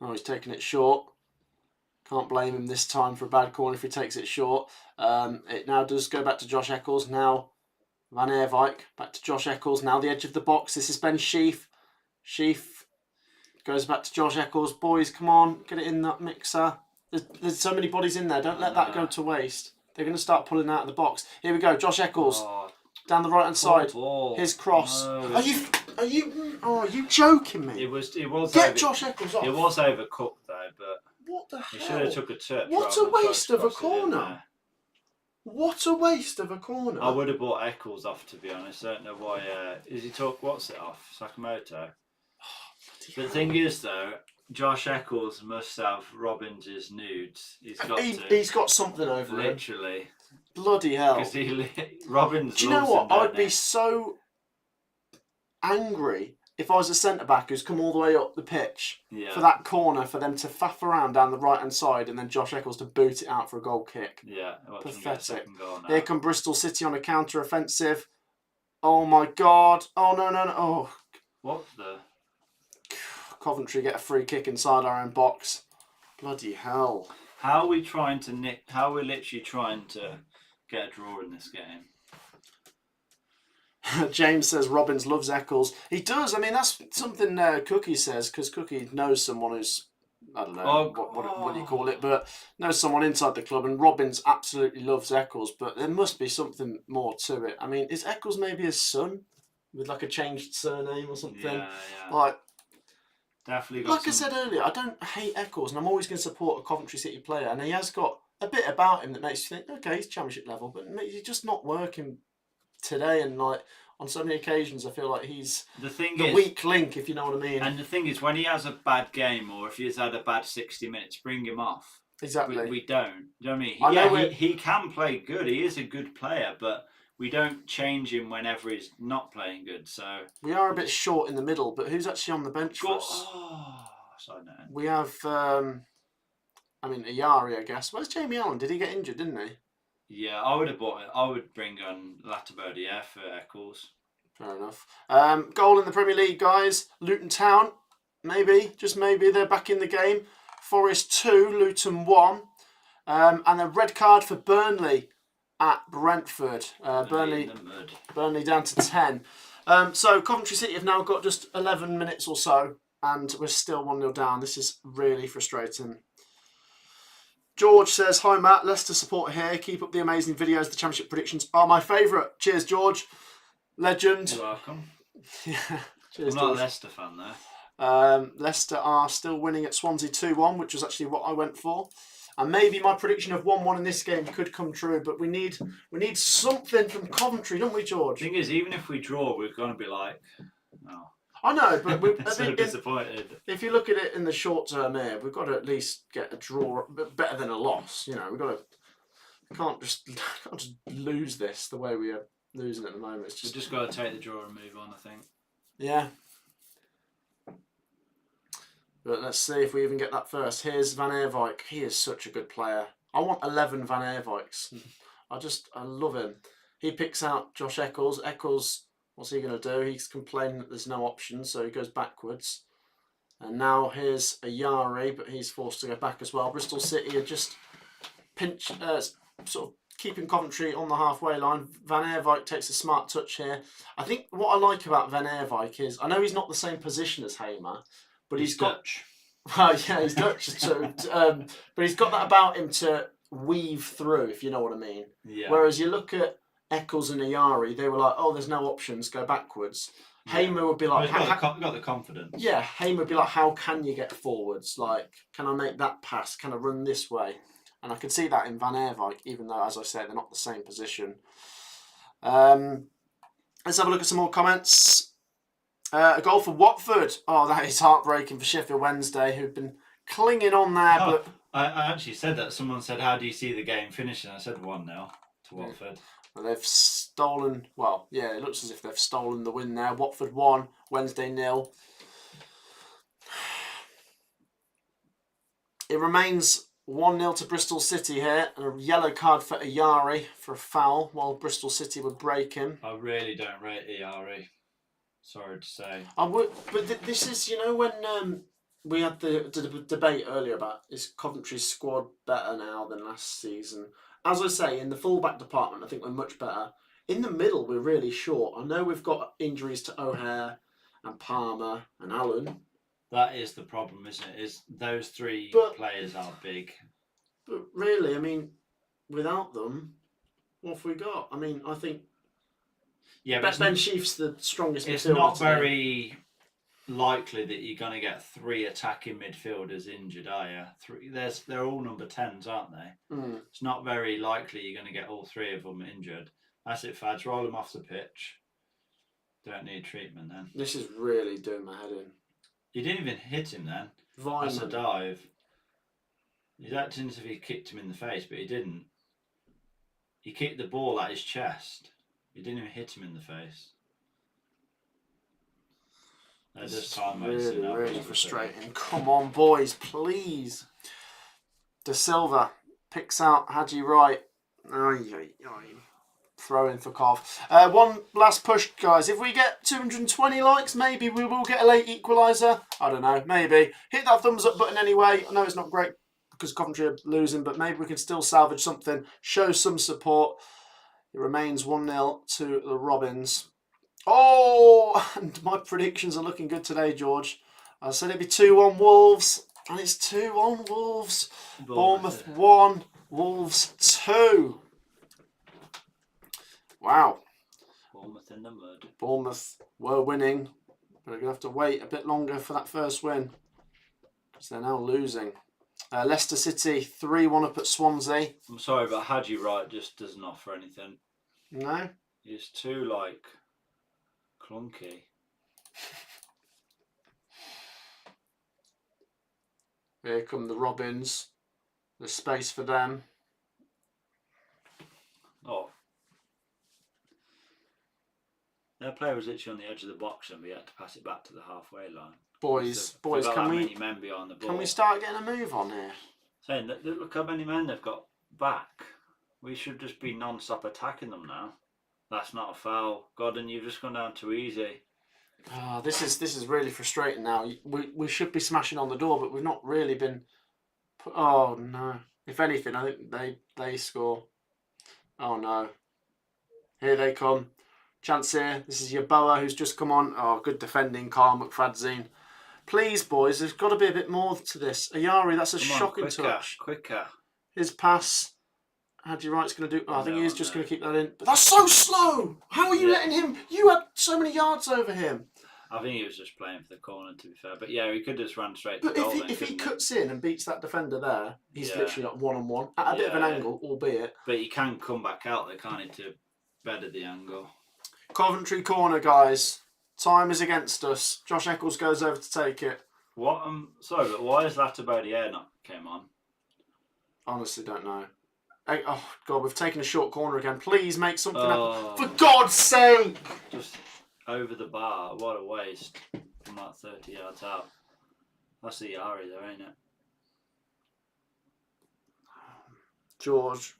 Oh, he's taking it short. Can't blame him this time for a bad corner if he takes it short. It now does go back to Josh Eccles. Now Van Eerwijk back to Josh Eccles. Now the edge of the box. This is Ben Sheaf. Sheaf goes back to Josh Eccles. Boys, come on, get it in that mixer. There's so many bodies in there. Don't let that go to waste. They're going to start pulling out of the box. Here we go. Josh Eccles down the right hand side. His cross. No. Are you joking me? It was. Get Josh Eccles off. It was overcooked though, but what the hell? He should have took a touch. What a waste of a corner. What a waste of a corner. I would have bought Eccles off, to be honest. I don't know why. Is he took what's it off? Sakamoto. But the thing is, though, Josh Eccles must have Robbins' nudes. He's got something over it. Literally. Bloody hell. Because Robbins. Do you know what? I'd be so angry if I was a centre-back who's come all the way up the pitch for that corner, for them to faff around down the right-hand side and then Josh Eccles to boot it out for a goal kick. Yeah. Pathetic. Here come Bristol City on a counter-offensive. Oh, my God. Oh, no. Oh. What the? Coventry get a free kick inside our own box. Bloody hell. How are we trying to nick? How we're literally trying to get a draw in this game? James says Robbins loves Eccles. He does. I mean, that's something Cookie says, because Cookie knows someone who's, I don't know what do you call it, but knows someone inside the club, and Robbins absolutely loves Eccles, but there must be something more to it. I mean, is Eccles maybe his son with like a changed surname or something? Yeah. Like, definitely. Like I said earlier, I don't hate Eccles, and I'm always going to support a Coventry City player, and he has got a bit about him that makes you think, okay, he's Championship level, but he's just not working today, and like on so many occasions I feel like he's the weak link, if you know what I mean. And the thing is, when he has a bad game or if he's had a bad 60 minutes, bring him off. Exactly. We don't. You know what I mean? He can play good. He is a good player, but we don't change him whenever he's not playing good. So we are a bit short in the middle, but who's actually on the bench for us? Sorry, no. We have Ayari, I guess. Where's Jamie Allen? Did he get injured, didn't he? Yeah, I would have bought it. I would bring on Latibeaudiere for Eccles. Fair enough. Goal in the Premier League, guys. Luton Town, maybe, just maybe, they're back in the game. Forest 2, Luton 1. And a red card for Burnley at Brentford. Burnley down to 10. So Coventry City have now got just 11 minutes or so, and we're still 1-0 down. This is really frustrating. George says, hi Matt, Leicester supporter here. Keep up the amazing videos. The championship predictions are my favourite. Cheers, George. Legend. You're welcome. Yeah. Cheers, I'm not George. a Leicester fan though. Leicester are still winning at Swansea 2-1, which was actually what I went for. And maybe my prediction of 1-1 in this game could come true, but we need something from Coventry, don't we, George? The thing is, even if we draw, we're going to be like, oh. I know, but we're so disappointed. If you look at it in the short term here, we've got to at least get a draw, better than a loss. You know, we can't just lose this the way we are losing at the moment. We've just got to take the draw and move on, I think. Yeah. But let's see if we even get that first. Here's Van Eerwijk. He is such a good player. I want 11 Van Eerwijks. I love him. He picks out Josh Eccles. Eccles What's he going to do? He's complaining that there's no options, so he goes backwards. And now here's a Yari, but he's forced to go back as well. Bristol City are just sort of keeping Coventry on the halfway line. Van Eerwijk takes a smart touch here. I think what I like about Van Eerwijk is, I know he's not the same position as Hamer, but he's got... Dutch. Well, yeah, he's Dutch too. But he's got that about him to weave through, if you know what I mean. Yeah. Whereas you look at Eccles and Ayari, they were like, oh, there's no options, go backwards. Yeah. Hamer would be like... Well, he's got the confidence. Yeah, Hamer would be like, how can you get forwards? Like, can I make that pass? Can I run this way? And I could see that in Van Eerwijk, even though, as I said, they're not the same position. Let's have a look at some more comments. A goal for Watford. Oh, that is heartbreaking for Sheffield Wednesday, who've been clinging on there. Oh, but I actually said that. Someone said, how do you see the game finishing? I said 1-0 to Watford. Well, they've stolen... Well, yeah, it looks as if they've stolen the win there. Watford 1, Wednesday 0. It remains 1-0 to Bristol City here. And a yellow card for Ayari for a foul while Bristol City would break him. I really don't rate Ayari. Sorry to say. But this is, you know, when we had the debate earlier about is Coventry's squad better now than last season? As I say, in the fullback department, I think we're much better. In the middle, we're really short. I know we've got injuries to O'Hare and Palmer and Allen. That is the problem, isn't it? Is those three players are big. But really, I mean, without them, what have we got? I mean, I think... Yeah, Ben Sheaf's the strongest midfielder. It's not very likely that you're going to get 3 attacking midfielders injured, are you? They're all number 10s, aren't they? Mm. It's not very likely you're going to get all 3 of them injured. That's it, Fads. Roll them off the pitch. Don't need treatment then. This is really doing my head in. You didn't even hit him then. Vyman. That's a dive. He's acting as if he kicked him in the face, but he didn't. He kicked the ball at his chest. He didn't even hit him in the face. It's really frustrating. Come on, boys, please. De Silva picks out Hadji Wright. Throw in for Cov. One last push, guys. If we get 220 likes, maybe we will get a late equaliser. I don't know, maybe. Hit that thumbs up button anyway. I know it's not great because Coventry are losing, but maybe we can still salvage something. Show some support. It remains 1-0 to the Robins. Oh, and my predictions are looking good today, George. I said it'd be 2-1 Wolves, and it's 2-1 Wolves. Bournemouth 1, Wolves 2. Wow. Bournemouth in the mud. Bournemouth were winning, but they're going to have to wait a bit longer for that first win because they're now losing. Leicester City 3-1 up at Swansea. I'm sorry, but Hadji Wright just doesn't offer anything. No? He's too, clunky. Here come the Robins. There's space for them. Oh. Their player was literally on the edge of the box and we had to pass it back to the halfway line. Boys, can we... many men behind the ball. Can we start getting a move on here? Saying that, look how many men they've got back. We should just be non-stop attacking them now. That's not a foul. God, and you've just gone down too easy. Oh, this is really frustrating now. We should be smashing on the door, but we've not really been... Oh, no. If anything, I think they score. Oh, no. Here they come. Chance here. This is Yeboah who's just come on. Oh, good defending, Carl McFadzine. Please, boys, there's got to be a bit more to this. Ayari, that's a shocking touch. Quicker. His pass. Hadji Wright's going to do... Oh, I think he is just going to keep that in. But that's so slow! How are you letting him... You had so many yards over him. I think he was just playing for the corner, to be fair. But yeah, he could just run straight to goal. But if he cuts in and beats that defender there, he's literally like one-on-one. At a bit of an angle, albeit. But he can come back out there, can't he, to better the angle. Coventry corner, guys. Time is against us. Josh Eccles goes over to take it. What? Sorry, but why is Latabodiere not came on? Honestly, don't know. Oh, God, we've taken a short corner again. Please make something happen. For God's sake! Just over the bar. What a waste. From like 30 yards out. That's the Yari though, ain't it? George.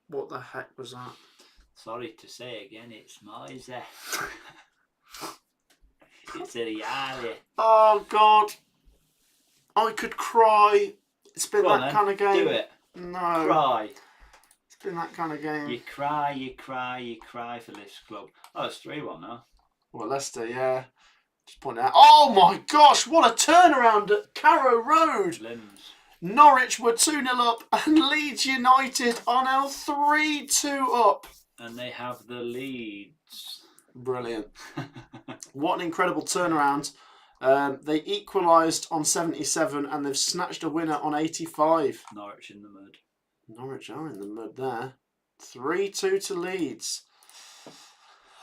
What the heck was that? Sorry to say again, it's noisy. It's a reality. Oh, God. I could cry. It's been Go on, that then. kind of game. Do it. No. Cry. It's been that kind of game. You cry, you cry, you cry for this club. Oh, it's 3-1 now. Well, Leicester, yeah. Just pointing out. Oh, my gosh. What a turnaround at Carrow Road. Limbs. Norwich were 2-0 up and Leeds United are now 3-2 up. And they have the Leeds. Brilliant. What an incredible turnaround. They equalised on 77 and they've snatched a winner on 85. Norwich in the mud. Norwich are in the mud there. 3-2 to Leeds.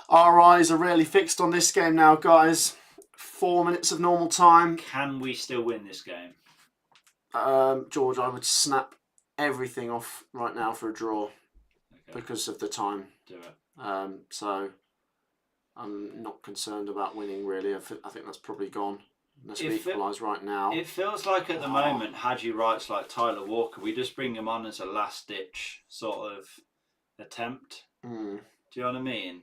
Our eyes are really fixed on this game now, guys. 4 minutes of normal time. Can we still win this game? George, I would snap everything off right now for a draw because of the time. Do it. So I'm not concerned about winning, really. I think that's probably gone. Unless we equalise right now. It feels like at the moment, Hadji Wright's like Tyler Walker. We just bring him on as a last-ditch sort of attempt. Mm. Do you know what I mean?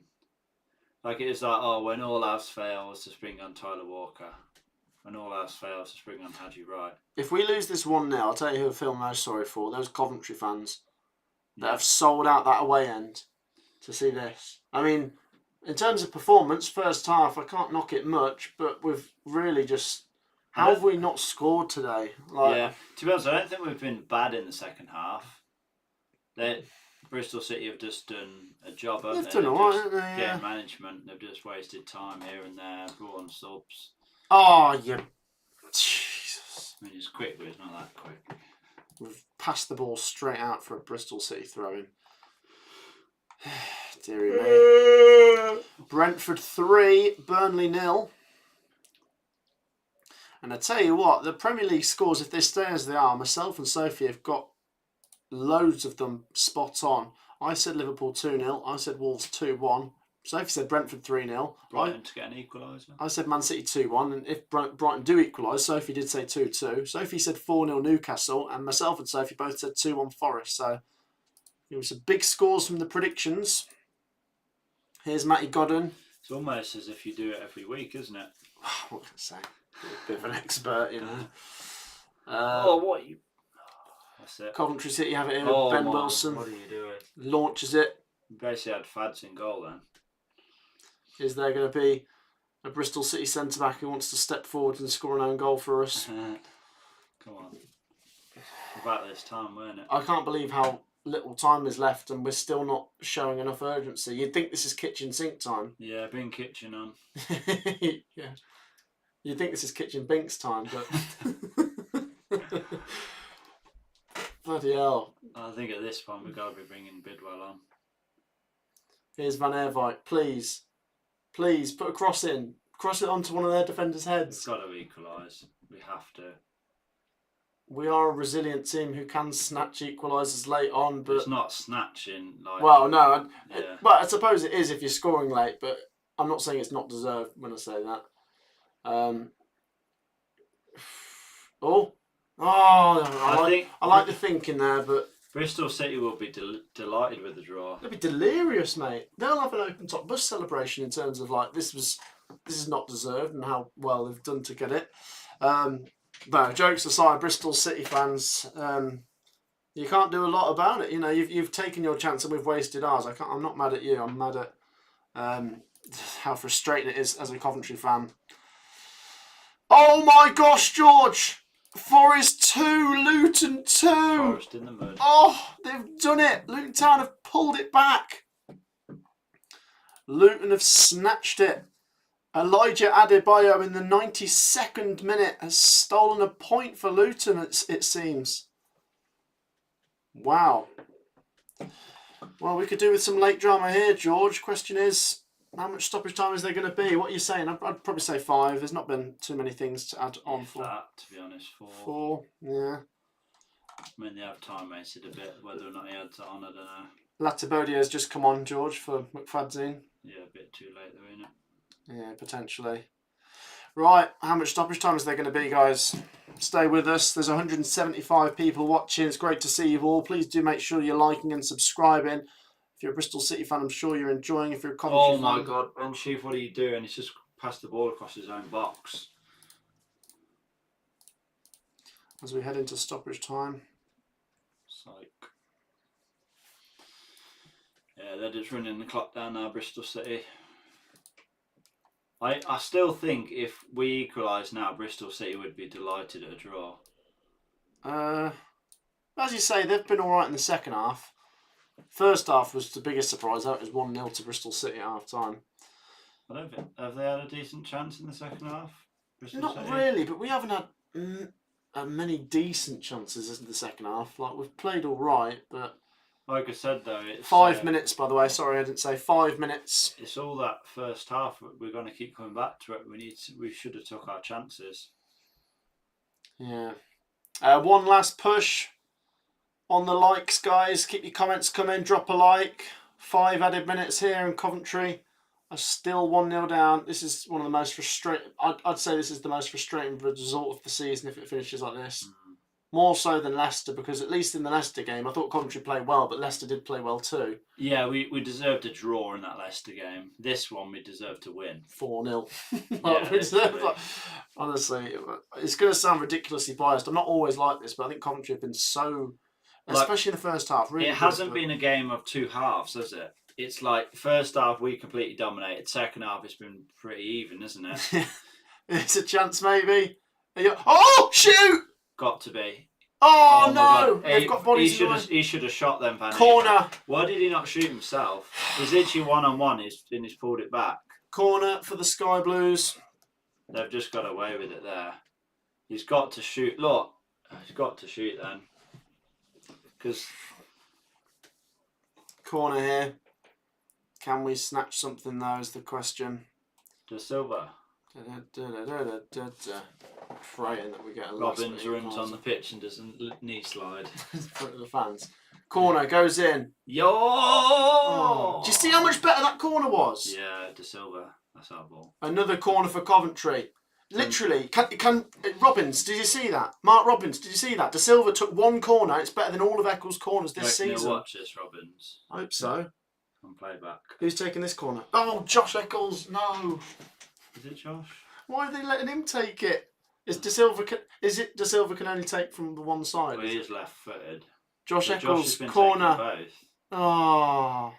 Like it's like, oh, when all else fails, just bring on Tyler Walker. When all else fails, just bring on Hadji Wright. If we lose this 1-0, I'll tell you who I feel most sorry for. Those Coventry fans that have sold out that away end to see this. I mean, in terms of performance, first half, I can't knock it much, but we've really just... How have we not scored today? Yeah, to be honest, I don't think we've been bad in the second half. Bristol City have just done a job, haven't they? They've done all right, haven't they? Yeah. Game management, they've just wasted time here and there, brought on subs. Oh, yeah. Jesus. I mean, it's quick, but it's not that quick. We've passed the ball straight out for a Bristol City throw-in. Deary me. Brentford 3, Burnley 0. And I tell you what, the Premier League scores, if they stay as they are, myself and Sophie have got loads of them spot on. I said Liverpool 2-0. I said Wolves 2-1. Sophie said Brentford 3-0. Brighton to get an equaliser. I said Man City 2-1. And if Brighton do equalise, Sophie did say 2-2. Sophie said 4-0 Newcastle. And myself and Sophie both said 2-1 Forest. So it was some big scores from the predictions. Here's Matty Godden. It's almost as if you do it every week, isn't it? What can I say? A bit of an expert, you know. What are you... That's it. Coventry City have it in with Ben Wilson. What are you doing? Launches it. You basically had Fads in goal then. Is there going to be a Bristol City centre-back who wants to step forward and score an own goal for us? Come on. About this time, weren't it? I can't believe how little time is left and we're still not showing enough urgency. You'd think this is kitchen sink time. Yeah, bring kitchen on. Yeah. You'd think this is kitchen binks time, but... Bloody hell. I think at this point we've got to be bringing Bidwell on. Here's Van Eervijk. Please. Please, put a cross in. Cross it onto one of their defenders' heads. We've got to equalise. We have to. We are a resilient team who can snatch equalisers late on, but... It's not snatching. Like, well, no. Yeah. But I suppose it is if you're scoring late, but I'm not saying it's not deserved when I say that. I like the thinking there, but... Bristol City will be delighted with the draw. They'll be delirious, mate. They'll have an open top bus celebration in terms of like this is not deserved and how well they've done to get it. But jokes aside, Bristol City fans, you can't do a lot about it. You know, you've taken your chance and we've wasted ours. I'm not mad at you. I'm mad at how frustrating it is as a Coventry fan. Oh my gosh, George! Forest 2, Luton 2. Forest in the mud. Oh, they've done it. Luton Town have pulled it back. Luton have snatched it. Elijah Adebayo in the 92nd minute has stolen a point for Luton, it seems. Wow. Well, we could do with some late drama here, George. Question is, how much stoppage time is there going to be? What are you saying? I'd probably say 5. There's not been too many things to add on for. That, to be honest, 4. 4, yeah. I mean, they have time wasted a bit. Whether or not he adds it on, I don't know. Latibodio's just come on, George, for McFadzean. Yeah, a bit too late though, isn't it? Yeah, potentially. Right, how much stoppage time is there going to be, guys? Stay with us. There's 175 people watching. It's great to see you all. Please do make sure you're liking and subscribing. If you're a Bristol City fan, I'm sure you're enjoying. If you're a Coventry fan... Oh my God, Ben Chief, what are you doing? He's just passed the ball across his own box. As we head into stoppage time. Psych. Yeah, they're just running the clock down now, Bristol City. I still think if we equalise now, Bristol City would be delighted at a draw. As you say, they've been all right in the second half. First half was the biggest surprise. That was 1-0 to Bristol City at half time. I don't think, have they had a decent chance in the second half? Bristol Not City? really, but we haven't had many decent chances in the second half. Like, we've played all right, but... Like I said, though, it's... 5 minutes, by the way. Sorry, I didn't say 5 minutes. It's all that first half. We're going to keep coming back to it. We should have took our chances. Yeah. One last push on the likes, guys. Keep your comments coming. Drop a like. 5 added minutes here in Coventry. Are still 1-0 down. This is one of the most frustrating... I'd say this is the most frustrating result of the season if it finishes like this. More so than Leicester, because at least in the Leicester game, I thought Coventry played well, but Leicester did play well too. Yeah, we deserved a draw in that Leicester game. This one, we deserved to win. 4-0. Yeah, honestly, it's going to sound ridiculously biased. I'm not always like this, but I think Coventry have been so... especially in the first half. Really it hasn't been a game of two halves, has it? It's like, first half, we completely dominated. Second half, it's been pretty even, isn't it? It's a chance, maybe. Oh, shoot! Got to be. Oh no! They've got bodies. He should have shot them. Van Corner. Eyck. Why did he not shoot himself? He's literally 1-on-1. He's pulled it back. Corner for the Sky Blues. They've just got away with it there. He's got to shoot. Look, he's got to shoot then. Because corner here. Can we snatch something though? Is the question. De Silva. Praying that we get a Robbins runs on the pitch and does a knee slide in front of the fans. Corner goes in. Yo! Oh. Do you see how much better that corner was? Yeah, De Silva. That's our ball. Another corner for Coventry. Literally, can Robbins? Did you see that? Mark Robbins, did you see that? De Silva took one corner. It's better than all of Eccles' corners this season. Watch this, Robbins. I hope so. On playback. Who's taking this corner? Oh, Josh Eccles. No. Is it Josh? Why are they letting him take it? Is De Silva can only take from the one side? Well, he is left-footed. Josh Eccles, corner. Oh.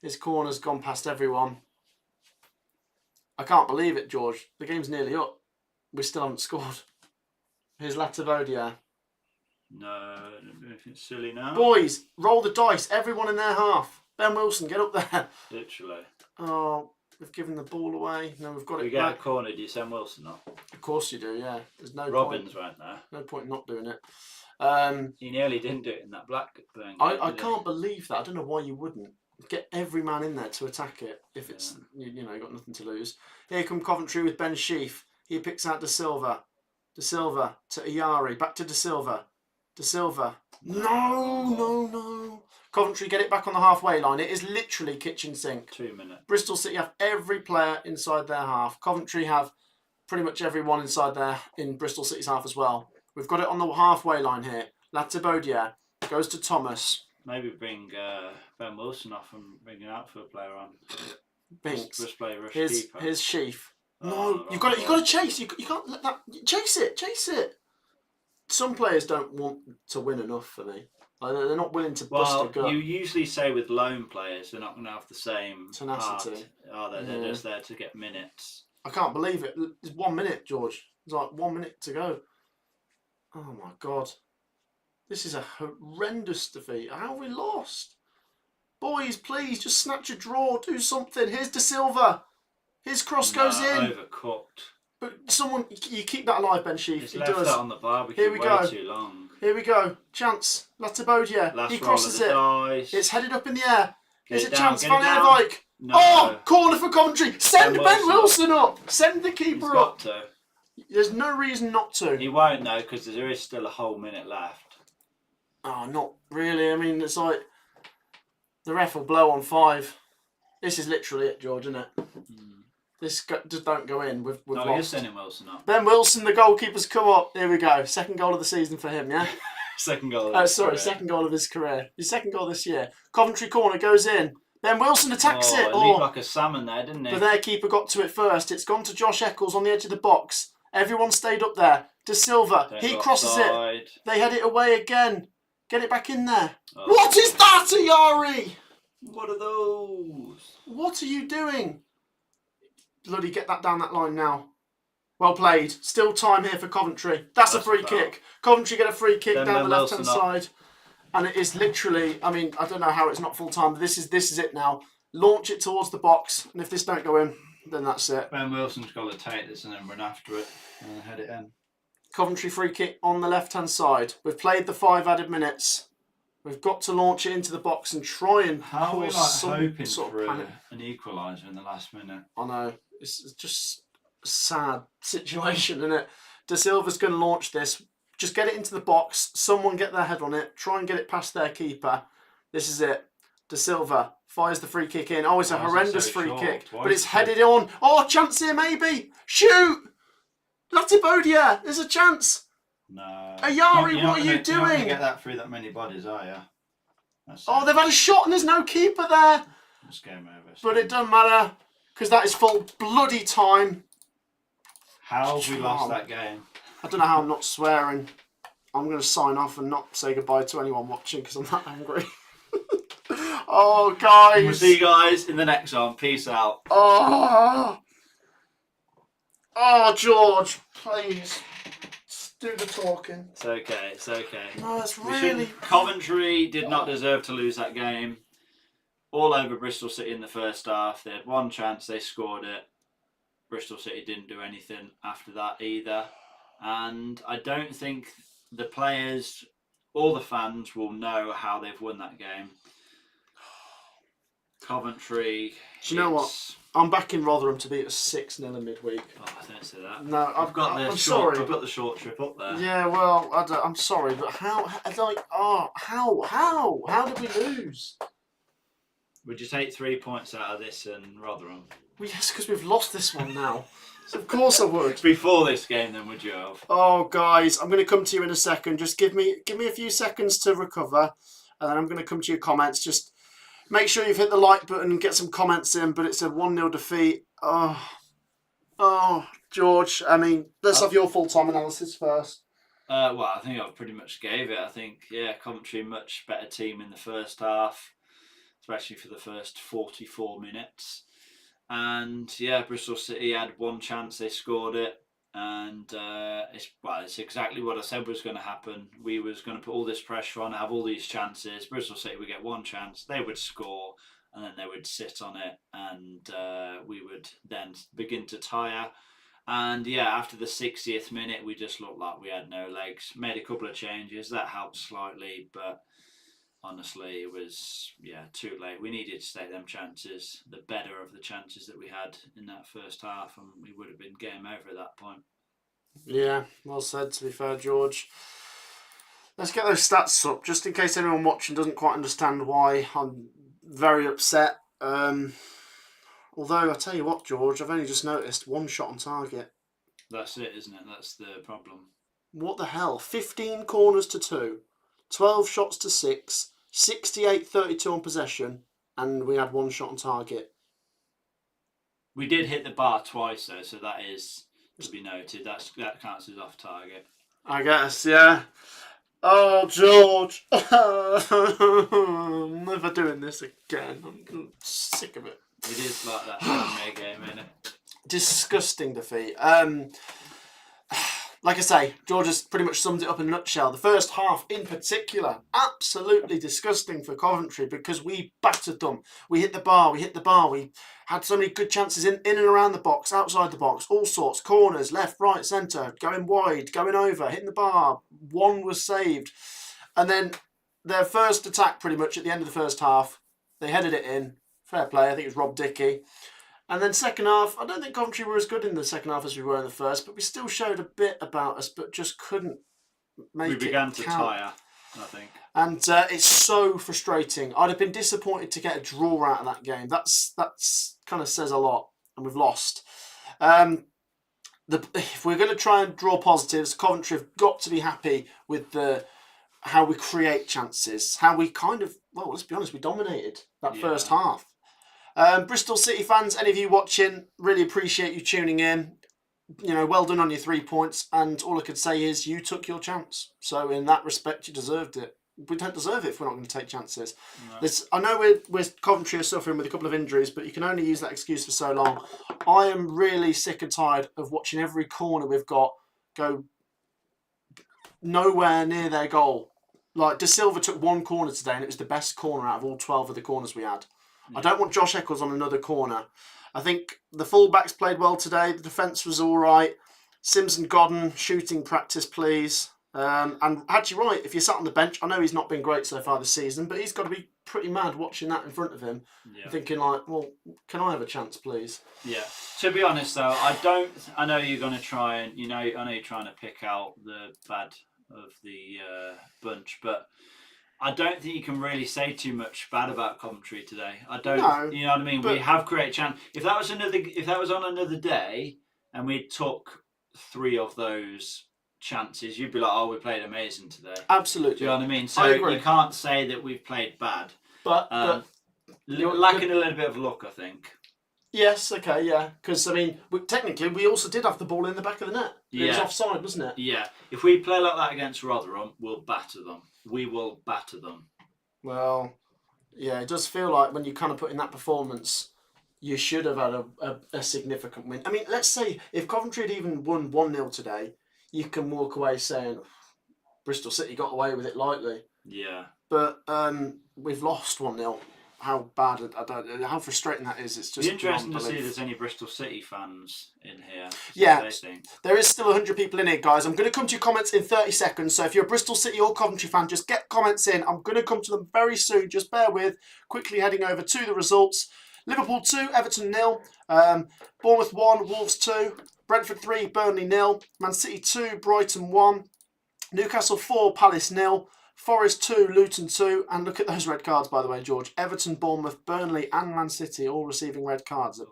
His corner's gone past everyone. I can't believe it, George. The game's nearly up. We still haven't scored. Here's Lativodia. No, I don't do anything silly now. Boys, roll the dice. Everyone in their half. Ben Wilson, get up there. Literally. Oh, we've given the ball away. No, we've got it We get back. a corner. Do you send Wilson off? Of course you do, yeah. There's no Robbins point. went there. No point in not doing it. He nearly didn't do it in that Blackburn game. I can't believe that. I don't know why you wouldn't. Get every man in there to attack it if it's, you know, got nothing to lose. Here come Coventry with Ben Sheaf. He picks out De Silva. De Silva to Iyari. Back to De Silva. De Silva. No. Coventry get it back on the halfway line. It is literally kitchen sink. 2 minutes. Bristol City have every player inside their half. Coventry have pretty much everyone inside there in Bristol City's half as well. We've got it on the halfway line here. Latibodia goes to Thomas. Maybe bring Ben Wilson off and bring an outfield player on. Binks. Just play rush Here's keeper. here's Sheaf. Oh, No, you've got to chase. You can't let that chase it. Some players don't want to win enough for me. Like, they're not willing to bust a gut. You usually say with loan players they're not going to have the same tenacity. Are they? They're just there to get minutes. I can't believe it. There's 1 minute, George. There's like 1 minute to go. Oh my God. This is a horrendous defeat. How have we lost? Boys, please, just snatch a draw. Do something. Here's De Silva. His cross goes in. Overcooked. But someone, you keep that alive, Ben Sheaf. He's He left does. that on the barbecue way too long. Here we go. Chance. Latibodia. He crosses it. Dice. It's headed up in the air. Here's a chance. Get Van it down. Eyck. No. Oh, corner for Coventry. Send Ben Wilson up. Send the He's keeper got up. to. There's no reason not to. He won't though, because there is still a whole minute left. Oh, not really. I mean, it's like the ref will blow on 5. This is literally it, George, isn't it? This just don't go in. We've No, lost. you're sending Wilson up. Ben Wilson, the goalkeeper's come up. Here we go. Second goal of the season for him, yeah? Second goal. Of second goal of his career. His second goal this year. Coventry corner goes in. Then Wilson attacks it. Leaped like a salmon there, didn't he? But their keeper got to it first. It's gone to Josh Eccles on the edge of the box. Everyone stayed up there. De Silva, he crosses it. They head it away again. Get it back in there. Oh. What is that, Ayari? What are those? What are you doing? Bloody get that down that line now. Well played. Still time here for Coventry. That's a free kick. Coventry get a free kick down the left-hand side. And it is literally, I mean, I don't know how it's not full-time, but this is it now. Launch it towards the box, and if this don't go in, then that's it. Ben Wilson's got to take this and then run after it and head it in. Coventry free kick on the left-hand side. We've played the 5 added minutes. We've got to launch it into the box and try and how are we hoping for an equaliser in the last minute? I know. It's just a sad situation, isn't it? De Silva's going to launch this. Just get it into the box. Someone get their head on it. Try and get it past their keeper. This is it. De Silva fires the free kick in. Oh, it's a horrendous free kick. But it's headed on. Oh, chance here maybe. Shoot! Latibodia, there's a chance. No. Ayari, what are you doing? You're not going to get that through that many bodies, are you? They've had a shot and there's no keeper there. It's game over. But it doesn't matter because that is full bloody time. How have we lost that game? I don't know how I'm not swearing. I'm going to sign off and not say goodbye to anyone watching because I'm that angry. Oh, guys. We'll see you guys in the next one. Peace out. Oh, George, please. Do the talking. It's okay. It's okay. No, it's really... Coventry did not deserve to lose that game. All over Bristol City in the first half. They had one chance. They scored it. Bristol City didn't do anything after that either. And I don't think the players or the fans will know how they've won that game. Coventry... Do you know what? I'm back in Rotherham to beat us 6-0 in midweek. Oh, I don't say that. No, I'm sorry. I've got the short trip up there. Yeah, well, I'm sorry, but how did we lose? Would you take 3 points out of this in Rotherham? Well, yes, because we've lost this one now. So of course I would. Before this game, then, would you have? Oh, guys, I'm going to come to you in a second. Just give me a few seconds to recover, and then I'm going to come to your comments. Just make sure you've hit the like button and get some comments in, but it's a 1-0 defeat. Oh, George, I mean, let's have your full-time analysis first. Well, I think I've pretty much gave it. I think, Coventry, much better team in the first half, especially for the first 44 minutes. And, Bristol City had one chance, they scored it. And it's exactly what I said was going to happen. We was going to put all this pressure on, have all these chances. Bristol City would get one chance, they would score, and then they would sit on it, and we would then begin to tire. And after the 60th minute, we just looked like we had no legs. Made a couple of changes, that helped slightly, but honestly, it was too late. We needed to take them chances, the better of the chances that we had in that first half, and we would have been game over at that point. Yeah, well said, to be fair, George. Let's get those stats up, just in case anyone watching doesn't quite understand why I'm very upset. Although, I tell you what, George, I've only just noticed one shot on target. That's it, isn't it? That's the problem. What the hell? 15 corners to 2, 12 shots to 6, 68-32 on possession, and we had one shot on target. We did hit the bar twice, though, so that is to be noted. That counts as off target. I guess, yeah. Oh, George. I'm never doing this again. I'm sick of it. It is like that Premier game, isn't it? Disgusting defeat. Like I say, George has pretty much summed it up in a nutshell. The first half in particular, absolutely disgusting for Coventry because we battered them. We hit the bar. We had so many good chances in and around the box, outside the box, all sorts, corners, left, right, centre, going wide, going over, hitting the bar. One was saved. And then their first attack pretty much at the end of the first half, they headed it in. Fair play, I think it was Rob Dickey. And then second half, I don't think Coventry were as good in the second half as we were in the first, but we still showed a bit about us, but just couldn't make it count. We began to tire, I think. And it's so frustrating. I'd have been disappointed to get a draw out of that game. That's kind of says a lot, and we've lost. If we're going to try and draw positives, Coventry have got to be happy with the how we create chances, how we let's be honest, we dominated that first half. Bristol City fans, any of you watching, really appreciate you tuning in. Well done on your 3 points, and all I could say is you took your chance. So in that respect, you deserved it. We don't deserve it if we're not going to take chances. No. I know we're Coventry are suffering with a couple of injuries, but you can only use that excuse for so long. I am really sick and tired of watching every corner we've got go nowhere near their goal. Like, De Silva took one corner today, and it was the best corner out of all 12 of the corners we had. Yeah. I don't want Josh Eccles on another corner. I think the fullbacks played well today. The defence was all right. Sims and Godden, shooting practice, please. And actually, right, if you sat on the bench, I know he's not been great so far this season, but he's got to be pretty mad watching that in front of him, thinking like, well, can I have a chance, please? Yeah. To be honest, though, I know you're going to try and, I know you're trying to pick out the bad of the bunch, but I don't think you can really say too much bad about Coventry today. I don't. No, you know what I mean? We have created chance. If that was on another day, and we took 3 of those chances, you'd be like, oh, we played amazing today. Absolutely. Do you know what I mean? So you can't say that we've played bad. But lacking a little bit of luck, I think. Yes, okay, yeah. Because, I mean, technically, we also did have the ball in the back of the net. It was offside, wasn't it? Yeah. If we play like that against Rotherham, we'll batter them. We will batter them. Well, yeah, it does feel like when you kind of put in that performance, you should have had a significant win. I mean, let's say if Coventry had even won 1-0 today, you can walk away saying Bristol City got away with it lightly. Yeah. But we've lost 1-0. How bad, I don't know, how frustrating that is. It's just interesting to see if there's any Bristol City fans in here. Yeah, there is still 100 people in here, guys. I'm going to come to your comments in 30 seconds. So if you're a Bristol City or Coventry fan, just get comments in. I'm going to come to them very soon. Just bear with. Quickly heading over to the results. Liverpool 2, Everton 0. Bournemouth 1, Wolves 2. Brentford 3, Burnley 0. Man City 2, Brighton 1. Newcastle 4, Palace 0. Forest 2, Luton 2, and look at those red cards, by the way, George. Everton, Bournemouth, Burnley and Man City all receiving red cards. A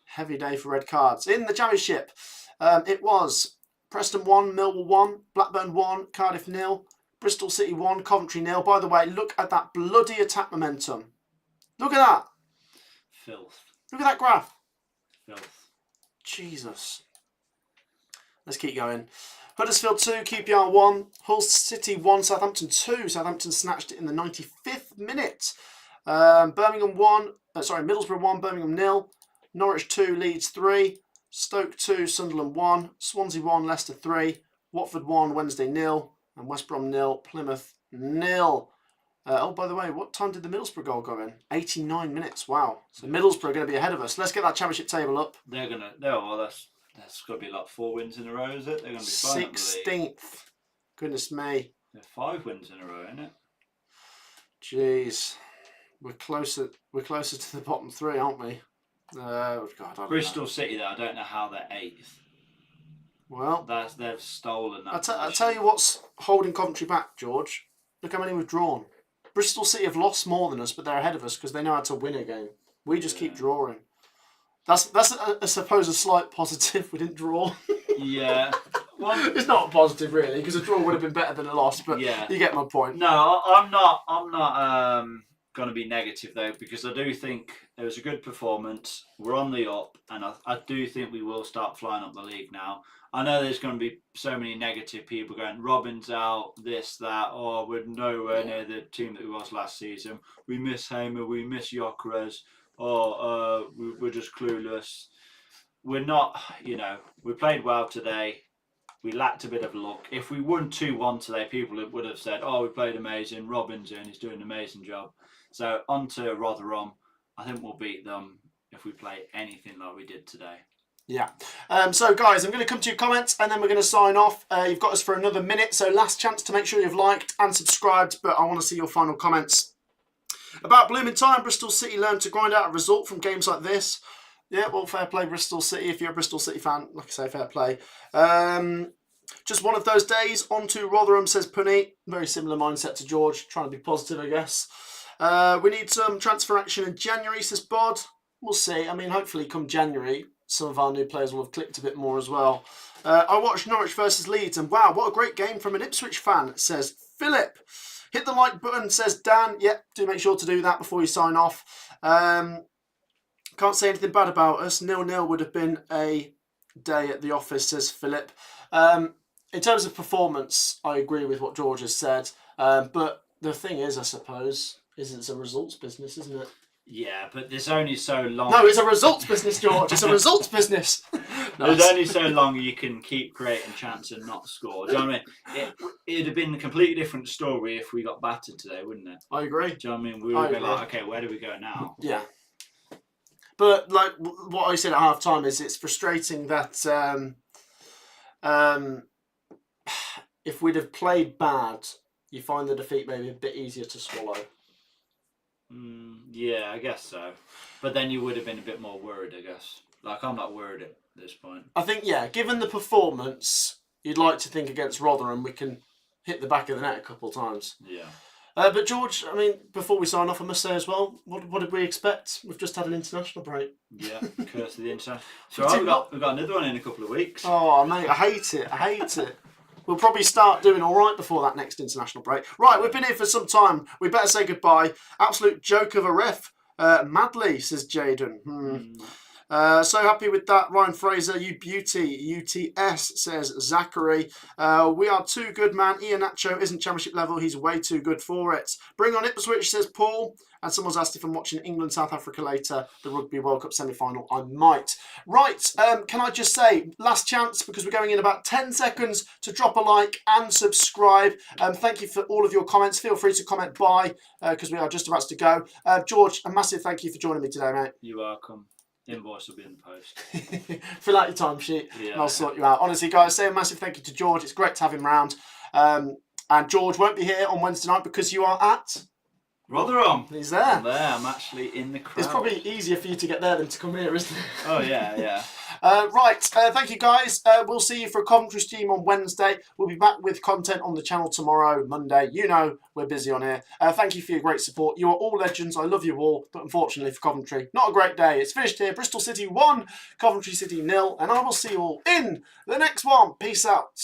heavy day for red cards. In the Championship, it was Preston 1, Millwall 1, Blackburn 1, Cardiff 0, Bristol City 1, Coventry 0. By the way, look at that bloody attack momentum. Look at that. Filth. Look at that graph. Filth. Jesus. Let's keep going. Huddersfield 2, QPR 1, Hull City 1, Southampton 2. Southampton snatched it in the 95th minute. Middlesbrough 1, Birmingham 0. Norwich 2, Leeds 3. Stoke 2, Sunderland 1. Swansea 1, Leicester 3. Watford 1, Wednesday 0. And West Brom 0, Plymouth 0. By the way, what time did the Middlesbrough goal go in? 89 minutes. Wow. So Middlesbrough are going to be ahead of us. Let's get that Championship table up. That's got to be like 4 wins in a row, is it? They're going to be fine. 16th. Goodness me. They're 5 wins in a row, isn't it? Jeez. We're closer to the bottom 3, aren't we? God, I don't Bristol know. City, though, I don't know how they're 8th. Well, they've stolen that. I'll tell you what's holding Coventry back, George. Look how many we've drawn. Bristol City have lost more than us, but they're ahead of us because they know how to win a game. We just keep drawing. That's I suppose a slight positive. We didn't draw. Yeah. Well, it's not a positive really because a draw would have been better than a loss. But you get my point. No, I'm not going to be negative though because I do think it was a good performance. We're on the up, and I do think we will start flying up the league now. I know there's going to be so many negative people going, Robin's out, this, that, or we're nowhere near the team that we was last season. We miss Hamer, we miss Gyökeres. We're just clueless. We're not, we played well today. We lacked a bit of luck. If we won 2-1 today, people would have said, we played amazing. Robin's in, he's doing an amazing job. So on to Rotherham. I think we'll beat them if we play anything like we did today. Yeah. So guys, I'm going to come to your comments and then we're going to sign off. You've got us for another minute, so last chance to make sure you've liked and subscribed, but I want to see your final comments. About blooming time, Bristol City learned to grind out a result from games like this. Yeah, well, fair play, Bristol City. If you're a Bristol City fan, like I say, fair play. Just one of those days. On to Rotherham, says Punny. Very similar mindset to George. Trying to be positive, I guess. We need some transfer action in January, says Bod. We'll see. I mean, hopefully come January, some of our new players will have clicked a bit more as well. I watched Norwich versus Leeds, and wow, what a great game from an Ipswich fan, says Philip. Hit the like button, says Dan. Yep, do make sure to do that before you sign off. Can't say anything bad about us. 0-0 would have been a day at the office, says Philip. In terms of performance, I agree with what George has said. But the thing is, I suppose, it's a results business, isn't it? Yeah, but there's only so long. No, it's a results business, George. It's a results business. There's only so long you can keep creating chance and not score. Do you know what I mean? It'd have been a completely different story if we got battered today, wouldn't it? I agree. Do you know what I mean? We would be like, okay, where do we go now? Yeah. But like what I said at half time is it's frustrating that if we'd have played bad, you find the defeat maybe a bit easier to swallow. Yeah, I guess so. But then you would have been a bit more worried, I guess. Like, I'm not worried at this point. I think, yeah, given the performance, you'd like to think against Rotherham we can hit the back of the net a couple of times. Yeah. But George, I mean, before we sign off, I must say as well, what did we expect? We've just had an international break. Yeah, curse of the international. So we've got another one in a couple of weeks. Oh, mate, I hate it. We'll probably start doing all right before that next international break. Right, we've been here for some time. We better say goodbye. Absolute joke of a ref. Madly, says Jaden. So happy with that. Ryan Fraser, you beauty. UTS, says Zachary. We are too good, man. Ian Nacho isn't championship level. He's way too good for it. Bring on Ipswich, says Paul. And someone's asked if I'm watching England-South Africa later, the Rugby World Cup semi-final. I might. Right, can I just say, last chance, because we're going in about 10 seconds, to drop a like and subscribe. Thank you for all of your comments. Feel free to comment bye, because we are just about to go. George, a massive thank you for joining me today, mate. You're welcome. Invoice will be in the post. Fill out your timesheet and I'll sort you out. Honestly, guys, say a massive thank you to George. It's great to have him round. And George won't be here on Wednesday night because you are at Rotherham. He's there. I'm there. I'm actually in the crowd. It's probably easier for you to get there than to come here, isn't it? Oh, yeah. Right, thank you, guys. We'll see you for a Coventry stream on Wednesday. We'll be back with content on the channel tomorrow, Monday. You know we're busy on here. Thank you for your great support. You are all legends. I love you all. But unfortunately for Coventry, not a great day. It's finished here. Bristol City 1, Coventry City 0. And I will see you all in the next one. Peace out.